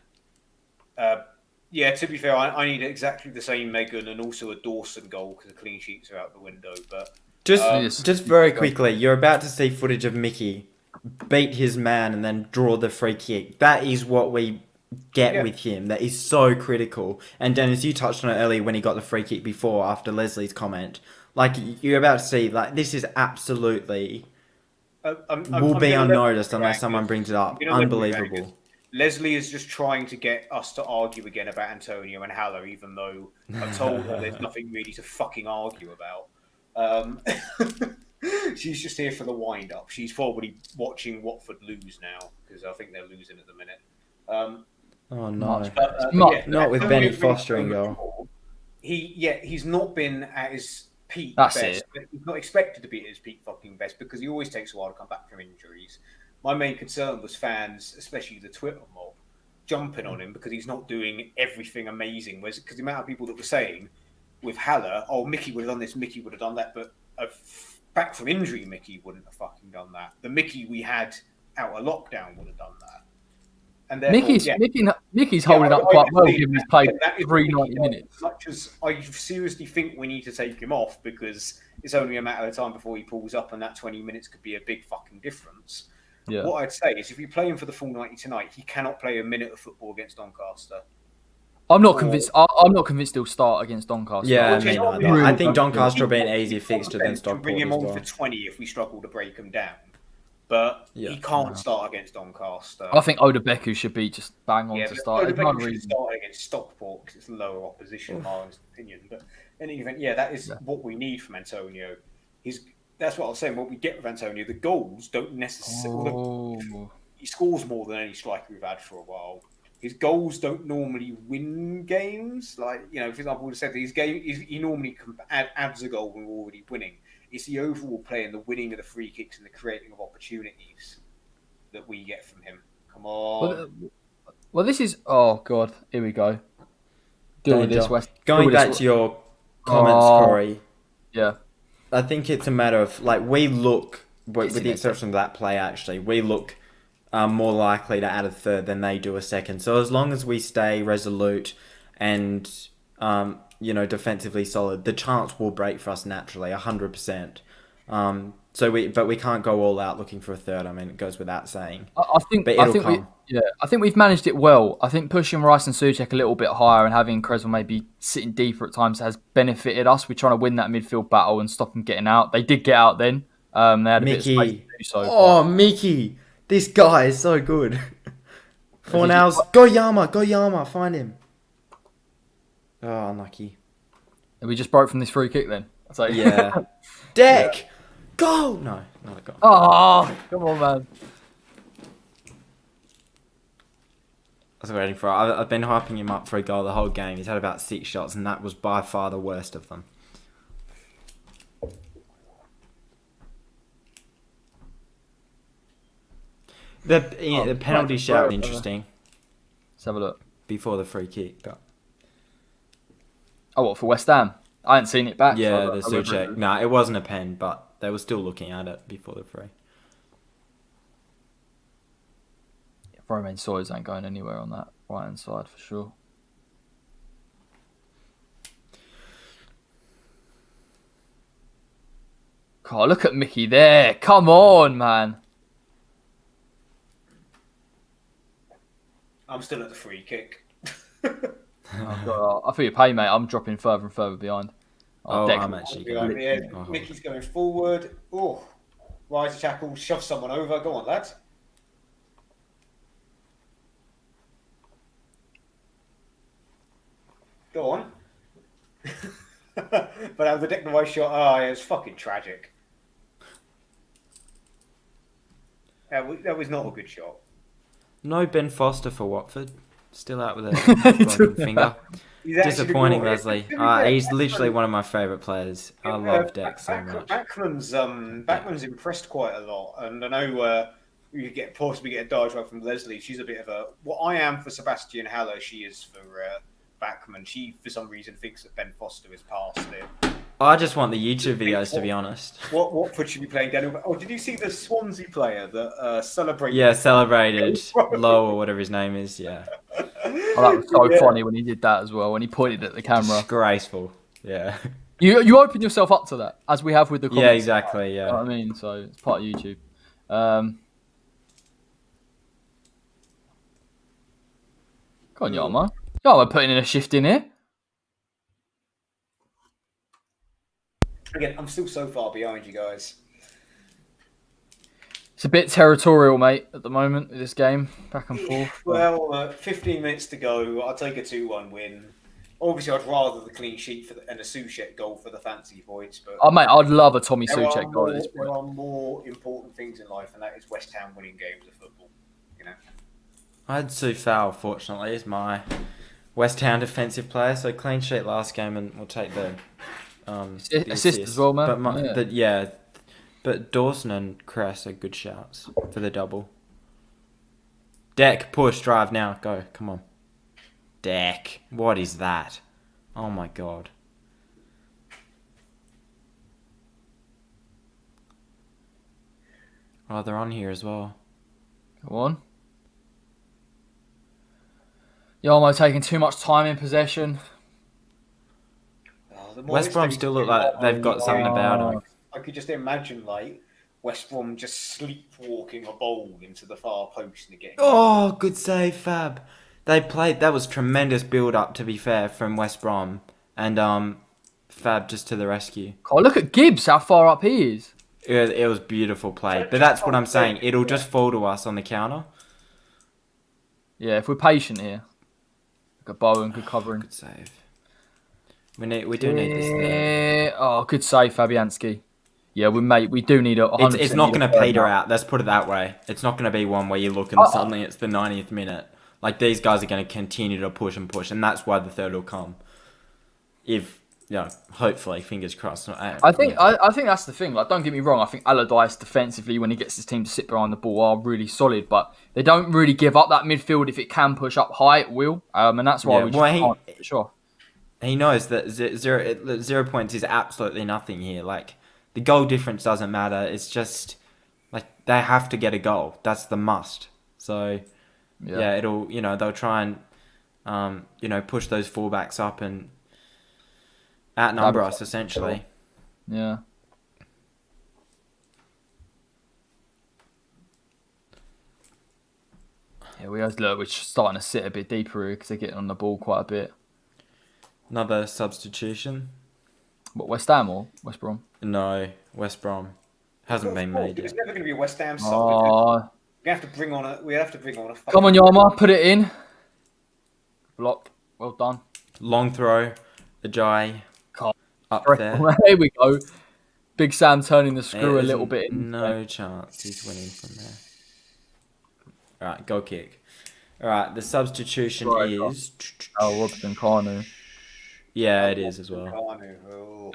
To be fair, I need exactly the same Megan and also a Dawson goal because the clean sheets are out the window. But just very quickly, you're about to see footage of Mickey beat his man and then draw the free kick. That is what we get with him. That is so critical. And Dennis, you touched on it earlier when he got the free kick before after Leslie's comment. Like, you're about to see, like, this is absolutely will be unnoticed unless someone brings it up. Unbelievable. Leslie is just trying to get us to argue again about Antonio and Haller, even though I've told her there's nothing really to fucking argue about. She's just here for the wind-up. She's probably watching Watford lose now, because I think they're losing at the minute. Oh, no. Not with Benny Foster in goal. He's not been at his peak That's best. it. He's not expected to be at his peak fucking best, because he always takes a while to come back from injuries. My main concern was fans, especially the Twitter mob, jumping on him because he's not doing everything amazing. Because the amount of people that were saying with Haller, Mickey would have done this, Mickey would have done that, but back from injury, Mickey wouldn't have fucking done that. The Mickey we had out of lockdown would have done that. And Mickey's holding up quite well, given he's played 390 minutes. As much as I seriously think we need to take him off because it's only a matter of time before he pulls up, and that 20 minutes could be a big fucking difference. Yeah. What I'd say is, if we play him for the full 90 tonight, he cannot play a minute of football against Doncaster. I'm not convinced. I'm not convinced he'll start against Doncaster. Yeah, I think Doncaster will be an easier fixture than Stockport. Bring him on for 20 if we struggle to break him down, but he can't start against Doncaster. I think Odebeku should be just bang on to start. Odebeku should start against Stockport because it's lower opposition, in my opinion. But in any event, that is what we need from Antonio. that's what I was saying. What we get with Antonio, the goals don't necessarily. Oh. He scores more than any striker we've had for a while. His goals don't normally win games. Like, you know, for example, we said his game, he normally adds a goal when we're already winning. It's the overall play and the winning of the free kicks and the creating of opportunities that we get from him. Come on. Well, this is. Oh God, here we go. Deal with this, West. Going back to your comments, Corey. Yeah. I think it's a matter of like we look, with the exception of that play, actually, we look more likely to add a third than they do a second. So as long as we stay resolute and defensively solid, the chance will break for us naturally, 100%. But we can't go all out looking for a third. I mean, it goes without saying. I think we've managed it well. I think pushing Rice and Souček a little bit higher and having Creswell maybe sitting deeper at times has benefited us. We're trying to win that midfield battle and stop them getting out. They did get out then. They had a bit of space to do so. Oh, Mickey. This guy is so good. Fornals. Go Yama. Find him. Oh, unlucky. We just broke from this free kick then. Yeah. Deck. Yeah. Go. No, not a goal. Oh, come on, man. I was waiting for it. I've been hyping him up for a goal the whole game. He's had about 6 shots, and that was by far the worst of them. The penalty shout interesting. Let's have a look. Before the free kick. But... Oh, what, for West Ham? I hadn't seen it back. Yeah, the Souček. No, it wasn't a pen, but they were still looking at it before the free. Romain Sawyers ain't going anywhere on that right-hand side for sure. God, look at Mickey there. Come on, man. I'm still at the free kick. Oh, God, I feel your pain, mate. I'm dropping further and further behind. I'm actually going. Yeah, Mickey's going forward. Oh, rise to tackle, shove someone over. Go on, lads. Go on. But out of the deck the way shot, it was fucking tragic. That was not a good shot. No Ben Foster for Watford. Still out with a broken finger. Disappointing, Leslie. He's literally one of my favourite players. I love Deck so much. Backman's impressed quite a lot, and I know you possibly get a diatribe from Leslie. She's a bit of a what I am for Sebastian Haller. She is for Backman. She for some reason thinks that Ben Foster is past it. I just want the YouTube videos, to be honest. What foot should be playing, Daniel? Oh, did you see the Swansea player that celebrated? Yeah, celebrated Low or whatever his name is. Yeah. Oh, that was so funny when he did that as well. When he pointed at the camera. Disgraceful. Yeah. You open yourself up to that, as we have with the comments. Yeah, exactly. Yeah. You know what I mean? So it's part of YouTube. Go on, Yama. Yama putting in a shift in here. Again, I'm still so far behind you guys. It's a bit territorial, mate, at the moment with this game. Back and forth. Well, 15 minutes to go. I'll take a 2-1 win. Obviously, I'd rather the clean sheet and a Souček goal for the fancy points. But oh, mate, I'd love a Tommy Souček goal at this point. There are more important things in life, and that is West Ham winning games of football. You know. I had Soufal, fortunately, as my West Ham defensive player. So clean sheet last game, and we'll take the assist as well, man. But Dawson and Kress are good shouts for the double. Deck, push, drive now, go, come on. Deck, what is that? Oh my god. Oh, they're on here as well. Go on. Yama taking too much time in possession. West Brom still look like they've got something about them. I could just imagine like West Brom just sleepwalking a ball into the far post and getting. Oh, good save, Fab. They played. That was tremendous build up. To be fair, from West Brom and Fab just to the rescue. Oh, look at Gibbs! How far up he is. It was beautiful play, but that's what I'm saying. It'll just fall to us on the counter. Yeah, if we're patient here. Look at Bowen, good covering. Good save. We do need this there. Oh, good save, Fabianski. Yeah, we do need a. It's not going to peter out. out. Let's put it that way. It's not going to be one where you look and suddenly it's the 90th minute. Like, these guys are going to continue to push and push, and that's why the third will come. If, hopefully, fingers crossed. I think that's the thing. Like, don't get me wrong. I think Allardyce defensively, when he gets his team to sit behind the ball, are really solid. But they don't really give up that midfield. If it can push up high, it will. And that's why we just can't. Sure. He knows that 0 points is absolutely nothing here. Like, the goal difference doesn't matter. It's just like they have to get a goal. That's the must. So it'll they'll try and push those fullbacks up and outnumber us essentially. Yeah. Yeah, we're starting to sit a bit deeper here because they're getting on the ball quite a bit. Another substitution. What, West Ham or West Brom? No, West Brom hasn't been made yet. It's never going to be a West Ham sub. We have to bring on a. Come on, Yama, put it in. Block. Well done. Long throw. Ajay. Up there. Here we go. Big Sam turning the screw a little bit. No chance he's winning from there. All right, goal kick. All right, the substitution is. Robinson Kanu. Yeah, it is as well.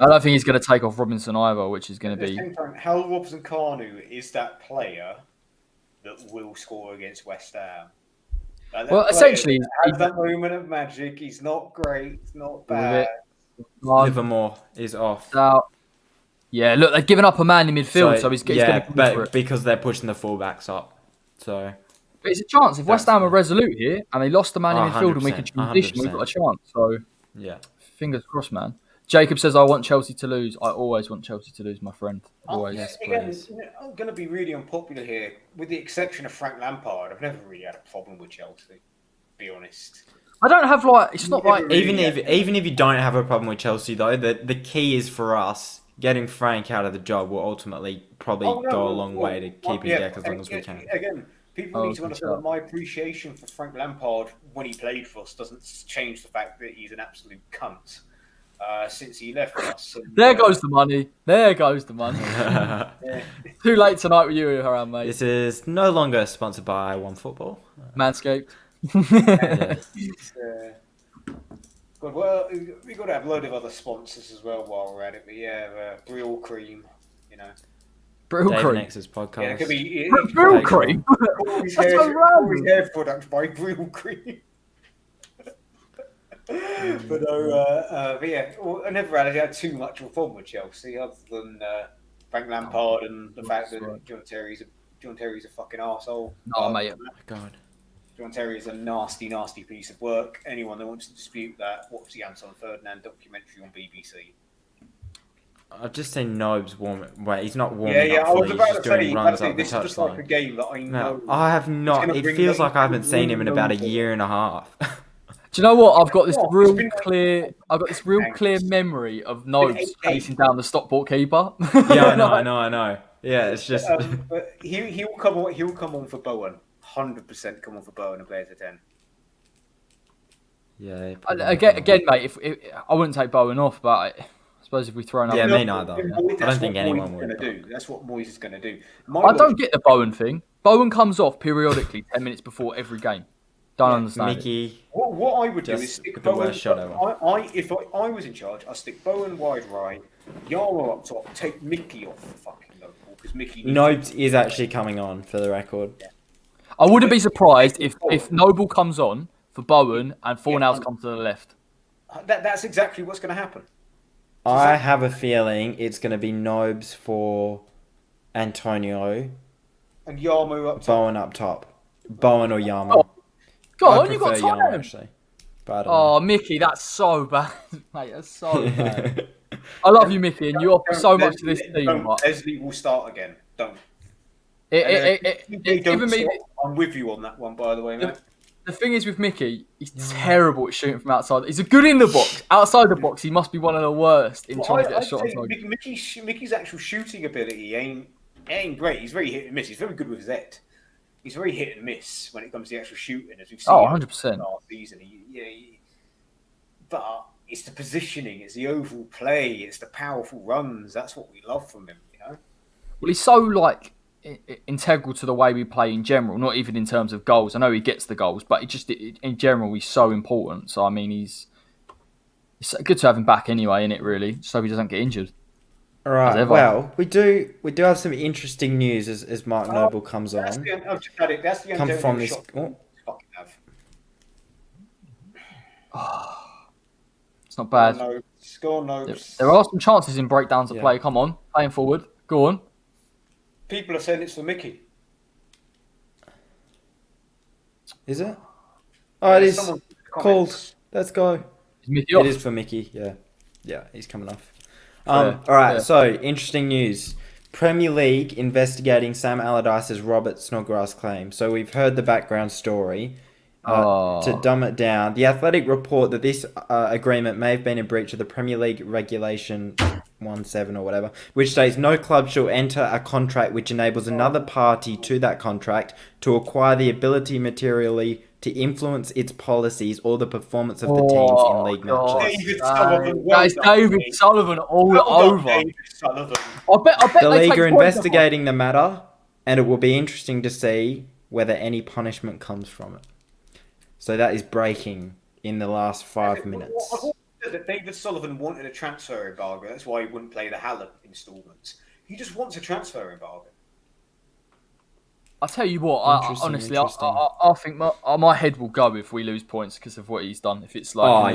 I don't think he's going to take off Robinson either, which is going to be. Hal Robinson Kanu is that player that will score against West Ham. Well, essentially, he has that moment of magic. He's not great. It's not bad. Livermore is off. Yeah, look, they've given up a man in midfield, so he's going to go for it. Because they're pushing the fullbacks up. So. But it's a chance. If West Ham are resolute here and they lost the man in midfield and we can transition, 100%. We've got a chance. So, yeah. Fingers crossed, man. Jacob says, I want Chelsea to lose. I always want Chelsea to lose, my friend. Always. Yes, please. Again, I'm going to be really unpopular here. With the exception of Frank Lampard, I've never really had a problem with Chelsea, to be honest. I don't have, it's not like... Even if you don't have a problem with Chelsea, though, the key is for us, getting Frank out of the job will ultimately probably go a long way to keep him back as long as we can. Again, people need to understand that my appreciation for Frank Lampard when he played for us doesn't change the fact that he's an absolute cunt since he left us. And, there goes the money. There goes the money. Too late tonight with you, Haram, mate. This is no longer sponsored by OneFootball. Manscaped. Good. Well, we've got to have a load of other sponsors as well while we're at it. But yeah, Brill Cream, Brill Cream. Nexus podcast. Yeah, it could be Brill Cream. Corey's hair product by Brill Cream. But no, I never had too much of a problem with Chelsea, other than Frank Lampard and the fact that John Terry's a fucking arsehole. Oh, mate. God. John Terry is a nasty, nasty piece of work. Anyone that wants to dispute that, watch the Anton Ferdinand documentary on BBC. I've just seen Nobes warm. Wait, he's not warming up. Yeah, I was fully. about to say, this is just like a game that I know. No, I have not. It feels like I haven't seen him in about a year and a half. Do you know what? I've got this real clear memory of Nobes chasing down the Stockport keeper. Yeah, I know. Yeah, it's just. But he will come on. He will come on for Bowen. 100% come on for Bowen and play as a 10. Yeah. Again, mate. If I wouldn't take Bowen off, but I suppose if we throw another, me neither. I don't think anyone would. That's what Moyes is going to do. I don't get the Bowen thing. Bowen comes off periodically 10 minutes before every game. Don't understand. Mickey. What I would do is stick Bowen. If I was in charge, I'd stick Bowen wide right, Yarrow up top, take Mickey off the fucking Noble because Mickey. Nobes is actually coming on for the record. Yeah. I wouldn't be surprised if Noble comes on for Bowen and Fornals comes to the left. That's exactly what's going to happen. I have a feeling it's going to be Nobes for Antonio. And Yarmo up top. Bowen up top. Bowen or Yarmo. Oh, go on, you got time. Yarmo, actually. But, Mickey, that's so bad. Mate, that's so bad. I love you, Mickey, and you offer so much to this team. Leslie will start again. Don't. I'm with you on that one, by the way, mate. The thing is with Mickey, he's terrible at shooting from outside. He's good in the box. Outside the box, he must be one of the worst in trying to get a shot. Mickey's actual shooting ability ain't great. He's very hit and miss. He's very good with his head. He's very hit and miss when it comes to the actual shooting, as we've seen 100%. last season. But it's the positioning, it's the overall play, it's the powerful runs. That's what we love from him, Well, he's so like integral to the way we play in general. Not even in terms of goals. I know he gets the goals, but in general he's so important. So I mean, it's good to have him back anyway, isn't it? Really, so he doesn't get injured. All right. Well, we do have some interesting news as Mark Noble comes on. That's the Come from this. It's not bad. Score notes. There are some chances in breakdowns of play. Come on, playing forward. Go on. People are saying it's for Mickey. Is it? Oh, it is called. Let's go. It is for Mickey. Yeah, he's coming off. All right. So interesting news. Premier League investigating Sam Allardyce's Robert Snodgrass claim. So we've heard the background story. To dumb it down, The Athletic report that this agreement may have been in breach of the Premier League regulation 17 or whatever, which states no club shall enter a contract which enables another party to that contract to acquire the ability materially to influence its policies or the performance of the teams in league matches. That's David Sullivan all over. David Sullivan. I bet the league are investigating the matter, and it will be interesting to see whether any punishment comes from it. So that is breaking in the last 5 minutes. David Sullivan wanted a transfer embargo. That's why he wouldn't play the Haaland instalments. He just wants a transfer embargo. I'll tell you what, I think my head will go if we lose points because of what he's done. If it's like I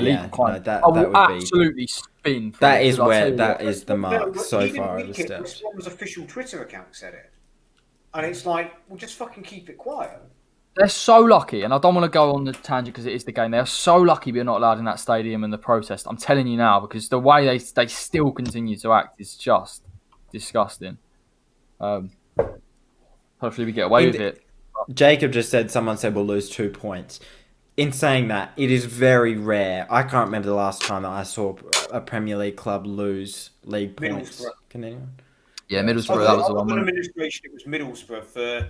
will absolutely spin. That is the mark so far overstepped. One's official Twitter account said it, and it's like, well, just fucking keep it quiet. They're so lucky, and I don't want to go on the tangent because it is the game. They are so lucky we're not allowed in that stadium and the protest. I'm telling you now, because the way they still continue to act is just disgusting. Hopefully we get away with it. Jacob just said someone said we'll lose 2 points. In saying that, it is very rare. I can't remember the last time that I saw a Premier League club lose league points. Can anyone? Yeah, Middlesbrough. That was the one. Administration. It was Middlesbrough for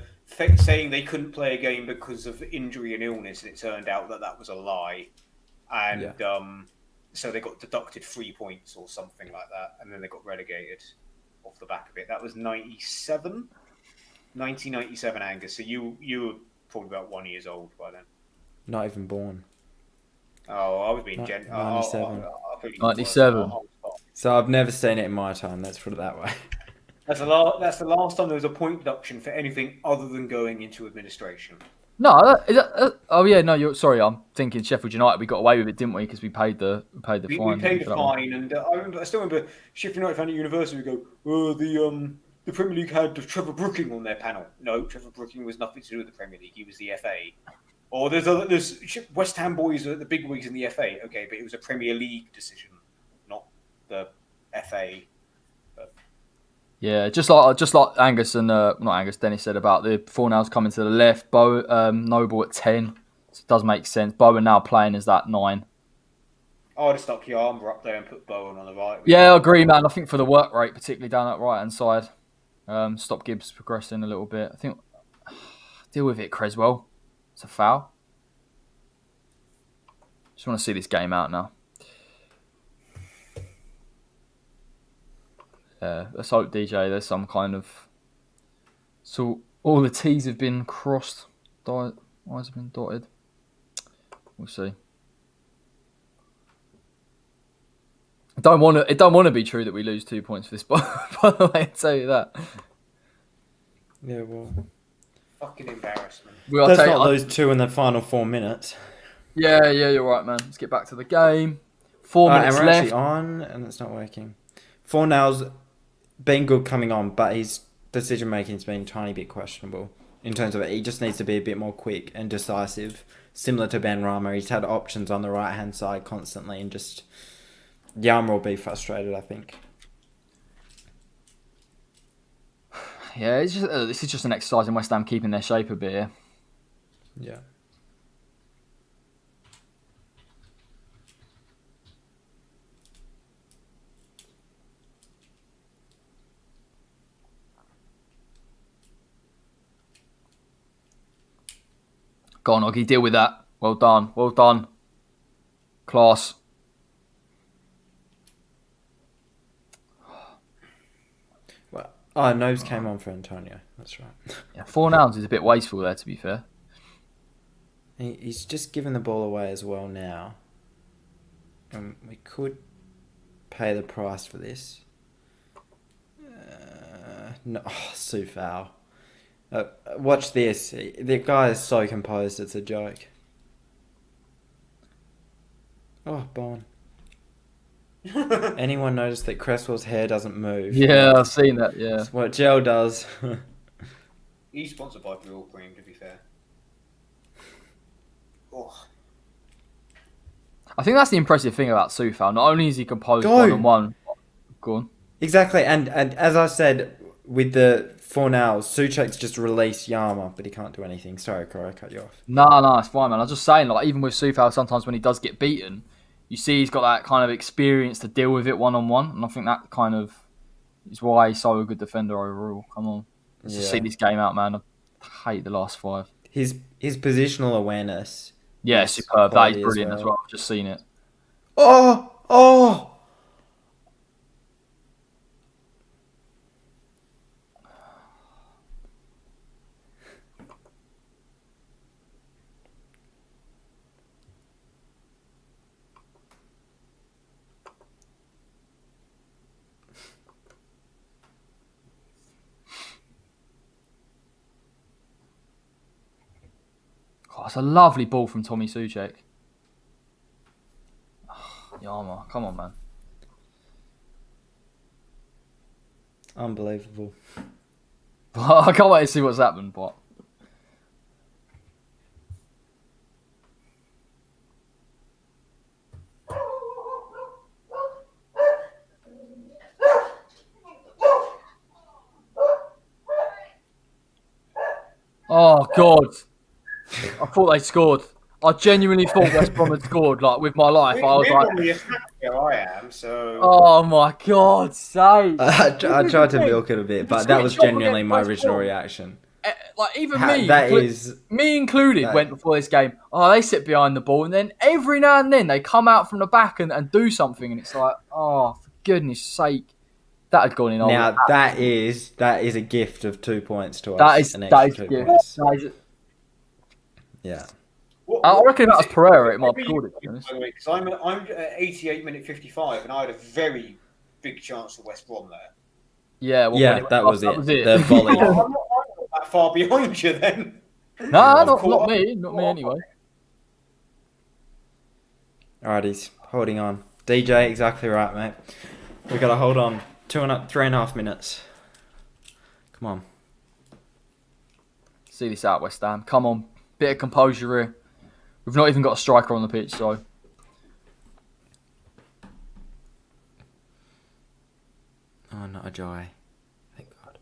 saying they couldn't play a game because of injury and illness, and it turned out that was a lie, and so they got deducted 3 points or something like that, and then they got relegated off the back of it. That was 1997, Angus. So you were probably about 1 year old by then. Not even born. Oh, I was being 97. 97. So I've never seen it in my time. Let's put it that way. That's the last time there was a point deduction for anything other than going into administration. No, you're sorry. I'm thinking Sheffield United. We got away with it, didn't we? Because we paid the fine. We paid the fine, and I still remember Sheffield United fan at university. We go, the Premier League had Trevor Brooking on their panel. No, Trevor Brooking was nothing to do with the Premier League. He was the FA. Or there's West Ham boys are the big wigs in the FA. Okay, but it was a Premier League decision, not the FA. Yeah, just like Angus and not Angus, Dennis said about the Fornals coming to the left, Noble at 10. So it does make sense. Bowen now playing as that 9. I'd have stuck Yarmer up there and put Bowen on the right. Yeah, I agree, man. I think for the work rate, particularly down that right hand side, stop Gibbs progressing a little bit. I think deal with it, Creswell. It's a foul. Just want to see this game out now. Let's hope, DJ, there's some kind of... So all the T's have been crossed. I's have been dotted. We'll see. It don't want to be true that we lose 2 points for this, by the way, I'll tell you that. Yeah, well... Fucking embarrassment. Let's not lose 2 in the final 4 minutes. Yeah, you're right, man. Let's get back to the game. 4 minutes and we're left. Actually on, and it's not working. Fornals been good coming on, but his decision making's been a tiny bit questionable in terms of it. He just needs to be a bit more quick and decisive, similar to Ben Rama. He's had options on the right hand side constantly, and just Yarmer will be frustrated, I think. Yeah, it's just, this is just an exercise in West Ham keeping their shape a bit here. Yeah. Go on, Oggy, deal with that. Well done. Well done. Class. Well, Oh, Nobes came on for Antonio. That's right. Yeah, 4 nouns is a bit wasteful there, to be fair. He's just given the ball away as well now. We could pay the price for this. No, Sue foul. Watch this. The guy is so composed, it's a joke. Oh, Bon. Anyone notice that Cresswell's hair doesn't move? Yeah, I've seen that, yeah. That's what gel does. He's sponsored by Real Cream, to be fair. Oh. I think that's the impressive thing about Sufal. Not only is he composed Go. one-on-one. Go on. Exactly, and as I said, with the 4 nows, Souček's just released Yama, but he can't do anything. Sorry, Corey, I cut you off. No, it's fine, man. I was just saying, like, even with Sufal, sometimes when he does get beaten, you see he's got that kind of experience to deal with it one-on-one, and I think that kind of is why he's so a good defender overall. Come on. Let's just see this game out, man. I hate the last 5. His positional awareness. Yeah, superb. That is brilliant as well. well. I've just seen it. Oh! Oh, it's a lovely ball from Tommy Souček. Yama, come on, man. Unbelievable. I can't wait to see what's happened, but... Oh, God. I thought they scored. I genuinely thought West Brom had scored, like, with my life. I was like... Where I am, so... Oh, my God's sake. I tried to milk it a bit, but that was genuinely my original reaction. Like, even me included, went before this game, oh, they sit behind the ball, and then every now and then they come out from the back and do something, and it's like, oh, for goodness sake. That had gone in. Now, that is a gift of 2 points to us. That is a gift. Yeah. I reckon if that was Pereira, it might have scored it, to be honest. Because I'm at 88 minute 55, and I had a very big chance for West Brom there. Yeah, that was it. The volley. I'm not that far behind you then. No, not me. Not me anyway. Alright, he's holding on. DJ, exactly right, mate. We got to hold on. 3.5 minutes. Come on. See this out, West Ham. Come on. Bit of composure here. We've not even got a striker on the pitch, so... Oh, not a joy. Thank God.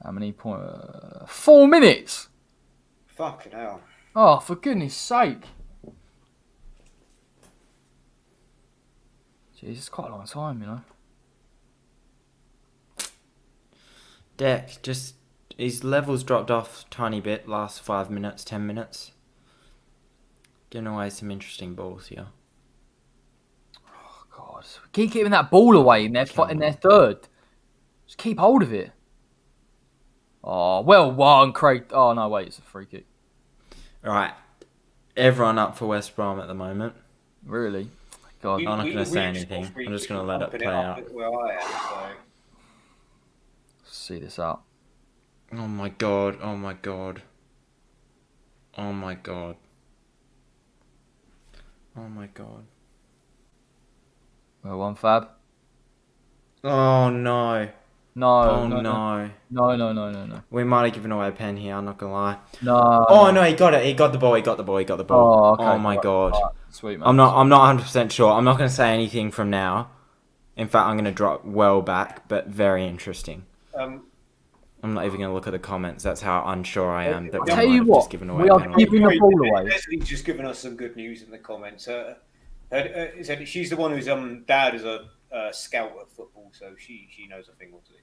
How many points? 4 minutes! Fucking hell. Oh, for goodness sake. Jeez, it's quite a long time, you know. Deck, just... His levels dropped off a tiny bit last 5 minutes, 10 minutes. Giving away some interesting balls here. Oh, God. Keep giving that ball away in their third. Just keep hold of it. Oh, well won, Craig. Oh, no, wait, it's a free kick. Alright. Everyone up for West Brom at the moment. Really? God. I'm not going to say anything. I'm just going to let it play out. Where I am, so. See this out. Oh my God, oh my God. Oh my God. Oh my God. Well, one Fab. Oh no. No. We might have given away a pen here, I'm not going to lie. No. Oh no, he got it. He got the ball. Oh, okay. Oh my God. Right. Sweet, man. I'm not 100% sure. I'm not going to say anything from now. In fact, I'm going to drop well back, but very interesting. I'm not even going to look at the comments. That's how unsure I am that we might have just given away. We are giving the ball away. Leslie's just given us some good news in the comments. She's the one whose dad is a scout at football, so she knows a thing or two.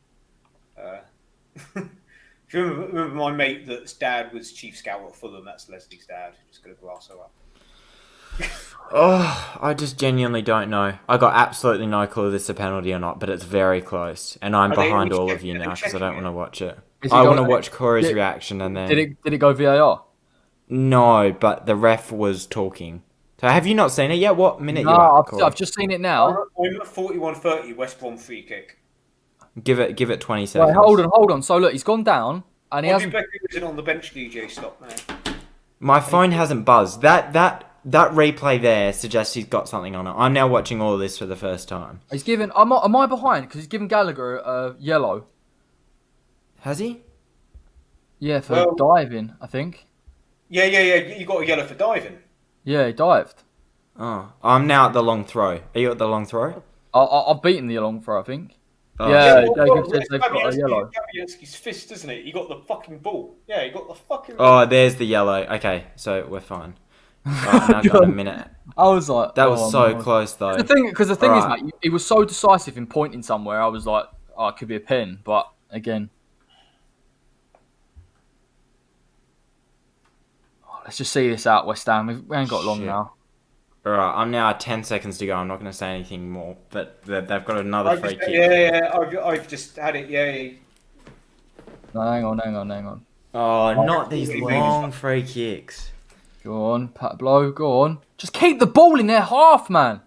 If you remember my mate that's dad was chief scout at Fulham, that's Leslie's dad. Just going to glass her up. Oh, I just genuinely don't know. I got absolutely no clue if this is a penalty or not, but it's very close. And I'm behind all of you now because I don't want to watch it. I want to watch Corey's reaction and then... Did it go VAR? No, but the ref was talking. So have you not seen it yet? What minute you No, at, Corey? I've just seen it now. I'm at 41-30, West Brom free kick. Give it 20 seconds. Wait, hold on. So look, he's gone down and he hasn't... isn't on the bench, DJ, stop now. My phone hasn't buzzed. That replay there suggests he's got something on it. I'm now watching all of this for the first time. He's given... Am I behind? Because he's given Gallagher a yellow. Has he? Yeah, for diving, I think. Yeah. You got a yellow for diving. Yeah, he dived. Oh, I'm now at the long throw. Are you at the long throw? I've beaten the long throw, I think. Oh. Yeah, Jacob says they've got a yellow. Fabianski's fist, isn't it? He got the fucking ball. Yeah, he got the fucking... Oh, there's the yellow. Okay, so we're fine. Right, now got a minute. I was like... That was so close, though. Because the thing is, mate, he was so decisive in pointing somewhere, I was like, oh, it could be a pen. But, again... Let's just see this out, West Ham. We ain't got long now. Alright, I'm now at 10 seconds to go. I'm not going to say anything more. But they've got another free kick. Yeah. I've just had it. Yeah. No, hang on. Oh, not these long free kicks. Go on, Pablo. Go on. Just keep the ball in their half, man.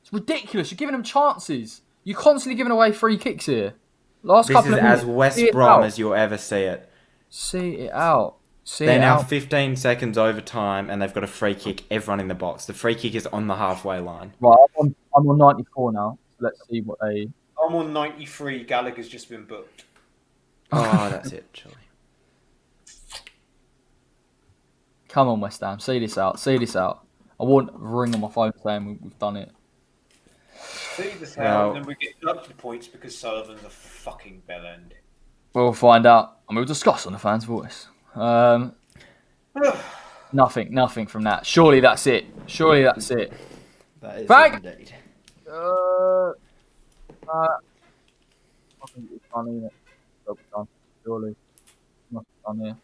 It's ridiculous. You're giving them chances. You're constantly giving away free kicks here. This is as West Brom as you'll ever see it. See it out. They're now 15 seconds over time, and they've got a free kick. Everyone in the box. The free kick is on the halfway line. Right, I'm on 94 now. So let's see what they... I'm on 93. Gallagher's just been booked. Oh, that's it, Chile. Come on, West Ham. See this out. I want a ring on my phone saying we've done it. See this out, and then we get deducted points because Sullivan's a fucking bellend. We'll find out. And we'll discuss on the fans' voice. Nothing from that. Surely that's it. That is Frank! it indeed. I think it's done, isn't it? Done. Surely. Must be done here.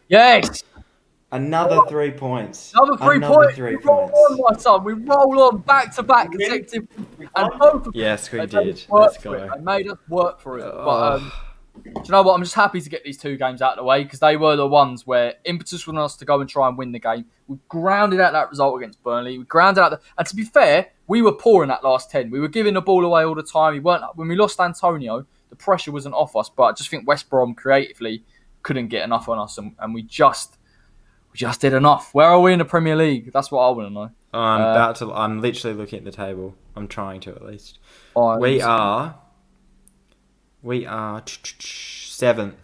Yes! Another 3 points. Another 3 points. We roll on, my son. We roll on back-to-back consecutive. And both of yes, we them did. Let's go. They made us work for it. But do you know what? I'm just happy to get these two games out of the way because they were the ones where impetus was on us to go and try and win the game. We grounded out that result against Burnley. We grounded out and to be fair, we were poor in that last 10. We were giving the ball away all the time. When we lost Antonio, the pressure wasn't off us. But I just think West Brom creatively couldn't get enough on us, and we just did enough. Where are we in the Premier League? That's what I want to know. I'm literally looking at the table. I'm trying to at least. We are seventh.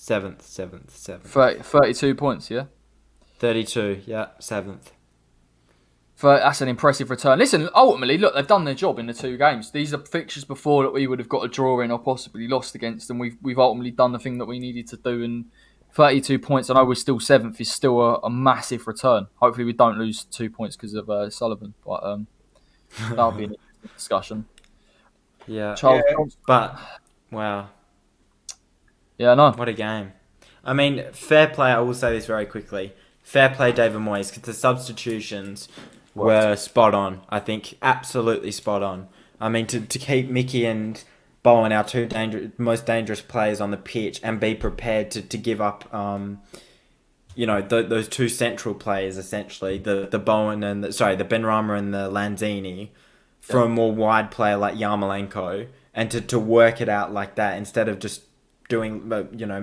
32 points, yeah? 32, yeah, 7th. That's an impressive return. Listen, ultimately, look, they've done their job in the two games. These are fixtures before that we would have got a draw in or possibly lost against, and we've ultimately done the thing that we needed to do. And 32 points, I know we're still 7th, is still a massive return. Hopefully we don't lose 2 points because of Sullivan, but that'll be an interesting discussion. Yeah, Charles, but wow. Yeah, I know. What a game. I mean, fair play, I will say this very quickly. Fair play, David Moyes, because the substitutions were spot on. I think absolutely spot on. I mean, to keep Mickey and Bowen, our two most dangerous players on the pitch, and be prepared to give up, those two central players, essentially, the Bowen and the Benrahma and the Lanzini, for a more wide player like Yarmolenko, and to work it out like that instead of just doing,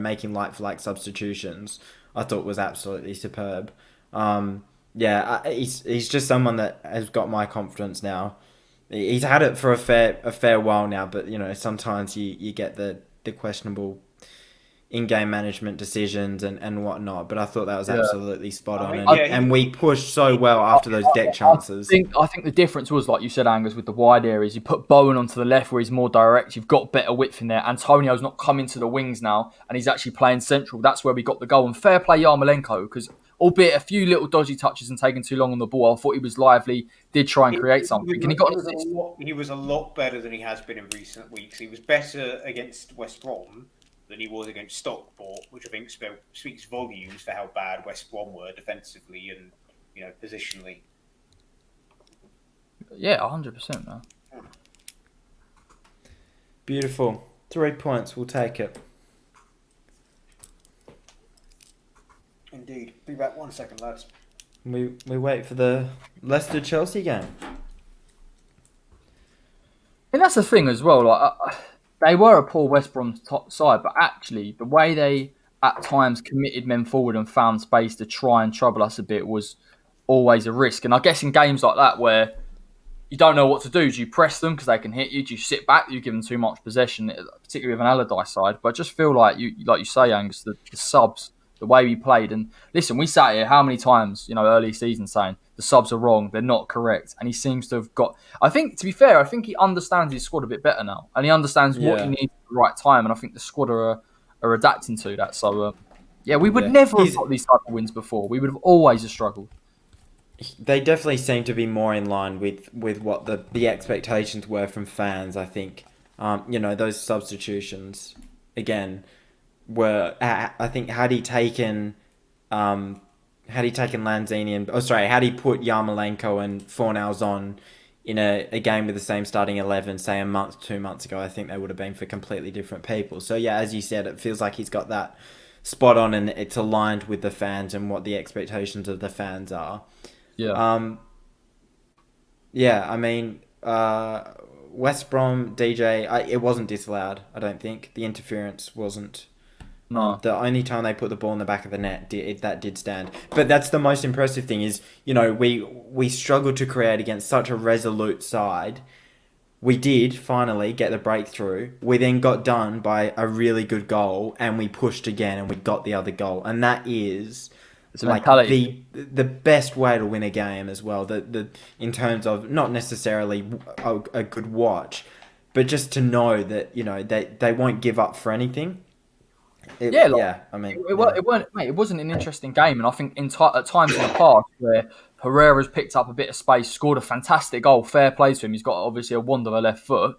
making like-for-like substitutions, I thought was absolutely superb. He's just someone that has got my confidence now. He's had it for a fair while now, but sometimes you get the questionable in-game management decisions and whatnot. But I thought that was absolutely spot on, and we pushed so well after those deck chances. I think the difference was, like you said, Angus, with the wide areas. You put Bowen onto the left where he's more direct. You've got better width in there. Antonio's not coming to the wings now, and he's actually playing central. That's where we got the goal. And fair play Yarmolenko, because albeit a few little dodgy touches and taking too long on the ball, I thought he was lively, did try and create something. And he was a lot better than he has been in recent weeks. He was better against West Brom, than he was against Stockport, which I think speaks volumes for how bad West Brom were defensively and positionally. Yeah, 100%, man. Beautiful. 3 points. We'll take it. Indeed. Be back 1 second, lads. We wait for the Leicester-Chelsea game. And that's the thing as well. Like they were a poor West Brom top side, but actually the way they at times committed men forward and found space to try and trouble us a bit was always a risk. And I guess in games like that where you don't know what to do, do you press them because they can hit you? Do you sit back? Do you give them too much possession, particularly with an Allardyce side? But I just feel like you say, Angus, the subs, the way we played. And listen, we sat here how many times, early season saying the subs are wrong, they're not correct. And he seems to have got, I think, to be fair, I think he understands his squad a bit better now. And he understands what he needs at the right time. And I think the squad are adapting to that. So, we would never have got these type of wins before. We would have always struggled. They definitely seem to be more in line with what the expectations were from fans, I think. Those substitutions, again, were, I think, had he taken Lanzini and... had he put Yarmolenko and Fornals on in a game with the same starting 11, say 2 months ago, I think they would have been for completely different people. So, yeah, as you said, it feels like he's got that spot on and it's aligned with the fans and what the expectations of the fans are. Yeah. West Brom, DJ, it wasn't disallowed, I don't think. The interference wasn't. No. The only time they put the ball in the back of the net, that did stand. But that's the most impressive thing is, we struggled to create against such a resolute side. We did finally get the breakthrough. We then got done by a really good goal and we pushed again and we got the other goal. And that is... It's a mentality. The best way to win a game as well. In terms of not necessarily a good watch, but just to know that they won't give up for anything. It wasn't an interesting game, and I think at times in the past where Pereira's picked up a bit of space, scored a fantastic goal. Fair play to him. He's got obviously a wand of a left foot.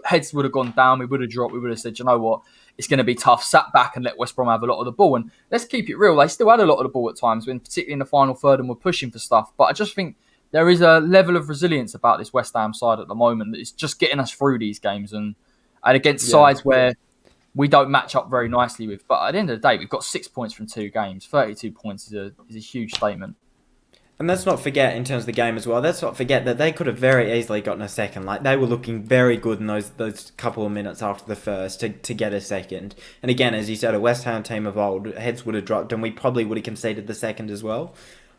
Heads would have gone down. We would have dropped. We would have said, you know what? It's going to be tough. Sat back and let West Brom have a lot of the ball. And let's keep it real. They still had a lot of the ball at times, particularly in the final third, and were pushing for stuff. But I just think there is a level of resilience about this West Ham side at the moment that is just getting us through these games and against sides where we don't match up very nicely with. But at the end of the day, we've got 6 points from 2 games. 32 points is a huge statement. And let's not forget, in terms of the game as well, let's not forget that they could have very easily gotten a second. Like, they were looking very good in those couple of minutes after the first to get a second. And again, as you said, a West Ham team of old, heads would have dropped and we probably would have conceded the second as well.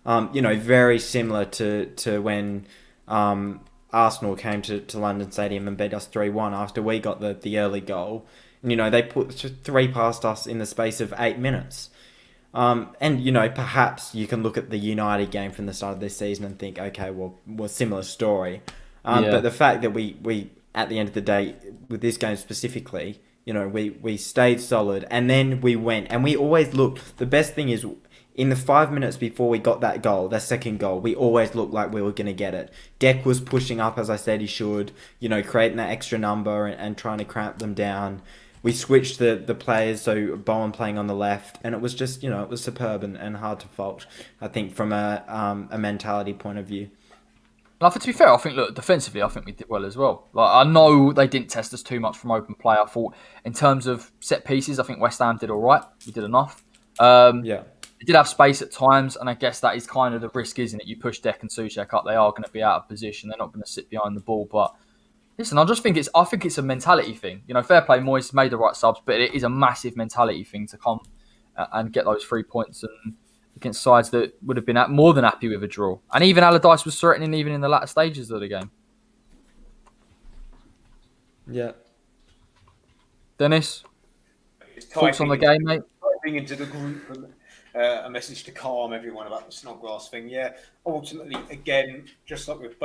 Very similar to when Arsenal came to London Stadium and beat us 3-1 after we got the early goal. And, they put 3 past us in the space of 8 minutes. Perhaps you can look at the United game from the start of this season and think, okay, well, similar story. But the fact that we, at the end of the day, with this game specifically, we stayed solid and then we went and we always looked. The best thing is in the 5 minutes before we got that goal, that second goal, we always looked like we were going to get it. Deck was pushing up, as I said he should, creating that extra number and trying to cramp them down. We switched the players, so Bowen playing on the left, and it was just, it was superb and hard to fault, I think, from a mentality point of view. Now, to be fair, I think, defensively, I think we did well as well. Like, I know they didn't test us too much from open play. I thought, in terms of set pieces, I think West Ham did all right. We did enough. They did have space at times, and I guess that is kind of the risk, isn't it? You push Deck and Souček up, they are going to be out of position. They're not going to sit behind the ball, but... Listen, I think it's a mentality thing. Fair play, Moyes made the right subs, but it is a massive mentality thing to come and get those 3 points and against sides that would have been more than happy with a draw. And even Allardyce was threatening even in the latter stages of the game. Yeah. Dennis, thoughts on the game, mate? Typing into the group a message to calm everyone about the Snodgrass thing. Yeah, ultimately, again, just like with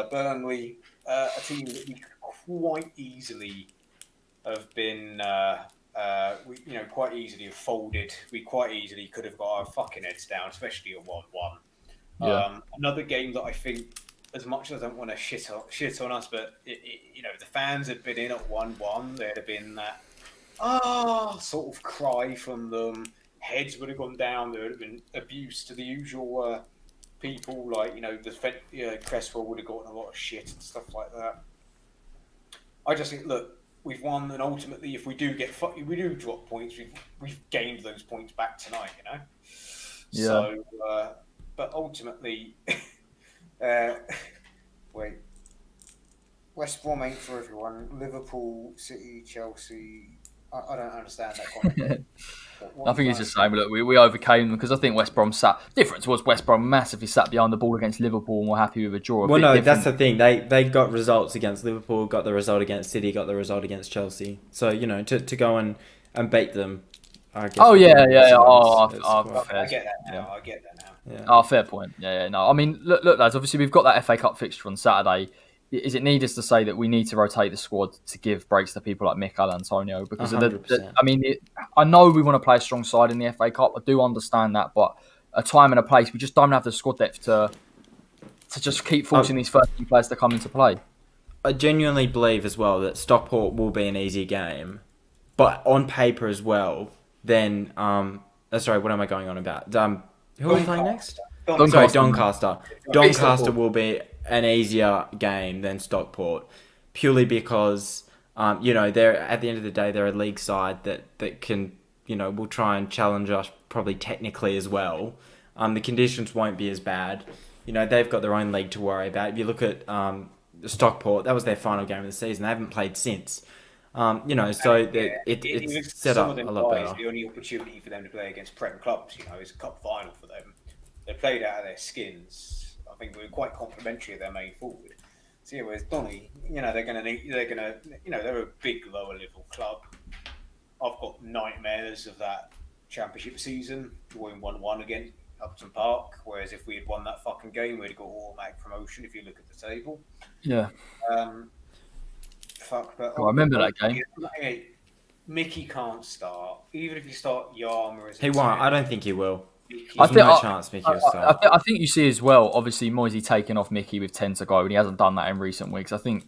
Burnley, a team that we could quite easily have been, quite easily have folded. We quite easily could have got our fucking heads down, especially at 1-1. Yeah. Another game that I think, as much as I don't want to shit on us, but the fans had been in at 1-1. There'd have been that sort of cry from them. Heads would have gone down. There would have been abuse to the usual people. Like, Cresswell would have gotten a lot of shit and stuff like that. I just think, look, we've won, and ultimately, if we do drop points, we've gained those points back tonight. Yeah. So, but ultimately, wait. West Brom ain't for everyone. Liverpool, City, Chelsea. I don't understand that comment. I think it's just saying, look, we overcame them because I think West Brom difference was West Brom massively sat behind the ball against Liverpool and were happy with a draw. Well, no, that's the thing. They got results against Liverpool, got the result against City, got the result against Chelsea. So, to go and beat them, I guess. Oh, yeah. Oh, I get that now. I get that now. Yeah. Oh, fair point. Yeah. No, I mean, look, lads. Obviously, we've got that FA Cup fixture on Saturday. Is it needless to say that we need to rotate the squad to give breaks to people like Mikel Antonio? Because I know we want to play a strong side in the FA Cup. I do understand that, but a time and a place, we just don't have the squad depth to just keep forcing these first team players to come into play. I genuinely believe as well that Stockport will be an easy game, but on paper as well. Then, sorry, what am I going on about? Who are we playing next? Doncaster. Doncaster will be an easier game than Stockport, purely because they're at the end of the day they're a league side that can will try and challenge us probably technically as well. The conditions won't be as bad. They've got their own league to worry about. If you look at Stockport, that was their final game of the season. They haven't played since. It's set up a lot better. The only opportunity for them to play against Prem clubs, is a cup final for them. They played out of their skins. I think we were quite complimentary of their main forward. So whereas Donny, they're a big lower level club. I've got nightmares of that championship season, drawing 1-1 against Upton Park. Whereas if we had won that fucking game, we'd have got automatic promotion. If you look at the table, yeah. I remember that game. Mickey can't start, even if you start Yarma as he won't. I don't think he will. I think no chance Mickey will start. I think you see as well. Obviously, Moisey taking off Mickey with 10 to go, and he hasn't done that in recent weeks. I think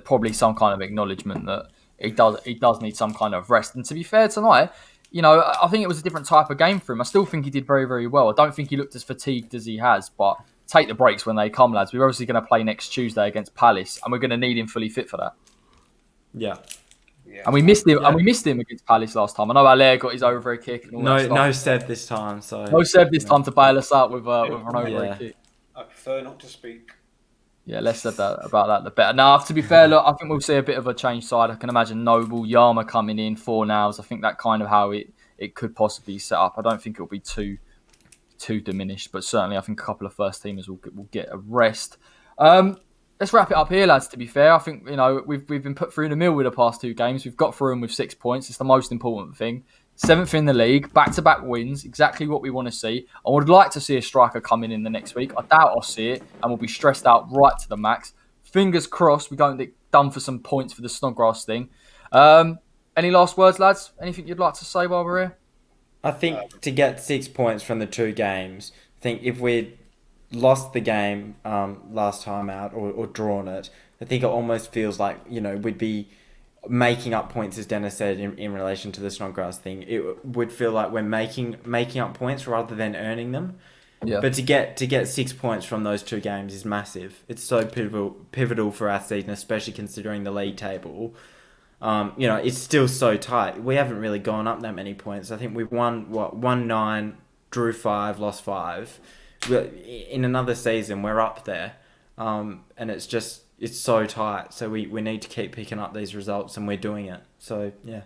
probably some kind of acknowledgement that he does need some kind of rest. And to be fair, tonight, I think it was a different type of game for him. I still think he did very, very well. I don't think he looked as fatigued as he has, but take the breaks when they come, lads. We're obviously going to play next Tuesday against Palace, and we're going to need him fully fit for that. Yeah. And we missed him. Yeah. And we missed him against Palace last time. I know Allaire got his overhead kick. And all no Seb this time. So no Seb this time to bail us out with an overhead kick. I prefer not to speak. Yeah, less said about that, the better. Now, to be fair, look, I think we'll see a bit of a change side. I can imagine Noble, Yarma coming in, 4 nows. I think that kind of how it could possibly set up. I don't think it'll be too diminished, but certainly I think a couple of first teamers will get a rest. Let's wrap it up here, lads, to be fair. I think, we've been put through the mill with the past 2 games. We've got through them with 6 points. It's the most important thing. 7th in the league, back-to-back wins, exactly what we want to see. I would like to see a striker come in the next week. I doubt I'll see it, and we'll be stressed out right to the max. Fingers crossed we don't get done for some points for the Snodgrass thing. Any last words, lads? Anything you'd like to say while we're here? I think to get 6 points from the 2 games, I think if we'd lost the game last time out or drawn it, I think it almost feels like, we'd be making up points, as Dennis said, in relation to the Snodgrass thing. It would feel like we're making up points rather than earning them. Yeah. But to get 6 points from those 2 games is massive. It's so pivotal for our season, especially considering the league table. It's still so tight. We haven't really gone up that many points. I think we've won 9, drew 5, lost 5. In another season, we're up there, and it's so tight. So we need to keep picking up these results, and we're doing it. So yeah,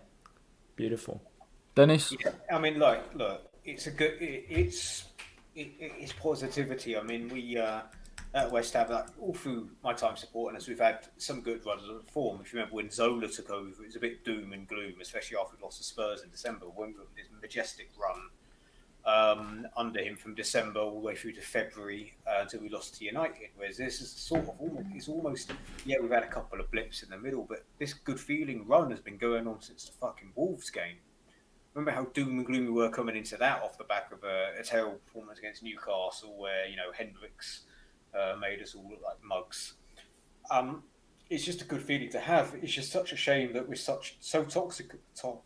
beautiful. Dennis, yeah, I mean, look, it's a good, it's positivity. I mean, we at West Ham, all through my time supporting us, we've had some good runs of form. If you remember when Zola took over, it was a bit doom and gloom, especially after we lost to Spurs in December. When we were this majestic run. Under him from December all the way through to February until we lost to United. Whereas this is almost we've had a couple of blips in the middle, but this good feeling run has been going on since the fucking Wolves game. Remember how doom and gloom we were coming into that off the back of a terrible performance against Newcastle, where Hendricks made us all look like mugs. it's just a good feeling to have. It's just such a shame that we're so toxic at the top.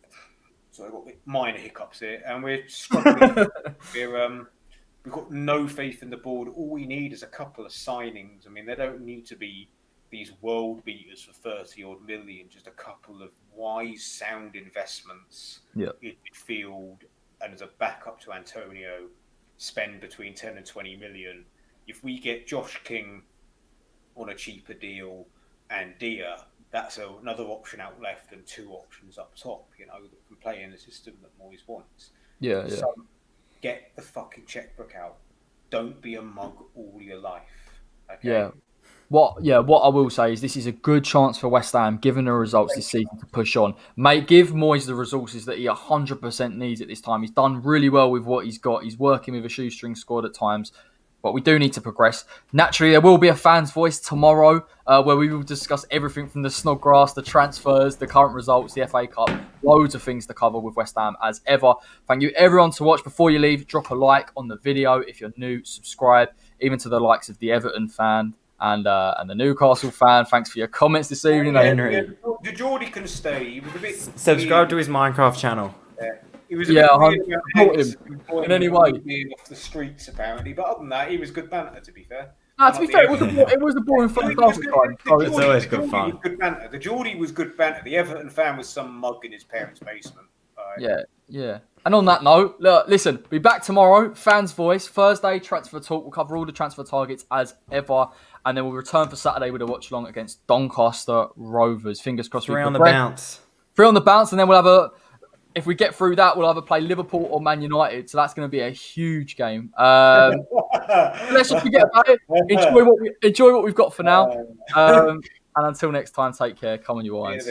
So I've got minor hiccups here, and we're struggling. We've got no faith in the board. All we need is a couple of signings. I mean, they don't need to be these world beaters for 30 odd million. Just a couple of wise, sound investments in midfield, and as a backup to Antonio, spend between 10 and 20 million. If we get Josh King on a cheaper deal and Dia, that's another option out left and two options up top, that can play in the system that Moyes wants. Yeah. So get the fucking checkbook out. Don't be a mug all your life. Okay? Yeah. What I will say is this is a good chance for West Ham, given the results this season, to push on. Mate, give Moyes the resources that he 100% needs at this time. He's done really well with what he's got. He's working with a shoestring squad at times, but we do need to progress. Naturally, there will be a fan's voice tomorrow where we will discuss everything from the Snodgrass, the transfers, the current results, the FA Cup. Loads of things to cover with West Ham as ever. Thank you everyone to watch. Before you leave, drop a like on the video. If you're new, subscribe. Even to the likes of the Everton fan and the Newcastle fan. Thanks for your comments this evening, Henry. The Geordie can stay. He was a bit Subscribe to his Minecraft channel. He was a bit weird about him in any way. Off the streets, apparently. But other than that, he was good banter, to be fair. No, to be fair, it was a boring first half of time. It's always good fun. The Geordie was good banter. The Everton fan was some mug in his parents' basement. Yeah. And on that note, listen, be back tomorrow. Fans' voice. Thursday, transfer talk. We'll cover all the transfer targets as ever. And then we'll return for Saturday with a watch-along against Doncaster Rovers. Fingers crossed. 3 on the bounce. 3 on the bounce. And then we'll have if we get through that, we'll either play Liverpool or Man United. So that's going to be a huge game. Let's just forget about it. Enjoy what we've got for now. And until next time, take care. Come on, you wines.